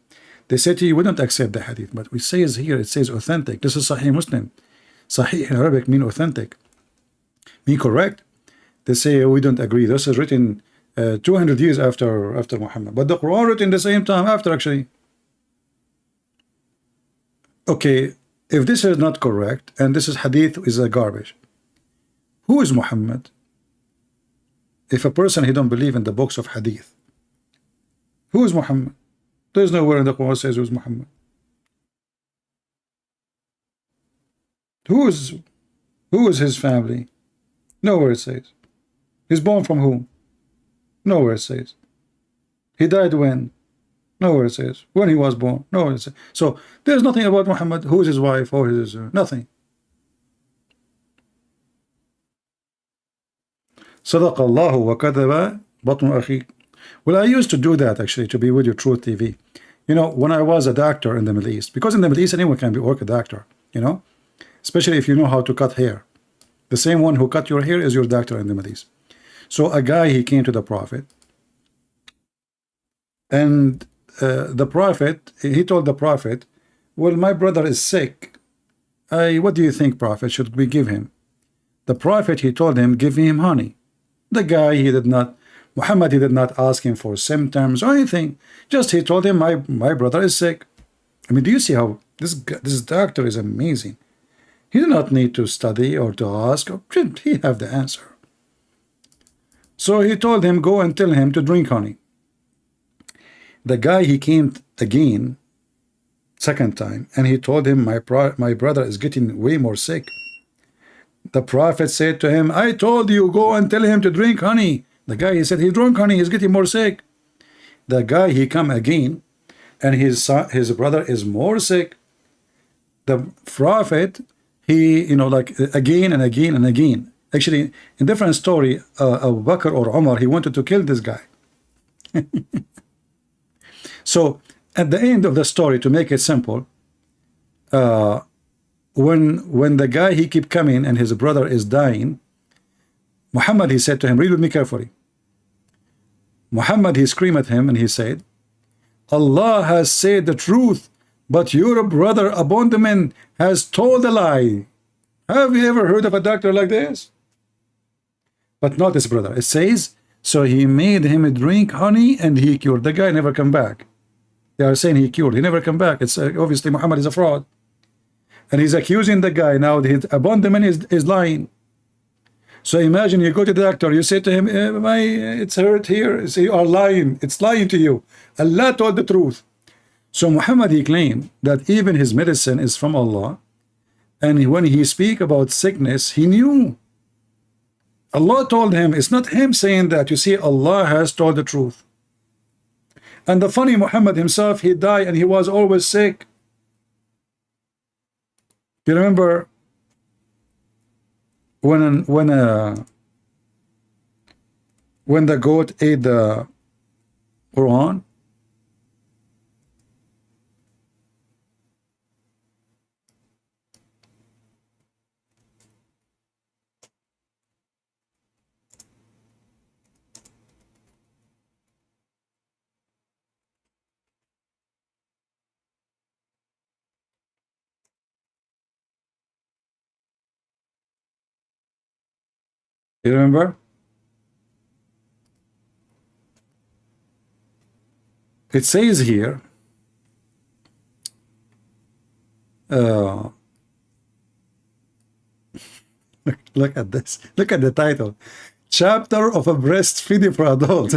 They say to you, we don't accept the hadith, but we say here, it says authentic. This is Sahih Muslim. Sahih in Arabic mean authentic. Mean correct. They say we don't agree. This is written 200 years after Muhammad, but the Quran written the same time after, actually. Okay, if this is not correct and this is hadith is a garbage, who is Muhammad? If a person he don't believe in the books of hadith, who is Muhammad? There's nowhere in the Quran says who's Muhammad. Who is his family? Nowhere it says. He's born from whom? Nowhere it says. He died when? Nowhere it says. When he was born? Nowhere it says. So there's nothing about Muhammad, who is his wife or his nothing. صدق الله وكذب بطن أخيك. Well, I used to do that actually, to be with you, Truth TV. You know, when I was a doctor in the Middle East, because in the Middle East anyone can work a doctor, you know, especially if you know how to cut hair. The same one who cut your hair is your doctor in the Middle East. So a guy, he came to the Prophet, and the Prophet, he told the Prophet, well, my brother is sick. What do you think, Prophet? Should we give him? The Prophet, he told him, give him honey. The guy, he did not, Muhammad, he did not ask him for symptoms or anything. Just he told him, my brother is sick. I mean, do you see how this doctor is amazing? He did not need to study or to ask. He have the answer. So he told him, go and tell him to drink honey. The guy, he came again, second time, and he told him, my brother is getting way more sick. The Prophet said to him, I told you, go and tell him to drink honey. The guy, he said, he drank honey, he's getting more sick. The guy, he come again, and his brother is more sick. The Prophet, he, you know, like again and again and again. Actually, in different story, Abu Bakr or Umar, he wanted to kill this guy. So at the end of the story, to make it simple, when the guy, he keep coming and his brother is dying, Muhammad, he said to him, read with me carefully. Muhammad, he screamed at him and he said, Allah has said the truth, but your brother abandonment has told a lie. Have you ever heard of a doctor like this? But not his brother. It says, so he made him drink honey and he cured. The guy never come back. They are saying he cured. He never come back. It's obviously Muhammad is a fraud. And he's accusing the guy now that his abandonment is lying. So imagine you go to the doctor, you say to him, it's hurt here. So you are lying. It's lying to you. Allah told the truth. So Muhammad, he claimed that even his medicine is from Allah. And when he speak about sickness, he knew. Allah told him. It's not him saying that. You see, Allah has told the truth. And the funny, Muhammad himself, he died and he was always sick. You remember when the goat ate the Quran? You remember? It says here, look at this. Look at the title. Chapter of a breastfeeding for adults.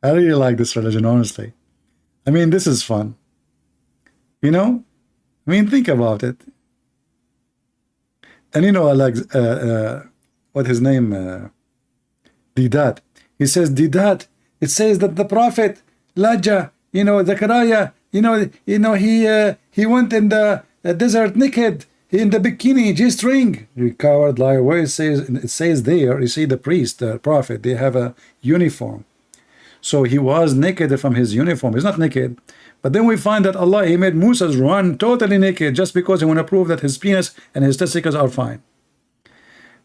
I really like this religion, honestly. I mean, this is fun. You know? I mean, think about it. And you know, I like, what his name, Didat. He says, Didat, it says that the Prophet, Elijah, you know, Zechariah, he went in the desert naked, in the bikini, G-string. You coward liar. Where it says there, you see the priest, the Prophet, they have a uniform. So he was naked from his uniform. He's not naked. But then we find that Allah, he made Musa run totally naked just because he want to prove that his penis and his testicles are fine.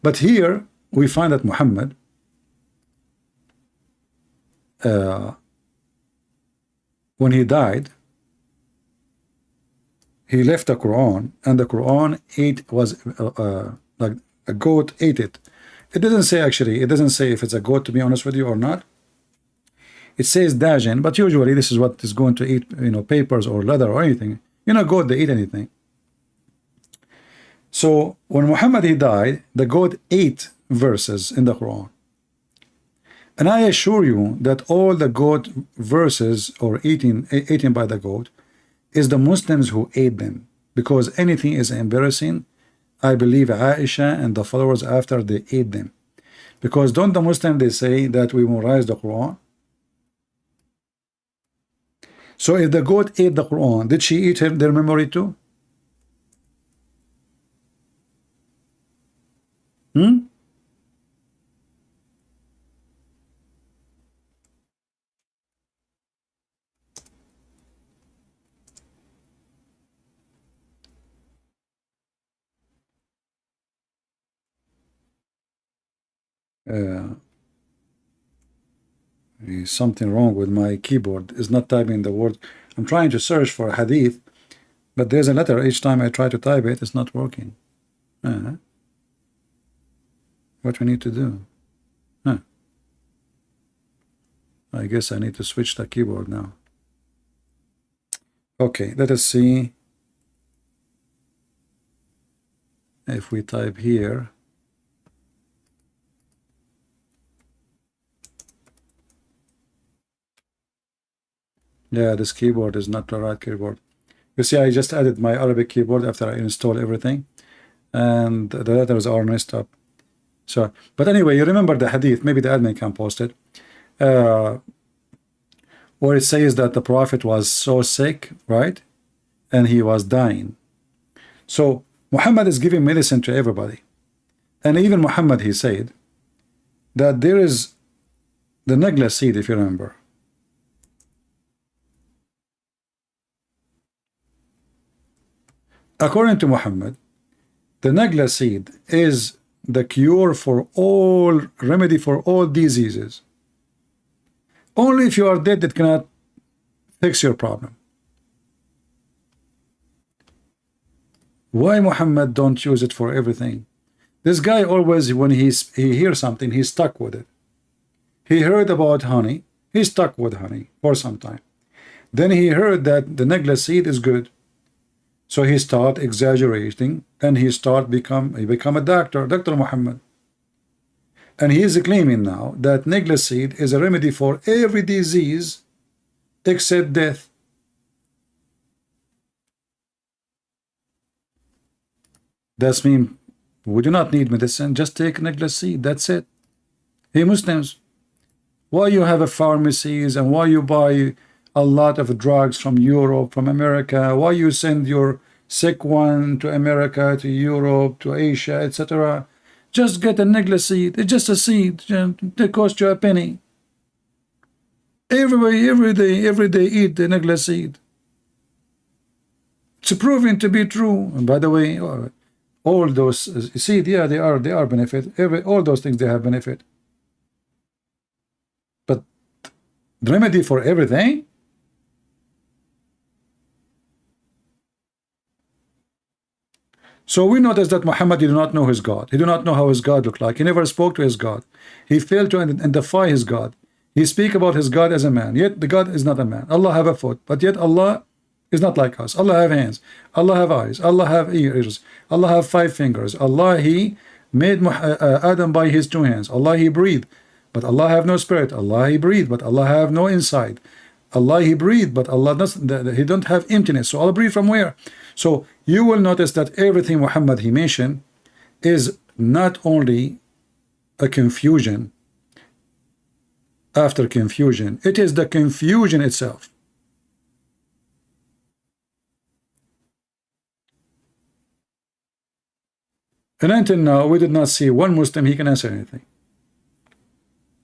But here we find that Muhammad, when he died, he left the Quran, and the Quran was like a goat ate it. It doesn't say, actually, it doesn't say if it's a goat, to be honest with you, or not. It says dajin, but usually this is what is going to eat, you know, papers or leather or anything. You know, goat, they eat anything. So when Muhammad, he died, the goat ate verses in the Quran. And I assure you that all the goat verses or eaten by the goat is the Muslims who aid them, because anything is embarrassing, I believe Aisha and the followers after, they aid them. Because don't the Muslims, they say that we memorize the Quran? So if the goat ate the Quran, did she eat their memory too? Uh, something wrong with my keyboard. It's not typing the word. I'm trying to search for a hadith, but there's a letter each time I try to type it, it's not working. What we need to do? I guess I need to switch the keyboard now. Okay, let us see if we type here. Yeah, this keyboard is not the right keyboard. You see, I just added my Arabic keyboard after I install everything, and the letters are messed up. So, but anyway, you remember the hadith, maybe the admin can post it, where it says that the Prophet was so sick, right? And he was dying. So Muhammad is giving medicine to everybody. And even Muhammad, he said that there is the Nagla seed, if you remember. According to Muhammad, the Nagla seed is the cure for all, remedy for all diseases. Only if you are dead it cannot fix your problem. Why Muhammad don't use it for everything? This guy always, when he hears something, he's stuck with it. He heard about honey, he's stuck with honey for some time. Then he heard that the Nagla seed is good. So he start exaggerating, and he become a doctor, Dr. Muhammad. And he is claiming now that Nagla seed is a remedy for every disease except death. That's mean we do not need medicine, just take Nagla seed, that's it. Hey Muslims, why you have a pharmacies, and why you buy a lot of drugs from Europe, from America, why you send your sick one to America, to Europe, to Asia, etc. Just get a Nagla seed. It's just a seed. It costs you a penny. Everybody, every day eat the Nagla seed. It's proven to be true. And by the way, all those seed, yeah, they are benefit. All those things, they have benefit. But the remedy for everything? So we notice that Muhammad did not know his God. He did not know how his God looked like. He never spoke to his God. He failed to identify his God. He speak about his God as a man, yet the God is not a man. Allah have a foot, but yet Allah is not like us. Allah have hands. Allah have eyes. Allah have ears. Allah have 5 fingers. Allah, he made Adam by his 2 hands. Allah, he breathed, but Allah have no spirit. Allah, he breathed, but Allah have no inside. Allah, he breathed, but Allah doesn't, he don't have emptiness. So Allah breathe from where? So you will notice that everything Muhammad he mentioned is not only a confusion after confusion, it is the confusion itself. And until now, we did not see one Muslim he can answer anything.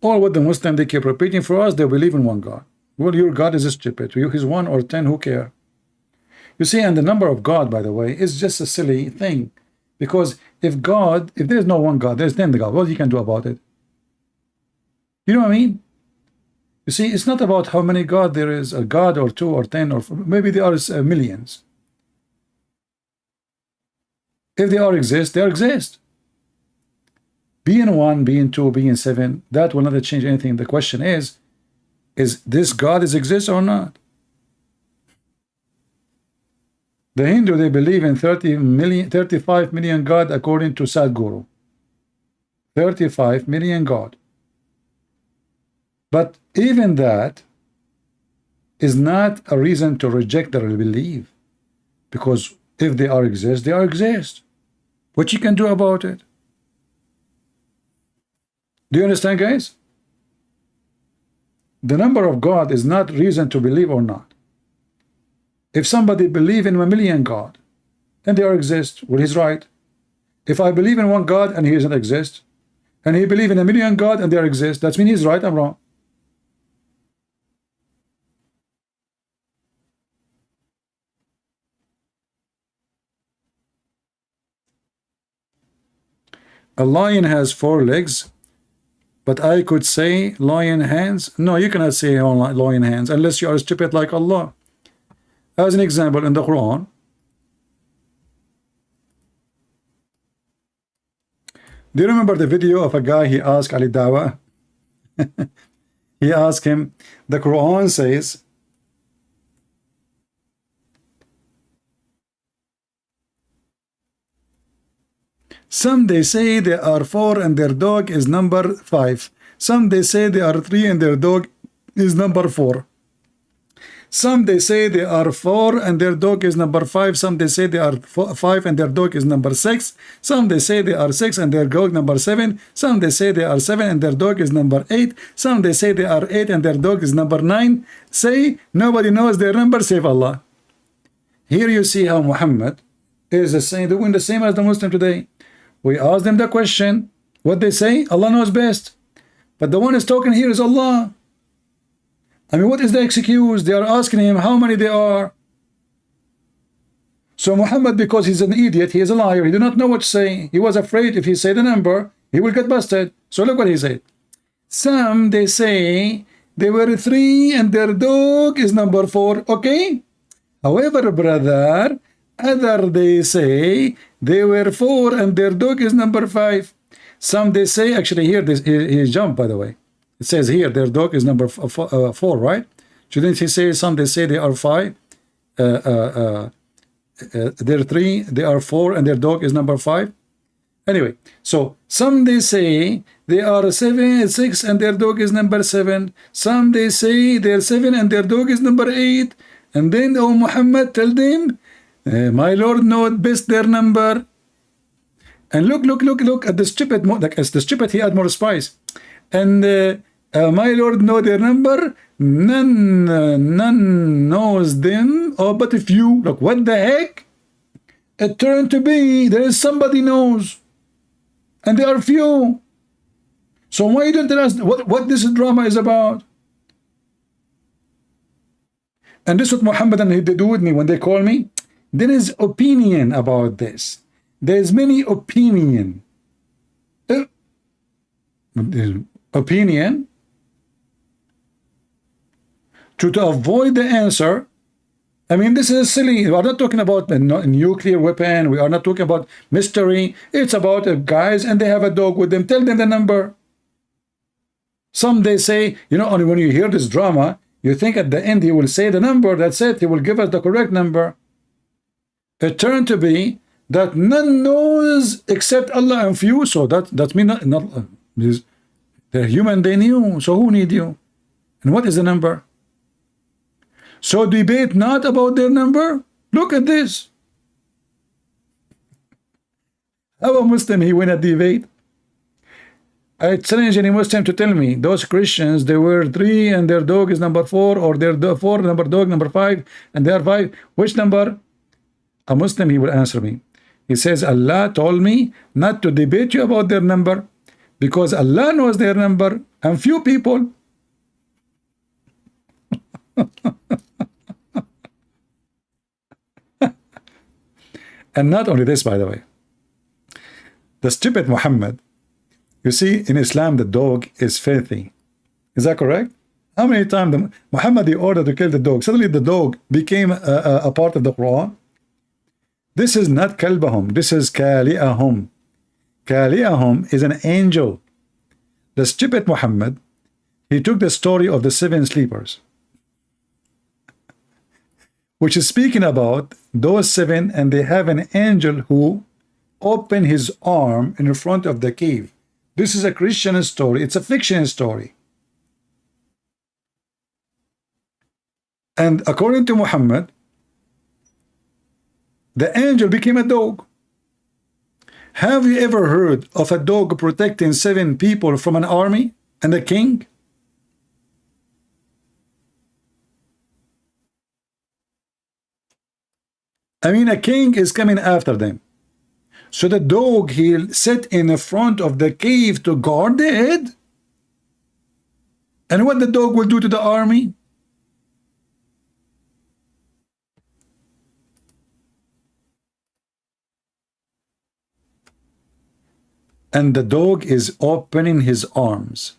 All what the Muslim they keep repeating for us, they believe in one God. Well, your God is stupid. You, he's 1 or 10, who care? You see, and the number of God, by the way, is just a silly thing. Because if there is no one God, there's 10 God, what you can do about it? You know what I mean? You see, it's not about how many God there is, a God or 2 or 10, or maybe there are millions. If they all exist, they exist. Being 1, being 2, being 7, that will not change anything. The question is this God exist or not? The Hindu, they believe in 35 million God according to Sadhguru. 35 million God. But even that, is not a reason to reject their belief, because if they are exist, they are exist. What you can do about it? Do you understand, guys? The number of God is not reason to believe or not. If somebody believe in 1,000,000 God and they are exist, well, he's right. If I believe in one God and he doesn't exist, and he believe in 1,000,000 God and they are exist, that means he's right, I'm wrong. A lion has 4 legs, but I could say lion hands. No, you cannot say lion hands unless you are stupid like Allah. As an example, in the Quran, do you remember the video of a guy, he asked Ali Dawa? He asked him, the Quran says, some they say they are 4 and their dog is number 5. Some they say they are 3 and their dog is number 4. Some they say they are 4 and their dog is number 5. Some they say they are 5 and their dog is number 6. Some they say they are 6 and their dog number 7. Some they say they are 7 and their dog is number 8. Some they say they are 8 and their dog is number 9. Say nobody knows their number save Allah. Here you see how Muhammad is the same, doing the same as the Muslim today. We ask them the question, what they say, Allah knows best. But the one is talking here is Allah. I mean, what is the excuse? They are asking him how many they are. So Muhammad, because he's an idiot, he is a liar, he did not know what to say. He was afraid if he said the number, he will get busted. So look what he said. Some, they say, they were 3 and their dog is number 4. Okay? However, brother, other they say they were 4 and their dog is number 5. Some they say, actually here, he jumped, by the way. It says here their dog is number 4, right? Shouldn't he say some they say they are 5? They're 3, they are 4, and their dog is number 5. Anyway, so some they say they are 7, 6, and their dog is number 7. Some they say they're 7 and their dog is number 8. And then, oh Muhammad, tell them, my Lord knows best their number. And look at the stupid, like as the stupid, he had more spice. And my Lord know their number. None knows them. Oh, but if you look, what the heck? It turned to be there is somebody knows, and there are few. So why don't you ask what this drama is about? And this is what Muhammad and he do with me when they call me. There is opinion about this. There is many opinion. Opinion to avoid the answer. I mean, this is silly. We are not talking about a nuclear weapon. We are not talking about mystery. It's about guys and they have a dog with them. Tell them the number. Some they say, you know, only when you hear this drama, you think at the end he will say the number. That's it. He will give us the correct number. It turned to be that none knows except Allah and few. So that means not they're human, they knew. So who need you? And what is the number? So debate not about their number. Look at this. How a Muslim he win a debate? I challenge any Muslim to tell me those Christians they were 3 and their dog is number 4, or their 4 number dog number 5 and they are 5. Which number? A Muslim he will answer me. He says Allah told me not to debate you about their number, because Allah knows their number and few people. And not only this, by the way, the stupid Muhammad, you see in Islam the dog is filthy. Is that correct? How many times Muhammad he ordered to kill the dog, suddenly the dog became a part of the Quran? This is not kalbahum, this is kali'ahum. Kali'ahum is an angel. The stupid Muhammad, he took the story of the 7 sleepers, which is speaking about those 7, and they have an angel who opened his arm in front of the cave. This is a Christian story. It's a fiction story. And according to Muhammad, the angel became a dog. Have you ever heard of a dog protecting 7 people from an army and a king? I mean, a king is coming after them. So the dog, he'll sit in the front of the cave to guard the head. And what the dog will do to the army? And the dog is opening his arms.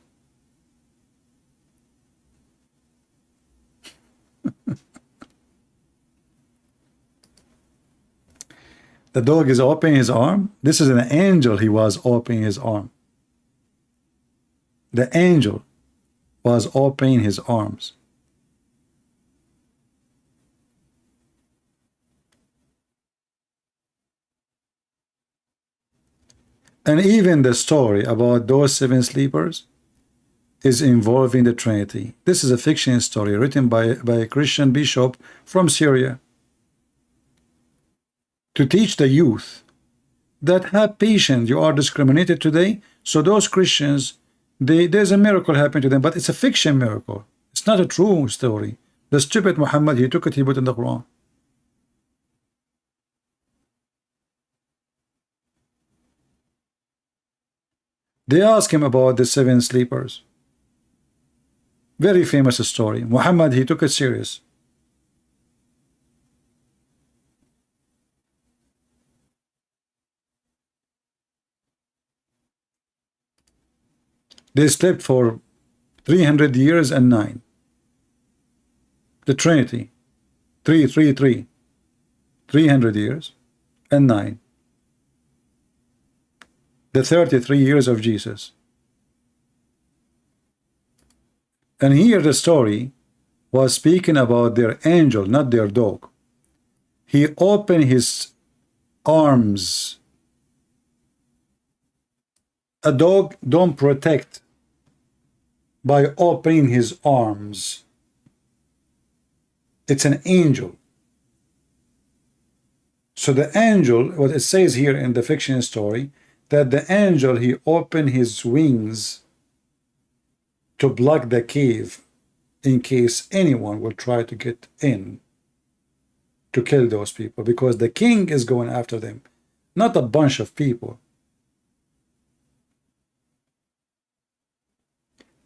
The dog is opening his arm. This is an angel. He was opening his arm. The angel was opening his arms. And even the story about those 7 sleepers is involving the Trinity. This is a fiction story written by a Christian bishop from Syria to teach the youth that have patience, you are discriminated today. So those Christians, there's a miracle happening to them, but it's a fiction miracle. It's not a true story. The stupid Muhammad, he took it, he put it in the Quran. They asked him about the 7 sleepers. Very famous story. Muhammad, he took it serious. They slept for 300 years and 9. The Trinity. 333. 300 years and 9. The 33 years of Jesus. And here the story was speaking about their angel, not their dog. He opened his arms. A dog don't protect by opening his arms. It's an angel. So the angel, what it says here in the fiction story, that the angel, he opened his wings to block the cave in case anyone will try to get in to kill those people, because the king is going after them, not a bunch of people.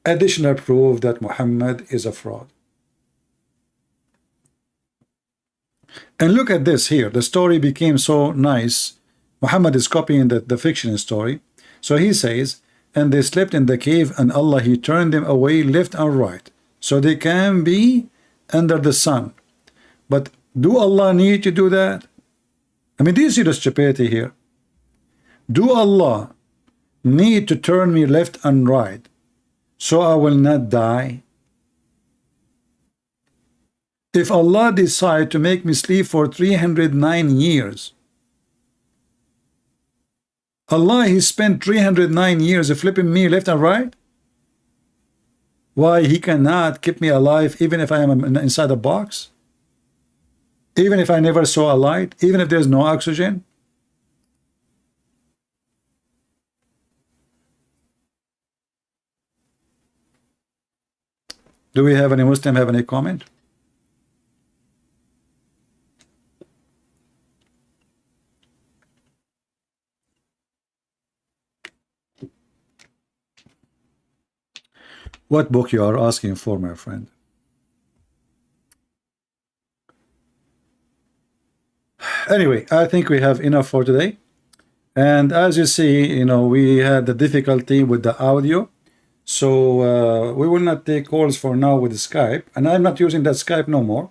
Additional proof that Muhammad is a fraud. And look at this here. The story became so nice. Muhammad is copying the fiction story. So he says, and they slept in the cave, and Allah, he turned them away left and right, so they can be under the sun. But do Allah need to do that? I mean, do you see the stupidity here? Do Allah need to turn me left and right so I will not die? If Allah decide to make me sleep for 309 years, Allah, he spent 309 years flipping me left and right. Why he cannot keep me alive even if I am inside a box? Even if I never saw a light? Even if there's no oxygen? Do we have any Muslim have any comment? What book you are asking for, my friend? Anyway, I think we have enough for today. And as you see, you know, we had the difficulty with the audio. So we will not take calls for now with Skype. And I'm not using that Skype no more.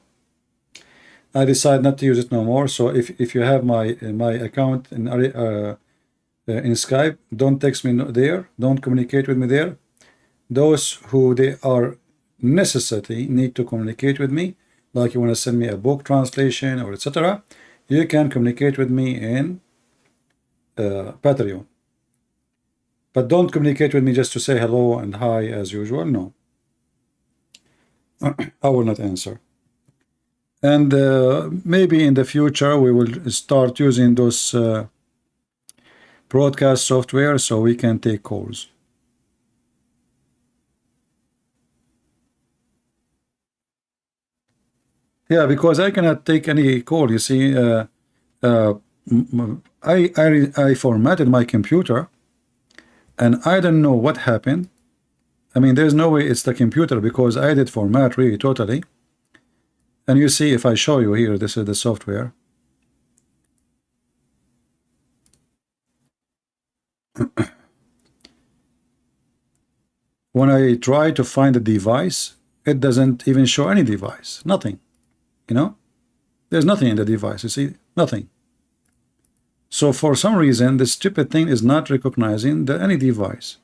I decided not to use it no more. So if you have my account in Skype, don't text me there. Don't communicate with me there. Those who they are necessity need to communicate with me, like you want to send me a book translation or etc. You can communicate with me in Patreon, but don't communicate with me just to say hello and hi as usual. No, I will not answer. And maybe in the future we will start using those broadcast software so we can take calls. Yeah, because I cannot take any call. You see, I formatted my computer, and I don't know what happened. I mean, there's no way it's the computer because I did format really totally. And you see, if I show you here, this is the software. When I try to find a device, it doesn't even show any device, nothing. You know, there's nothing in the device. You see, nothing. So for some reason, this stupid thing is not recognizing any device.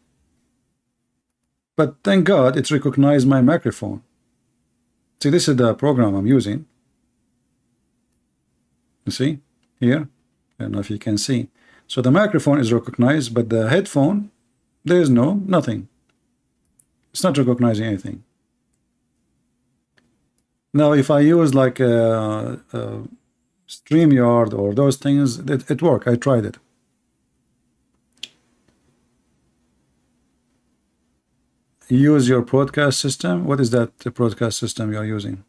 But thank God it's recognized my microphone. See, this is the program I'm using. You see here? I don't know if you can see. So the microphone is recognized, but the headphone, there is nothing. It's not recognizing anything. Now, if I use like a StreamYard or those things, it worked. I tried it. Use your broadcast system. What is that broadcast system you are using?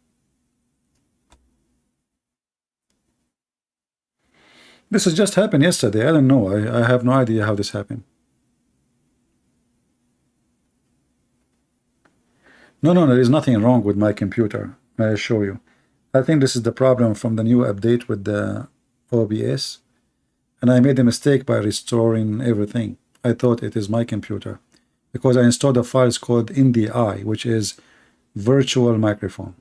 This has just happened yesterday. I don't know. I have no idea how this happened. No, there is nothing wrong with my computer. May I show you? I think this is the problem from the new update with the OBS. And I made a mistake by restoring everything. I thought it is my computer because I installed a file called NDI, which is virtual microphone.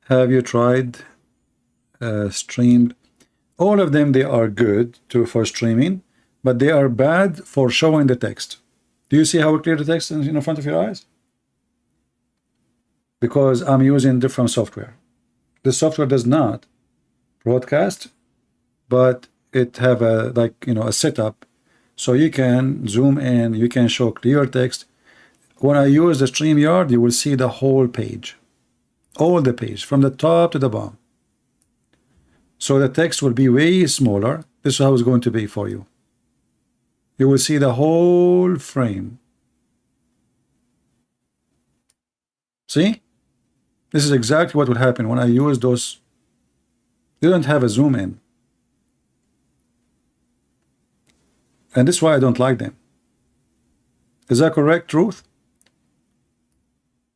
Have you tried streamed? All of them, they are good for streaming, but they are bad for showing the text. Do you see how clear the text is in front of your eyes? Because I'm using different software. The software does not broadcast, but it have a a setup, so you can zoom in, you can show clear text. When I use the StreamYard, you will see the whole page, all the page from the top to the bottom. So the text will be way smaller. This is how it's going to be for you. You will see the whole frame. See? This is exactly what will happen when I use those. You don't have a zoom in. And this is why I don't like them. Is that correct, Truth?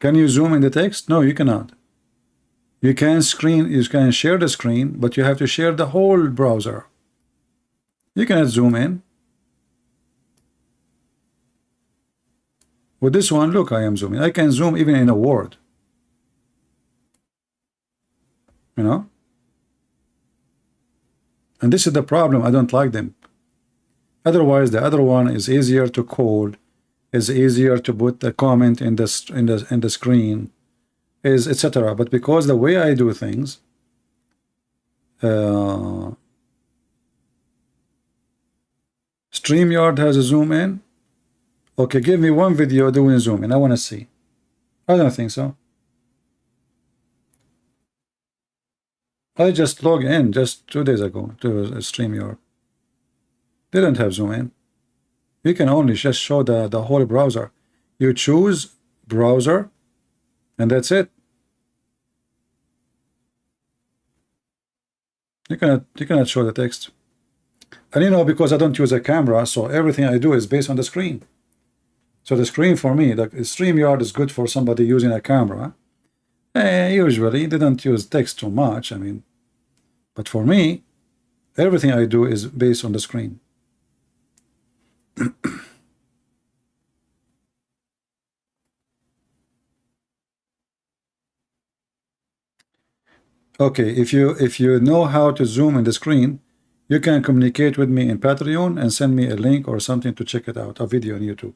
Can you zoom in the text? No, you cannot. You can share the screen, but you have to share the whole browser. You cannot zoom in. With this one, look, I am zooming. I can zoom even in a Word. You know? And this is the problem. I don't like them. Otherwise, the other one is easier to code, is easier to put a comment in the screen, is etc. But because the way I do things, StreamYard has a zoom in. Okay, give me one video doing zoom in. I want to see. I don't think so. I just logged in just 2 days ago to StreamYard. They don't have zoom in. You can only just show the whole browser. You choose browser, and that's it. You cannot show the text. And because I don't use a camera, so everything I do is based on the screen. So the screen for me, the StreamYard is good for somebody using a camera. Usually they don't use text too much. I mean, but for me, everything I do is based on the screen. Okay, if you know how to zoom in the screen, you can communicate with me in Patreon and send me a link or something to check it out, a video on YouTube.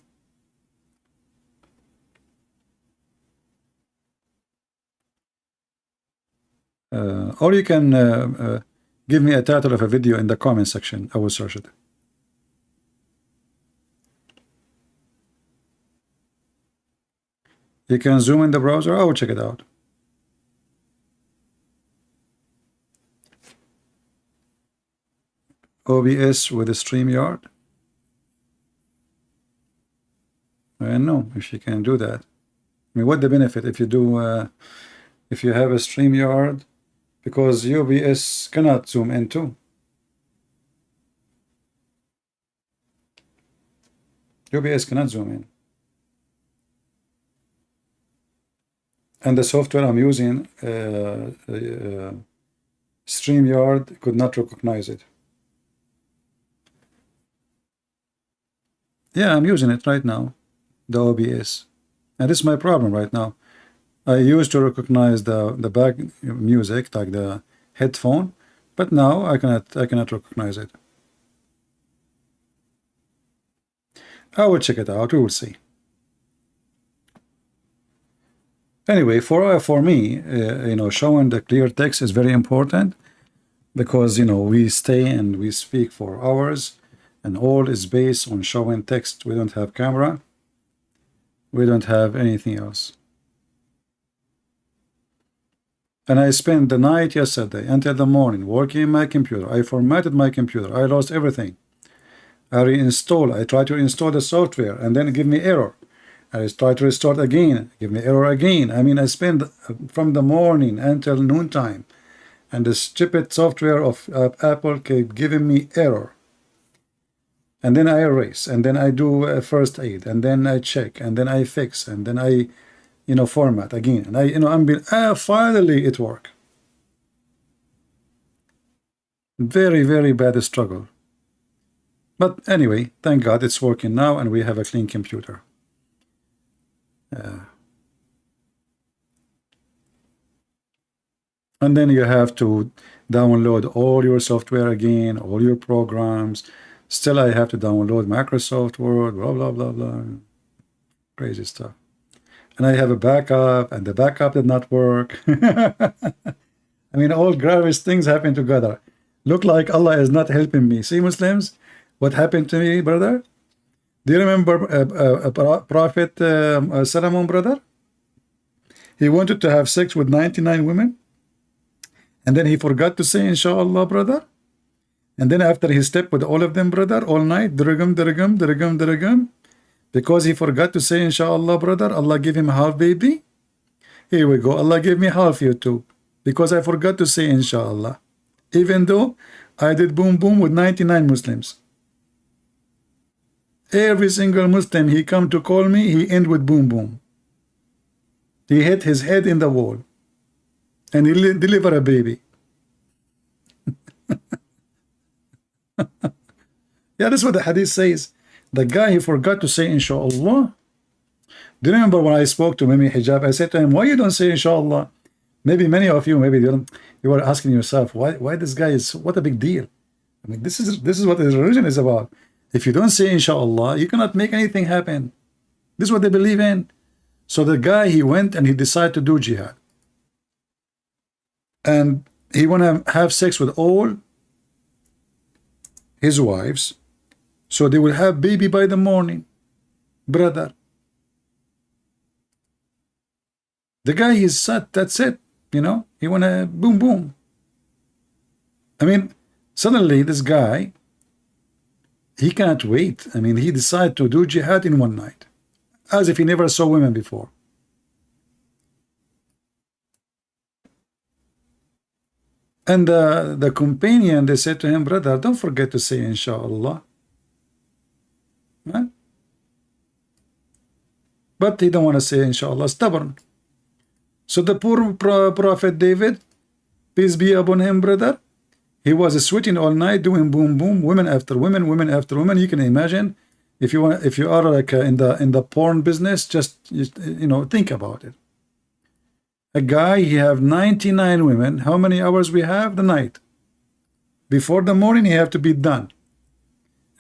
Or you can Give me a title of a video in the comment section. I will search it. You can zoom in the browser. I will check it out. OBS with a StreamYard. I don't know if you can do that. I mean, what the benefit if you do, if you have a StreamYard, because OBS cannot zoom in too. OBS cannot zoom in. And the software I'm using, StreamYard, could not recognize it. Yeah, I'm using it right now, the OBS. And this is my problem right now. I used to recognize the back music, like the headphone, but now I cannot recognize it. I will check it out. We will see. Anyway, for me, you know, showing the clear text is very important, because, you know, we stay and we speak for hours, and all is based on showing text. We don't have camera. We don't have anything else. And I spent the night yesterday until the morning working on my computer. I formatted my computer. I lost everything. I reinstall. I try to install the software and then give me error. I try to restart again, give me error again. I mean, I spend from the morning until noontime, and the stupid software of Apple kept giving me error. And then I erase, and then I do a first aid, and then I check, and then I fix, and then I, you know, format again. And I'm finally it worked. Very, very bad struggle. But anyway, thank God it's working now, and we have a clean computer. And then you have to download all your software again, all your programs. Still, I have to download Microsoft Word, blah, blah, blah, blah. Crazy stuff. And I have a backup, and the backup did not work. I mean, all gravest things happen together. Look like Allah is not helping me. See, Muslims, what happened to me, brother? Do you remember Prophet Solomon, brother? He wanted to have sex with 99 women. And then he forgot to say, inshallah, brother. And then after he slept with all of them, brother, all night, dirigum, dirigum, dirigum, dirigum. Because he forgot to say, inshallah, brother, Allah give him half baby. Here we go. Allah gave me half you too. Because I forgot to say, inshallah. Even though I did boom boom with 99 Muslims. Every single Muslim he come to call me, he end with boom boom. He hit his head in the wall. And he deliver a baby. Yeah, that's what the hadith says. The guy, he forgot to say inshallah. Do you remember when I spoke to Mimi Hijab? I said to him, why you don't say inshallah? Maybe many of you, maybe you were asking yourself, why this guy is, what a big deal. I mean, this is what his religion is about. If you don't say inshallah, you cannot make anything happen. This is what they believe in. So the guy, he went and he decided to do jihad. And he want to have sex with all his wives, so they will have baby by the morning, brother. The guy is set, that's it, you know, he want to boom boom. I mean, suddenly this guy, he can't wait. I mean, he decided to do jihad in one night, as if he never saw women before. And the companion, they said to him, brother, don't forget to say inshallah. Right? But he don't want to say inshallah, stubborn. So the poor Prophet David, peace be upon him, brother, he was sweating all night, doing boom boom, women after women, women after women. You can imagine, if you are like in the porn business, just you know, think about it. A guy, he have 99 women. How many hours we have? The night. Before the morning, he have to be done.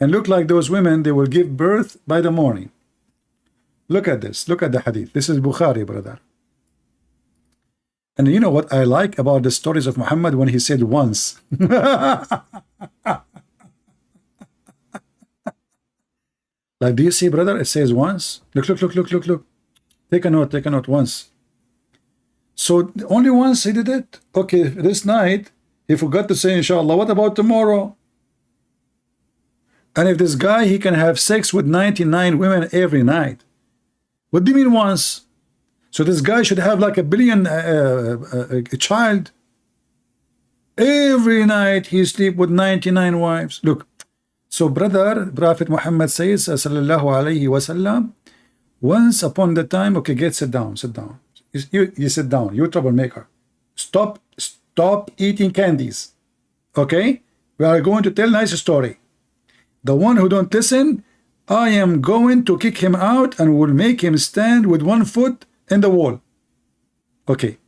And look like those women, they will give birth by the morning. Look at this. Look at the hadith. This is Bukhari, brother. And you know what I like about the stories of Muhammad when he said once? Like, do you see, brother? It says once. Look, look, look, look, look, look. Take a note once. So only once he did it. Okay, this night he forgot to say inshallah. What about tomorrow? And if this guy, he can have sex with 99 women every night. What do you mean once? So this guy should have like a billion a child. Every night he sleep with 99 wives. Look. So brother, Prophet Muhammad says, sallallahu alayhi wasallam, once upon the time, okay, sit down. You sit down, you troublemaker. Stop eating candies. Okay? We are going to tell nice story. The one who don't listen, I am going to kick him out and will make him stand with one foot in the wall. Okay,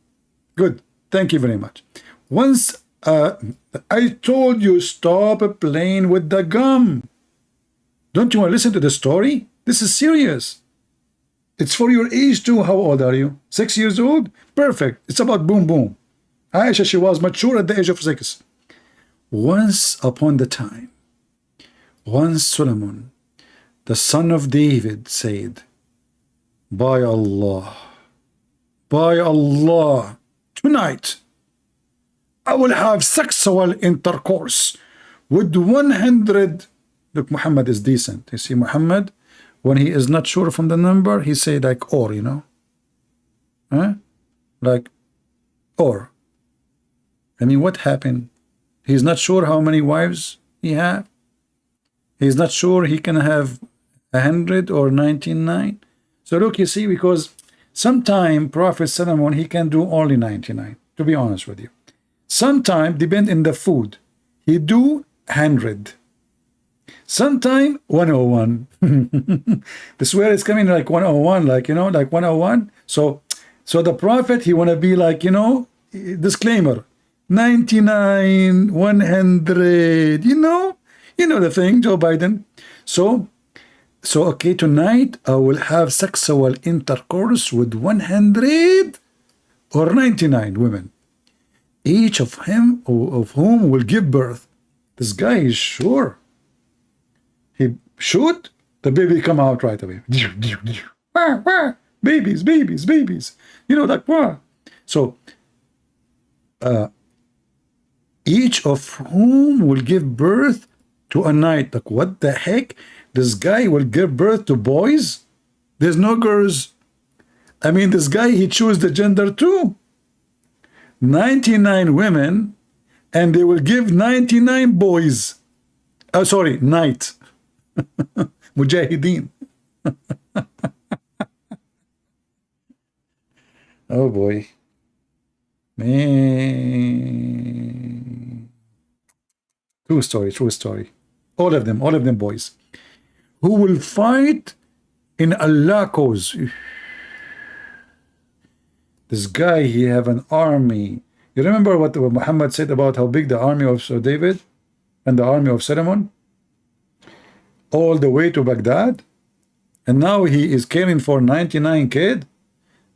good. Thank you very much. Once I told you stop playing with the gum. Don't you want to listen to the story? This is serious. It's for your age too. How old are you? 6 years old? Perfect. It's about boom boom. Aisha, she was mature at the age of 6. Once upon the time, once Solomon, the son of David, said, by Allah, tonight I will have sexual intercourse with 100. Look, Muhammad is decent. You see, Muhammad, when he is not sure from the number, he say like or, you know, like or. I mean, what happened? He's not sure how many wives he have. He's not sure he can have 100 or 99. So look, you see, because sometime Prophet Solomon, he can do only 99, to be honest with you. Sometime, depend in the food, he do 100. Sometime 101. This where it's coming like 101, like, you know, like 101. So the Prophet, he want to be like, you know, disclaimer, 99, 100, you know the thing, Joe Biden. So okay, tonight I will have sexual intercourse with 100 or 99 women, each of whom will give birth. This guy is sure. He shoot, the baby come out right away. Babies. You know, like what? So each of whom will give birth to a night. Like, what the heck? This guy will give birth to boys? There's no girls. I mean, this guy, he choose the gender too. 99 women, and they will give 99 boys. Sorry, night. Mujahideen. Oh boy. Man. True story. All of them boys. Who will fight in Allah's cause. This guy, he have an army. You remember what Muhammad said about how big the army of David and the army of Solomon? All the way to Baghdad. And now he is caring for 99 kids.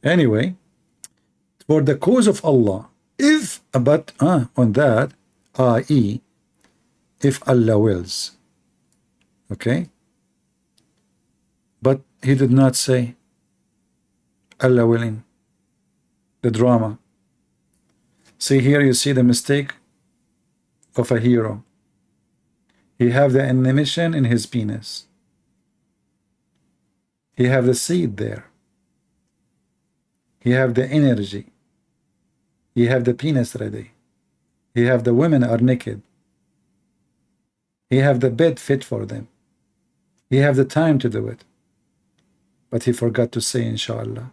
Anyway, for the cause of Allah, on that, i.e., if Allah wills. Okay? But he did not say Allah willing. The drama. See, here you see the mistake of a hero. He have the animation in his penis. He have the seed there. He have the energy. He have the penis ready. He have the women are naked. He have the bed fit for them. He have the time to do it. But he forgot to say inshallah.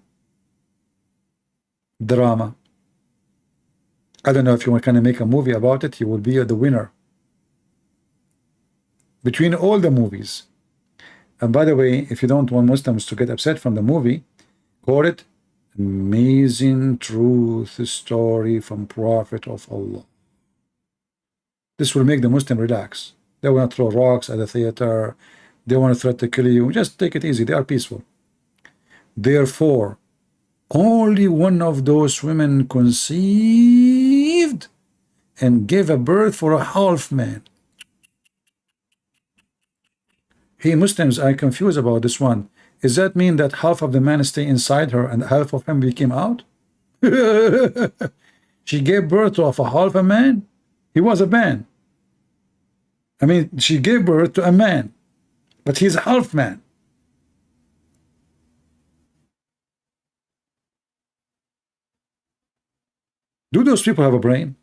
Drama. I don't know if you want to make a movie about it, you will be the winner. Between all the movies. And by the way, if you don't want Muslims to get upset from the movie, call it Amazing Truth Story from Prophet of Allah. This will make the Muslim relax. They want to throw rocks at the theater. They want to threaten to kill you. Just take it easy. They are peaceful. Therefore, Only one of those women conceived and gave a birth for a half man. Hey, Muslims are confused about this one. Does that mean that half of the man stay inside her and half of him became out? She gave birth to a half a man? He was a man. I mean, she gave birth to a man, but he's a half man. Do those people have a brain?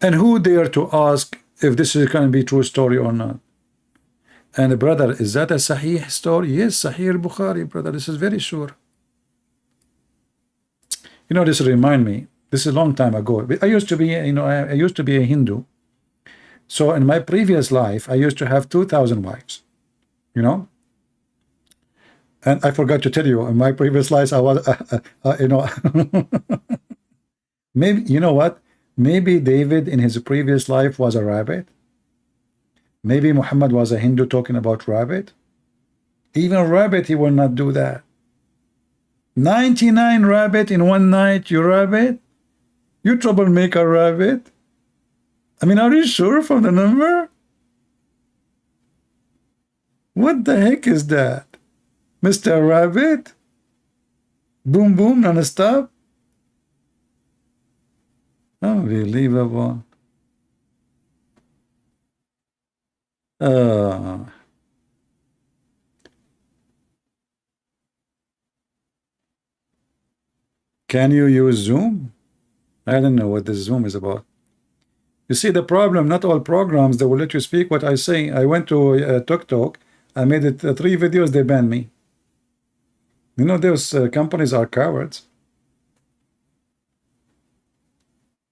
And who dare to ask if this is going to be a true story or not? And brother, is that a Sahih story? Yes, Sahih Bukhari, brother. This is very sure. You know, this remind me. This is a long time ago. I used to be, you know, I used to be a Hindu. So in my previous life, I used to have 2,000 wives. You know. And I forgot to tell you, in my previous life, I was, you know, maybe, you know what? Maybe David in his previous life was a rabbit. Maybe Muhammad was a Hindu talking about rabbit. Even a rabbit, he will not do that. 99 rabbit in one night, you rabbit? You troublemaker rabbit? I mean, are you sure from the number? What the heck is that? Mr. Rabbit? Boom boom non-stop? Unbelievable. Can you use Zoom? I don't know what this Zoom is about. You see the problem, not all programs, they will let you speak what I say. I went to TikTok, I made it 3 videos, they banned me. You know, those companies are cowards.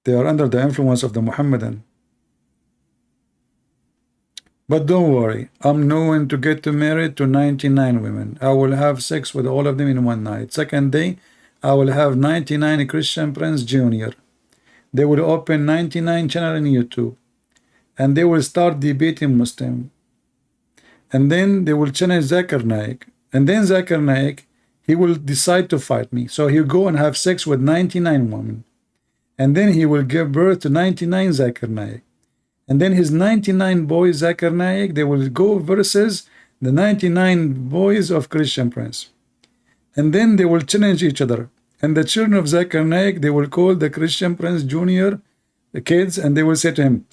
They are under the influence of the Muhammadan. But don't worry, I'm known to get married to 99 women. I will have sex with all of them in one night. Second day, I will have 99 Christian Prince Jr. They will open 99 channel on YouTube. And they will start debating Muslim. And then they will challenge Zakir Naik. And then Zakir Naik, he will decide to fight me. So he'll go and have sex with 99 women. And then he will give birth to 99 Zakir Naik. And then his 99 boys, Zakir Naik, they will go versus the 99 boys of Christian Prince. And then they will challenge each other. And the children of Zakir Naik, they will call the Christian Prince Jr. the kids, and they will say to him,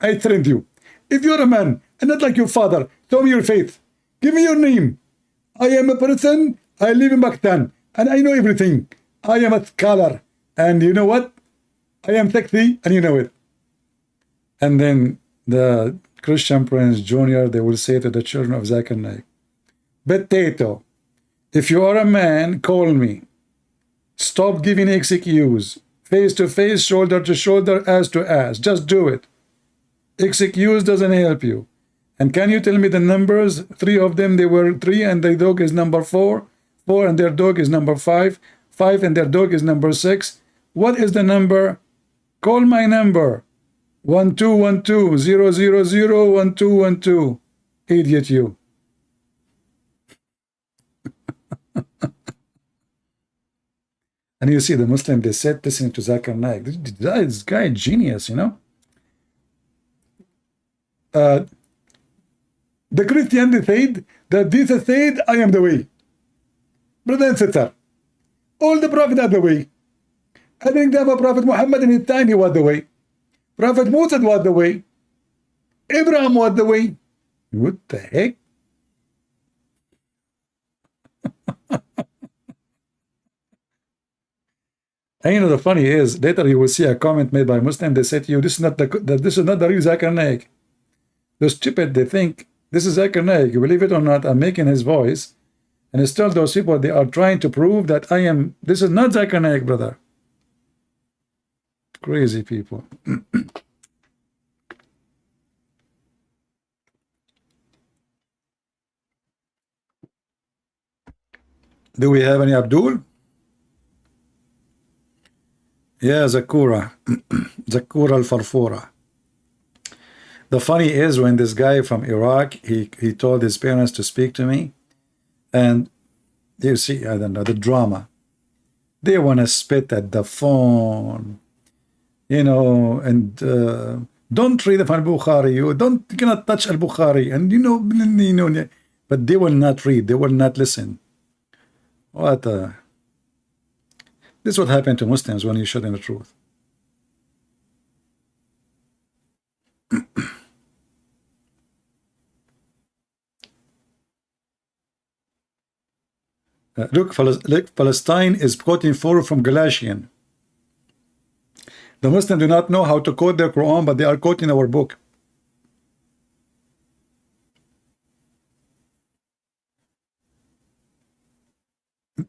I threaten you. If you're a man, and not like your father, tell me your faith. Give me your name. I am a person, I live in Pakistan, and I know everything. I am a scholar. And you know what? I am sexy, and you know it. And then the Christian Prince Jr., they will say to the children of Zakir Naik, Potato, if you are a man, call me. Stop giving excuse. Face to face, shoulder to shoulder, ass to ass. Just do it. Excuse doesn't help you. And can you tell me the numbers? 3 of them, they were 3, and their dog is number 4. 4 and their dog is number 5. 5 and their dog is number 6. What is the number? Call my number. 1212-000-1212. Idiot you. And you see the Muslim, they said, listening to Zakir Naik. This guy is genius, you know. The Christian, they said that Jesus said, I am the way. Brother and sister, all the prophets are the way. I think that Prophet Muhammad in his time, he was the way. Prophet Moses was the way. Abraham was the way. What the heck? And you know, the funny is, later you will see a comment made by Muslim. They say to you, this is not the real Zakir Naik. They're stupid. They think this is Zakir Naik. You believe it or not, I'm making his voice. And still those people, they are trying to prove that this is not Zakir Naik, brother. Crazy people. Do we have any Abdul? Yeah, Zakura. Zakura al-Farfura. The funny is, when this guy from Iraq, he told his parents to speak to me, and You see, I don't know, the drama. They want to spit at the phone, you know, and don't read al-Bukhari. You cannot touch al-Bukhari, and but they will not read. They will not listen. What? This is what happened to Muslims when you show them the truth. Look, Palestine is quoting from Galatian. The Muslims do not know how to quote their Quran, but they are quoting our book.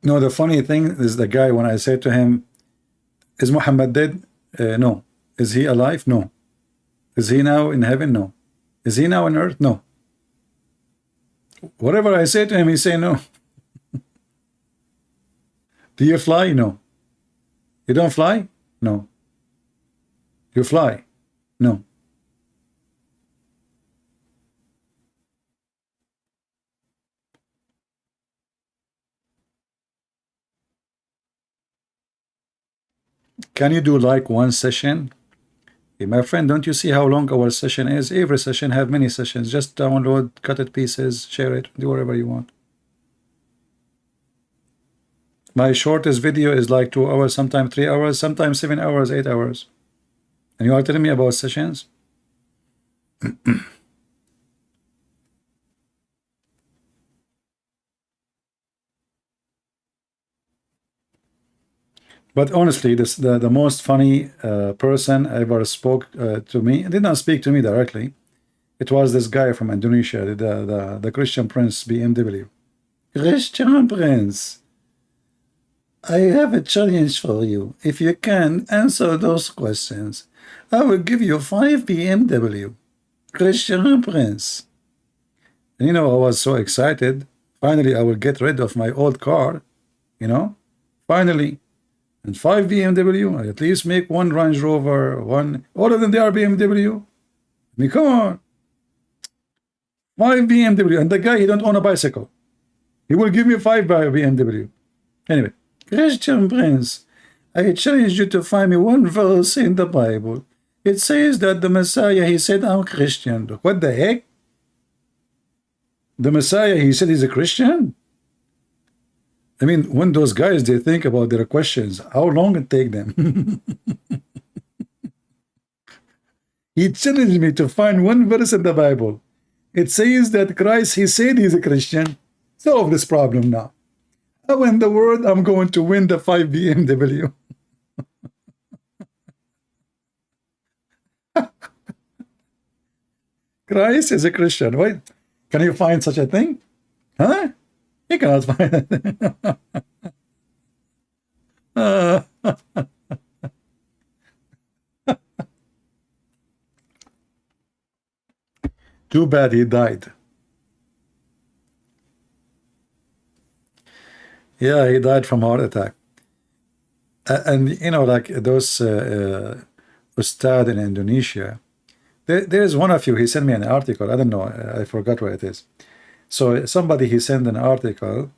No, the funny thing is the guy, when I said to him, is Muhammad dead? No. Is he alive? No. Is he now in heaven? No. Is he now on earth? No. Whatever I say to him, he say no. Do you fly? No. You don't fly? No. You fly? No. Can you do like one session? Hey, my friend, don't you see how long our session is? Every session have many sessions. Just download, cut it pieces, share it, do whatever you want. My shortest video is like 2 hours, sometimes 3 hours, sometimes 7 hours, 8 hours. And you are telling me about sessions? But honestly, the most funny person ever spoke to me, did not speak to me directly. It was this guy from Indonesia, the Christian Prince BMW. Christian Prince, I have a challenge for you. If you can answer those questions, I will give you 5 BMW. Christian Prince. And I was so excited. Finally, I will get rid of my old car, finally. And 5 BMW, I at least make 1 Range Rover, all of them, they are BMW. I mean, come on. 5 BMW, and the guy, he don't own a bicycle. He will give me 5 BMW. Anyway, Christian Prince, I challenge you to find me 1 verse in the Bible. It says that the Messiah, he said, I'm Christian. What the heck? The Messiah, he said he's a Christian? I mean, when those guys, they think about their questions, how long it take them? He challenged me to find 1 verse in the Bible. It says that Christ, he said he's a Christian. Solve this problem now. How in the world I'm going to win the 5 BMW? Christ is a Christian. Wait, can you find such a thing? Huh? You cannot find it. Too bad he died. Yeah, he died from heart attack. And like those Ustad in Indonesia, there is one of you, he sent me an article. I don't know, I forgot where it is. So somebody, he sent an article.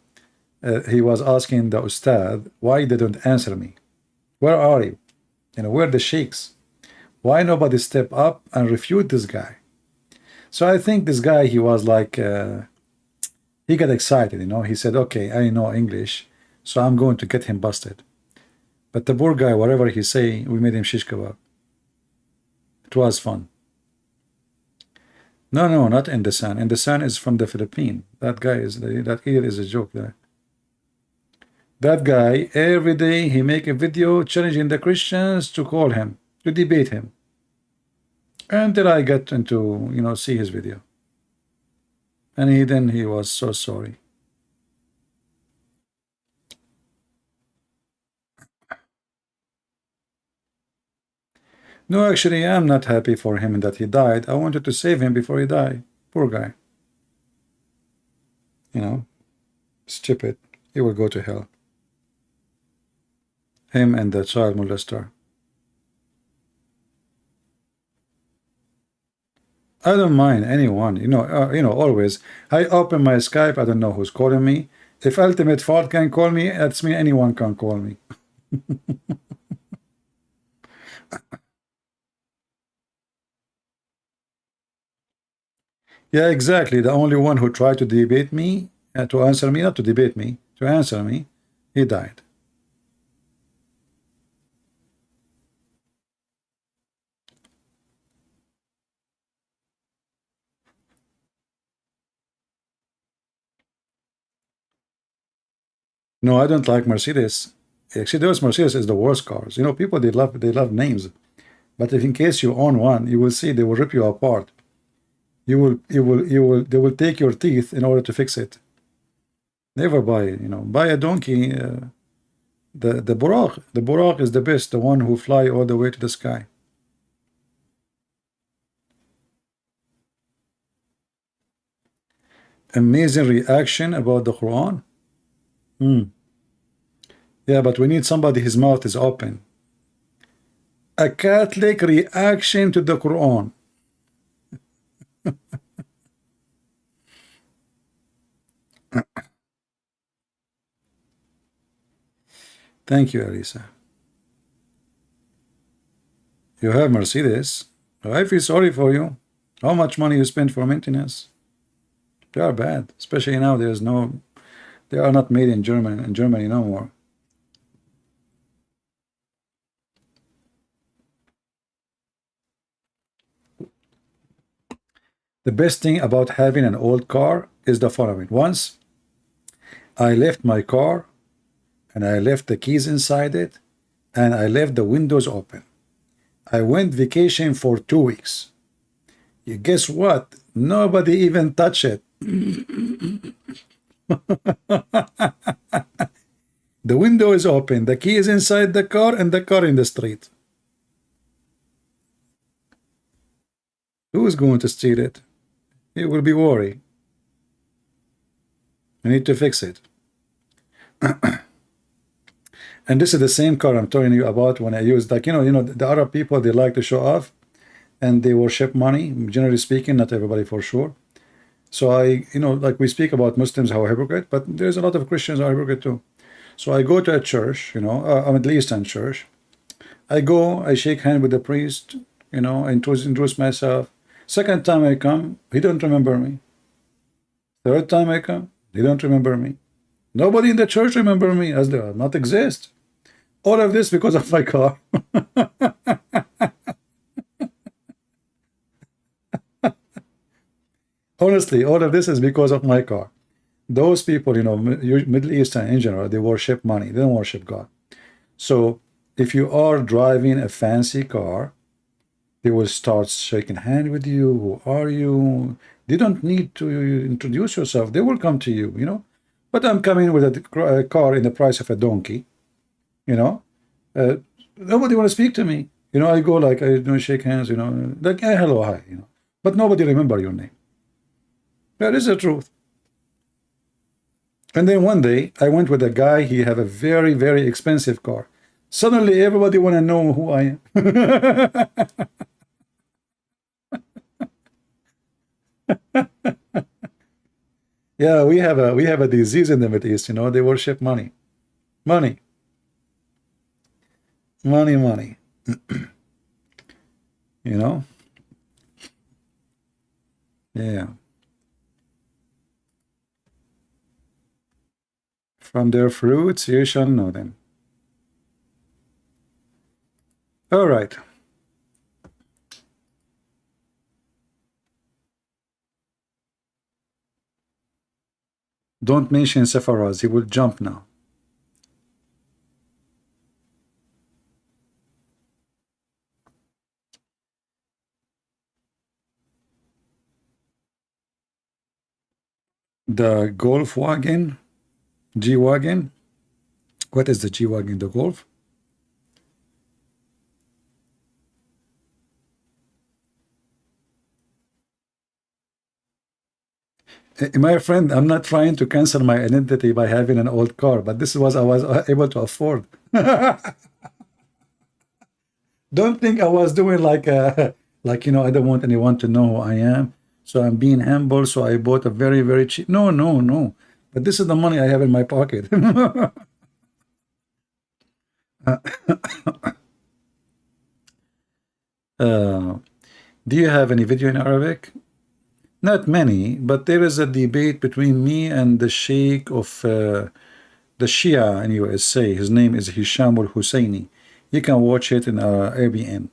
He was asking the Ustad, why they don't answer me? Where are you? Where are the sheikhs? Why nobody step up and refute this guy? So I think this guy, he was like, he got excited, He said, okay, I know English, so I'm going to get him busted. But the poor guy, whatever he say, we made him shish kebab. It was fun. No, not in the Sun. In the Sun is from the Philippines. That guy is, that idiot is a joke there. That guy, every day, he make a video challenging the Christians to call him, to debate him. Until I got into, see his video. And he was so sorry. No, actually, I'm not happy for him that he died. I wanted to save him before he died. Poor guy. Stupid. He will go to hell. Him and the child molester. I don't mind anyone. Always. I open my Skype. I don't know who's calling me. If Ultimate Fault can call me, that's mean anyone can call me. Yeah, exactly. The only one who tried to debate me, to answer me, not to debate me, to answer me, he died. No, I don't like Mercedes. Actually, those Mercedes is the worst cars. You know, people they love names, but if in case you own one, you will see they will rip you apart. They will take your teeth in order to fix it. Never buy, buy a donkey. The Buraq. The Buraq is the best, the one who fly all the way to the sky. Amazing reaction about the Quran. Yeah, but we need somebody his mouth is open. A Catholic reaction to the Quran. Thank you, Elisa. You have Mercedes. I feel sorry for you. How much money you spend for maintenance? They are bad, especially now. They are not made in Germany no more. The best thing about having an old car is the following. Once I left my car and I left the keys inside it and I left the windows open. I went vacation for 2 weeks. You guess what? Nobody even touched it. The window is open, the key is inside the car, and the car in the street. Who is going to steal it? It will be worry. I need to fix it. And this is the same car I'm telling you about when I used, like, the Arab people, they like to show off and they worship money, generally speaking, not everybody for sure. So like we speak about Muslims, how hypocrite, but there's a lot of Christians are hypocrite too. So I go to a church, a Middle Eastern church. I go, I shake hand with the priest, I introduce myself. Second time I come, he don't remember me. Third time I come, they don't remember me. Nobody in the church remember me, as they not exist. All of this because of my car. Honestly, all of this is because of my car. Those people, Middle Eastern in general, they worship money. They don't worship God. So if you are driving a fancy car, they will start shaking hand with you. Who are you? They don't need to introduce yourself. They will come to you, But I'm coming with a car in the price of a donkey, Nobody want to speak to me. I go like, I don't shake hands, like, hey, hello, hi, But nobody remember your name. That is the truth. And then one day, I went with a guy, he have a very, very expensive car. Suddenly, everybody want to know who I am. Yeah, we have a disease in the Middle East, they worship money. Money. Money, money. Yeah. From their fruits you shall know them. All right. Don't mention Sepharaz, he will jump now. The Golf wagon, G-Wagon. What is the G-Wagon? The Golf? My friend, I'm not trying to cancel my identity by having an old car, but this was I was able to afford. Don't think I was doing like I don't want anyone to know who I am, so I'm being humble. So I bought a very, very cheap. No, no, no. But this is the money I have in my pocket. uh, do you have any video in Arabic? Not many, but there is a debate between me and the Sheikh of the Shia in USA. His name is Hisham al-Husseini. You can watch it in ABN.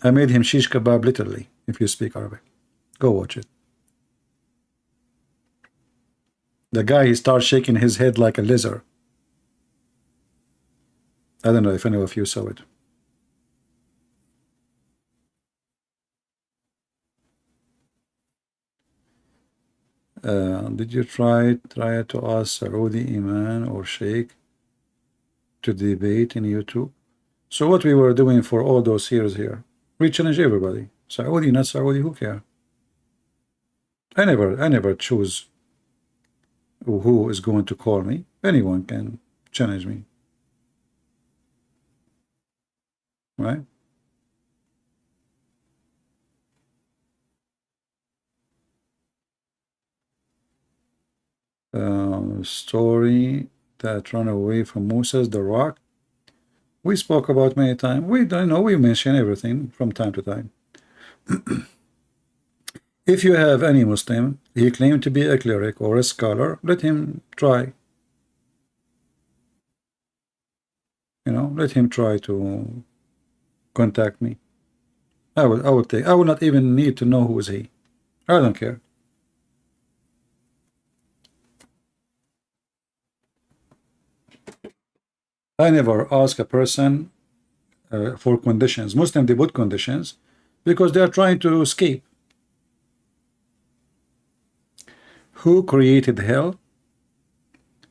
I made him shish kebab literally, if you speak Arabic. Go watch it. The guy, he starts shaking his head like a lizard. I don't know if any of you saw it. Did you try to ask Saudi Iman or Sheikh to debate in YouTube? So what we were doing for all those years here, we challenge everybody. Saudi, not Saudi, who care? I never choose who is going to call me. Anyone can challenge me, right? Story that ran away from Moses, the rock. We spoke about many times. We don't know, we mention everything from time to time. If you have any Muslim, he claimed to be a cleric or a scholar, let him try. You know, let him try to contact me. I will not even need to know who is he. I don't care. I never ask a person for conditions. Muslims, they put conditions because they are trying to escape. Who created hell?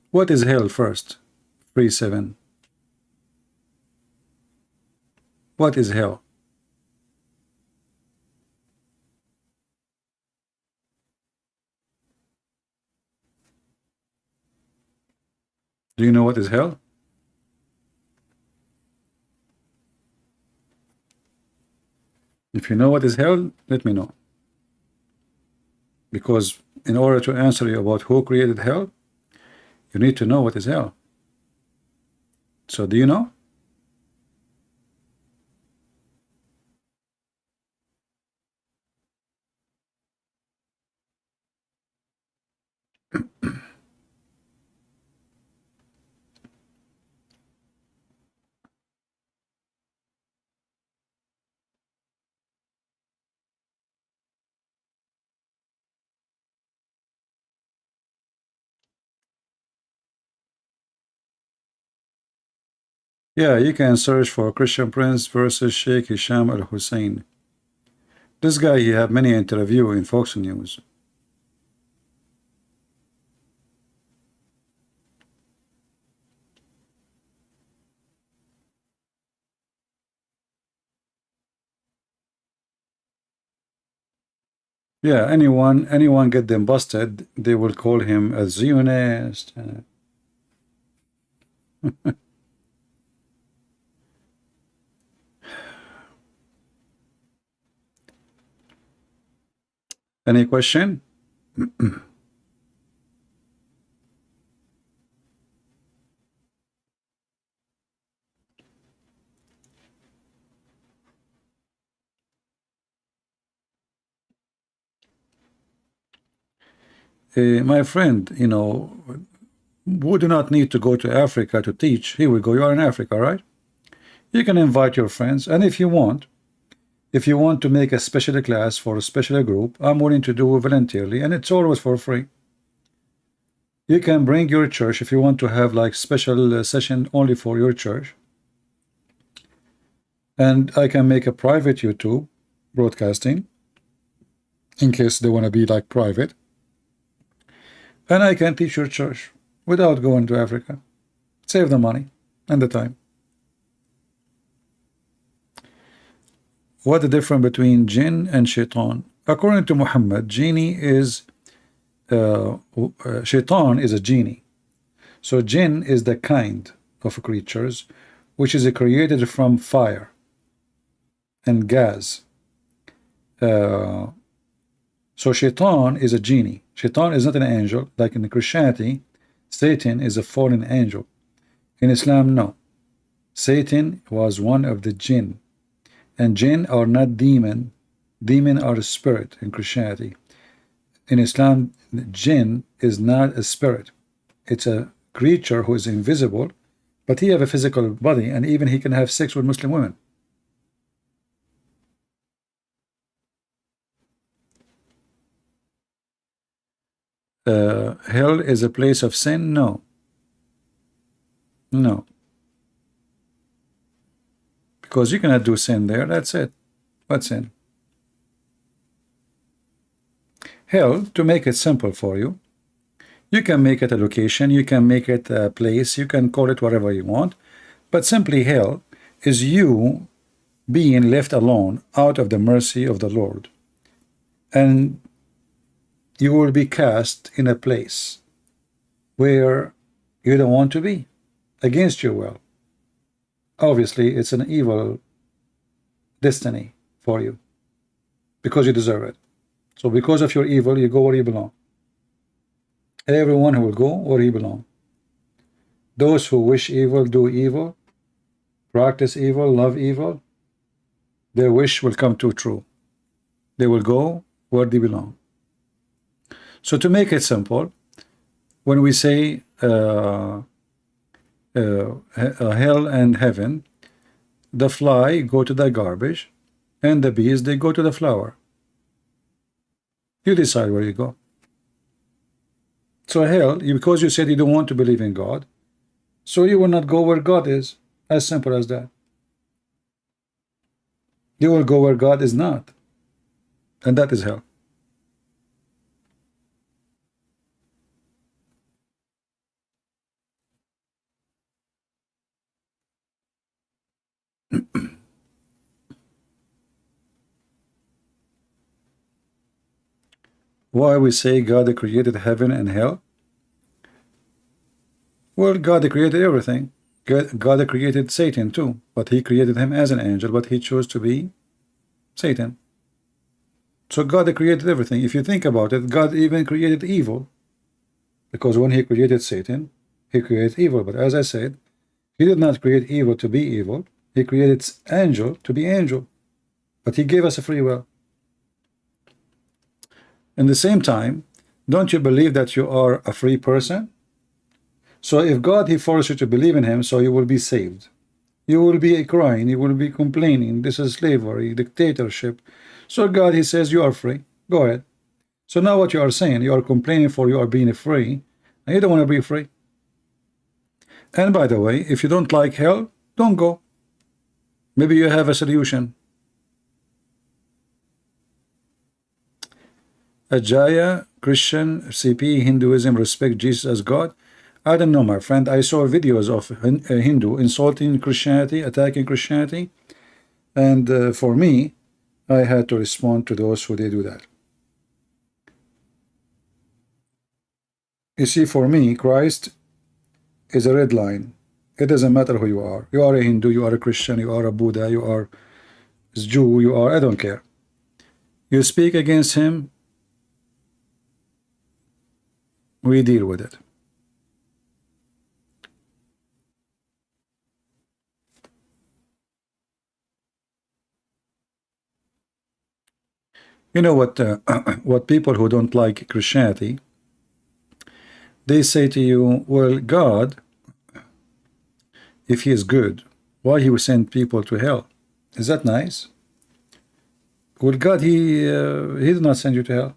What is hell first? 3-7. What is hell? Do you know what is hell? If you know what is hell, let me know. Because in order to answer you about who created hell, you need to know what is hell. So do you know? Yeah, you can search for Christian Prince versus Sheikh Hisham al-Hussein. This guy, he have many interview in Fox News. Yeah, anyone get them busted, they will call him a Zionist. Any question? My friend, you know, would not need to go to Africa to teach. Here we go. You are in Africa, right? You can invite your friends, and if you want to make a special class for a special group, I'm willing to do it voluntarily, and it's always for free. You can bring your church if you want to have like special session only for your church, and I can make a private YouTube broadcasting in case they want to be like private, and I can teach your church without going to Africa. Save the money and the time. What the difference between jinn and shaitan? According to Muhammad, genie is shaitan is a genie. So jinn is the kind of creatures which is created from fire and gas. So Shaitan is a genie. Shaitan is not an angel. Like in Christianity, Satan is a fallen angel. In Islam, no. Satan was one of the jinn. And jinn are not demon. Demon are a spirit in Christianity. In Islam, jinn is not a spirit. It's a creature who is invisible, but he have a physical body, and even he can have sex with Muslim women. Hell is a place of sin? No. No. Because you cannot do sin there. That's it. What sin? Hell, to make it simple for you, you can make it a location, you can make it a place, you can call it whatever you want, but simply hell is you being left alone out of the mercy of the Lord. And you will be cast in a place where you don't want to be, against your will. Obviously, it's an evil destiny for you, because you deserve it. So because of your evil, you go where you belong. Everyone who will go where he belongs. Those who wish evil, do evil, practice evil, love evil, their wish will come to true. They will go where they belong. So to make it simple, when we say hell and heaven, the fly go to the garbage, and the bees, they go to the flower. You decide where you go. So hell, because you said you don't want to believe in God, so you will not go where God is. As simple as that. You will go where God is not, and that is hell. Why we say God created heaven and hell? Well, God created everything. God created Satan too, but he created him as an angel, but he chose to be Satan. So God created everything. If you think about it, God even created evil, because when he created Satan, he created evil. But as I said, he did not create evil to be evil. He created angel to be angel, but he gave us a free will. In the same time, don't you believe that you are a free person? So if God, he forced you to believe in him, so you will be saved. You will be crying, you will be complaining, this is slavery, dictatorship. So God, he says, you are free. Go ahead. So now what you are saying, you are complaining for you are being free, and you don't want to be free. And by the way, if you don't like hell, don't go. Maybe you have a solution. Ajaya, Christian, CP, Hinduism, respect Jesus as God. I don't know, my friend. I saw videos of a Hindu insulting Christianity, attacking Christianity, and for me, I had to respond to those who they do that. You see, for me, Christ is a red line. It doesn't matter who you are. You are a Hindu, you are a Christian, you are a Buddha, you are a Jew, you are, I don't care. You speak against him, we deal with it. You know what? What people who don't like Christianity, they say to you, well, God, if he is good, why he will send people to hell? Is that nice? Well, God, he did not send you to hell.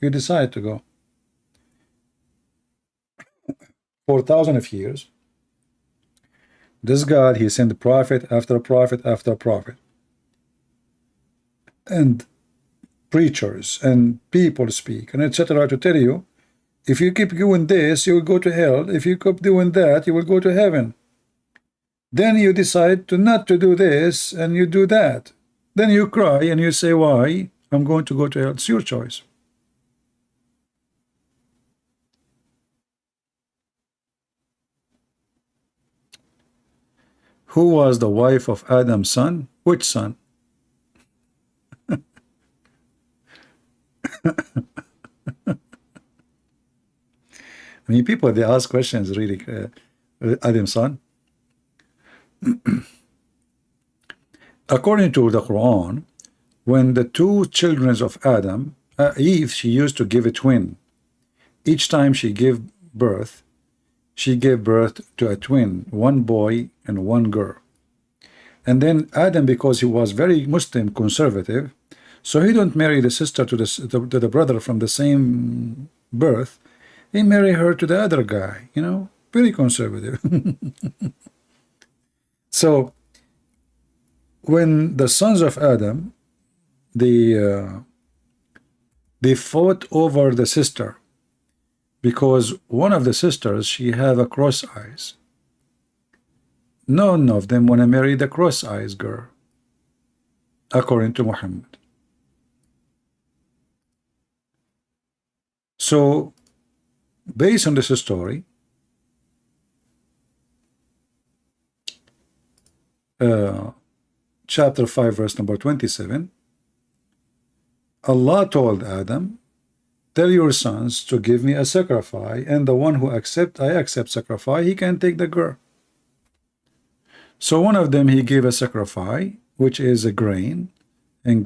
You decide to go. For thousands of years, this God, he sent prophet after prophet after prophet, and preachers and people speak and etc. to tell you, if you keep doing this, you will go to hell. If you keep doing that, you will go to heaven. Then you decide to not to do this, and you do that. Then you cry and you say, why? I'm going to go to hell. It's your choice. Who was the wife of Adam's son? Which son? I mean, people, they ask questions really, Adam son. According to the Quran, when the two children of Adam, Eve, she used to give a twin. Each time she gave birth to a twin, one boy and one girl. And then Adam, because he was very Muslim conservative, so he don't marry the sister to the brother from the same birth. He married her to the other guy, you know, very conservative. So when the sons of Adam, they fought over the sister, because one of the sisters, she have a cross eyes. None of them want to marry the cross eyes girl, according to Muhammad. So based on this story, chapter 5 verse number 27, Allah told Adam, tell your sons to give me a sacrifice, and the one who I accept sacrifice, he can take the girl. So one of them, he gave a sacrifice, which is a grain and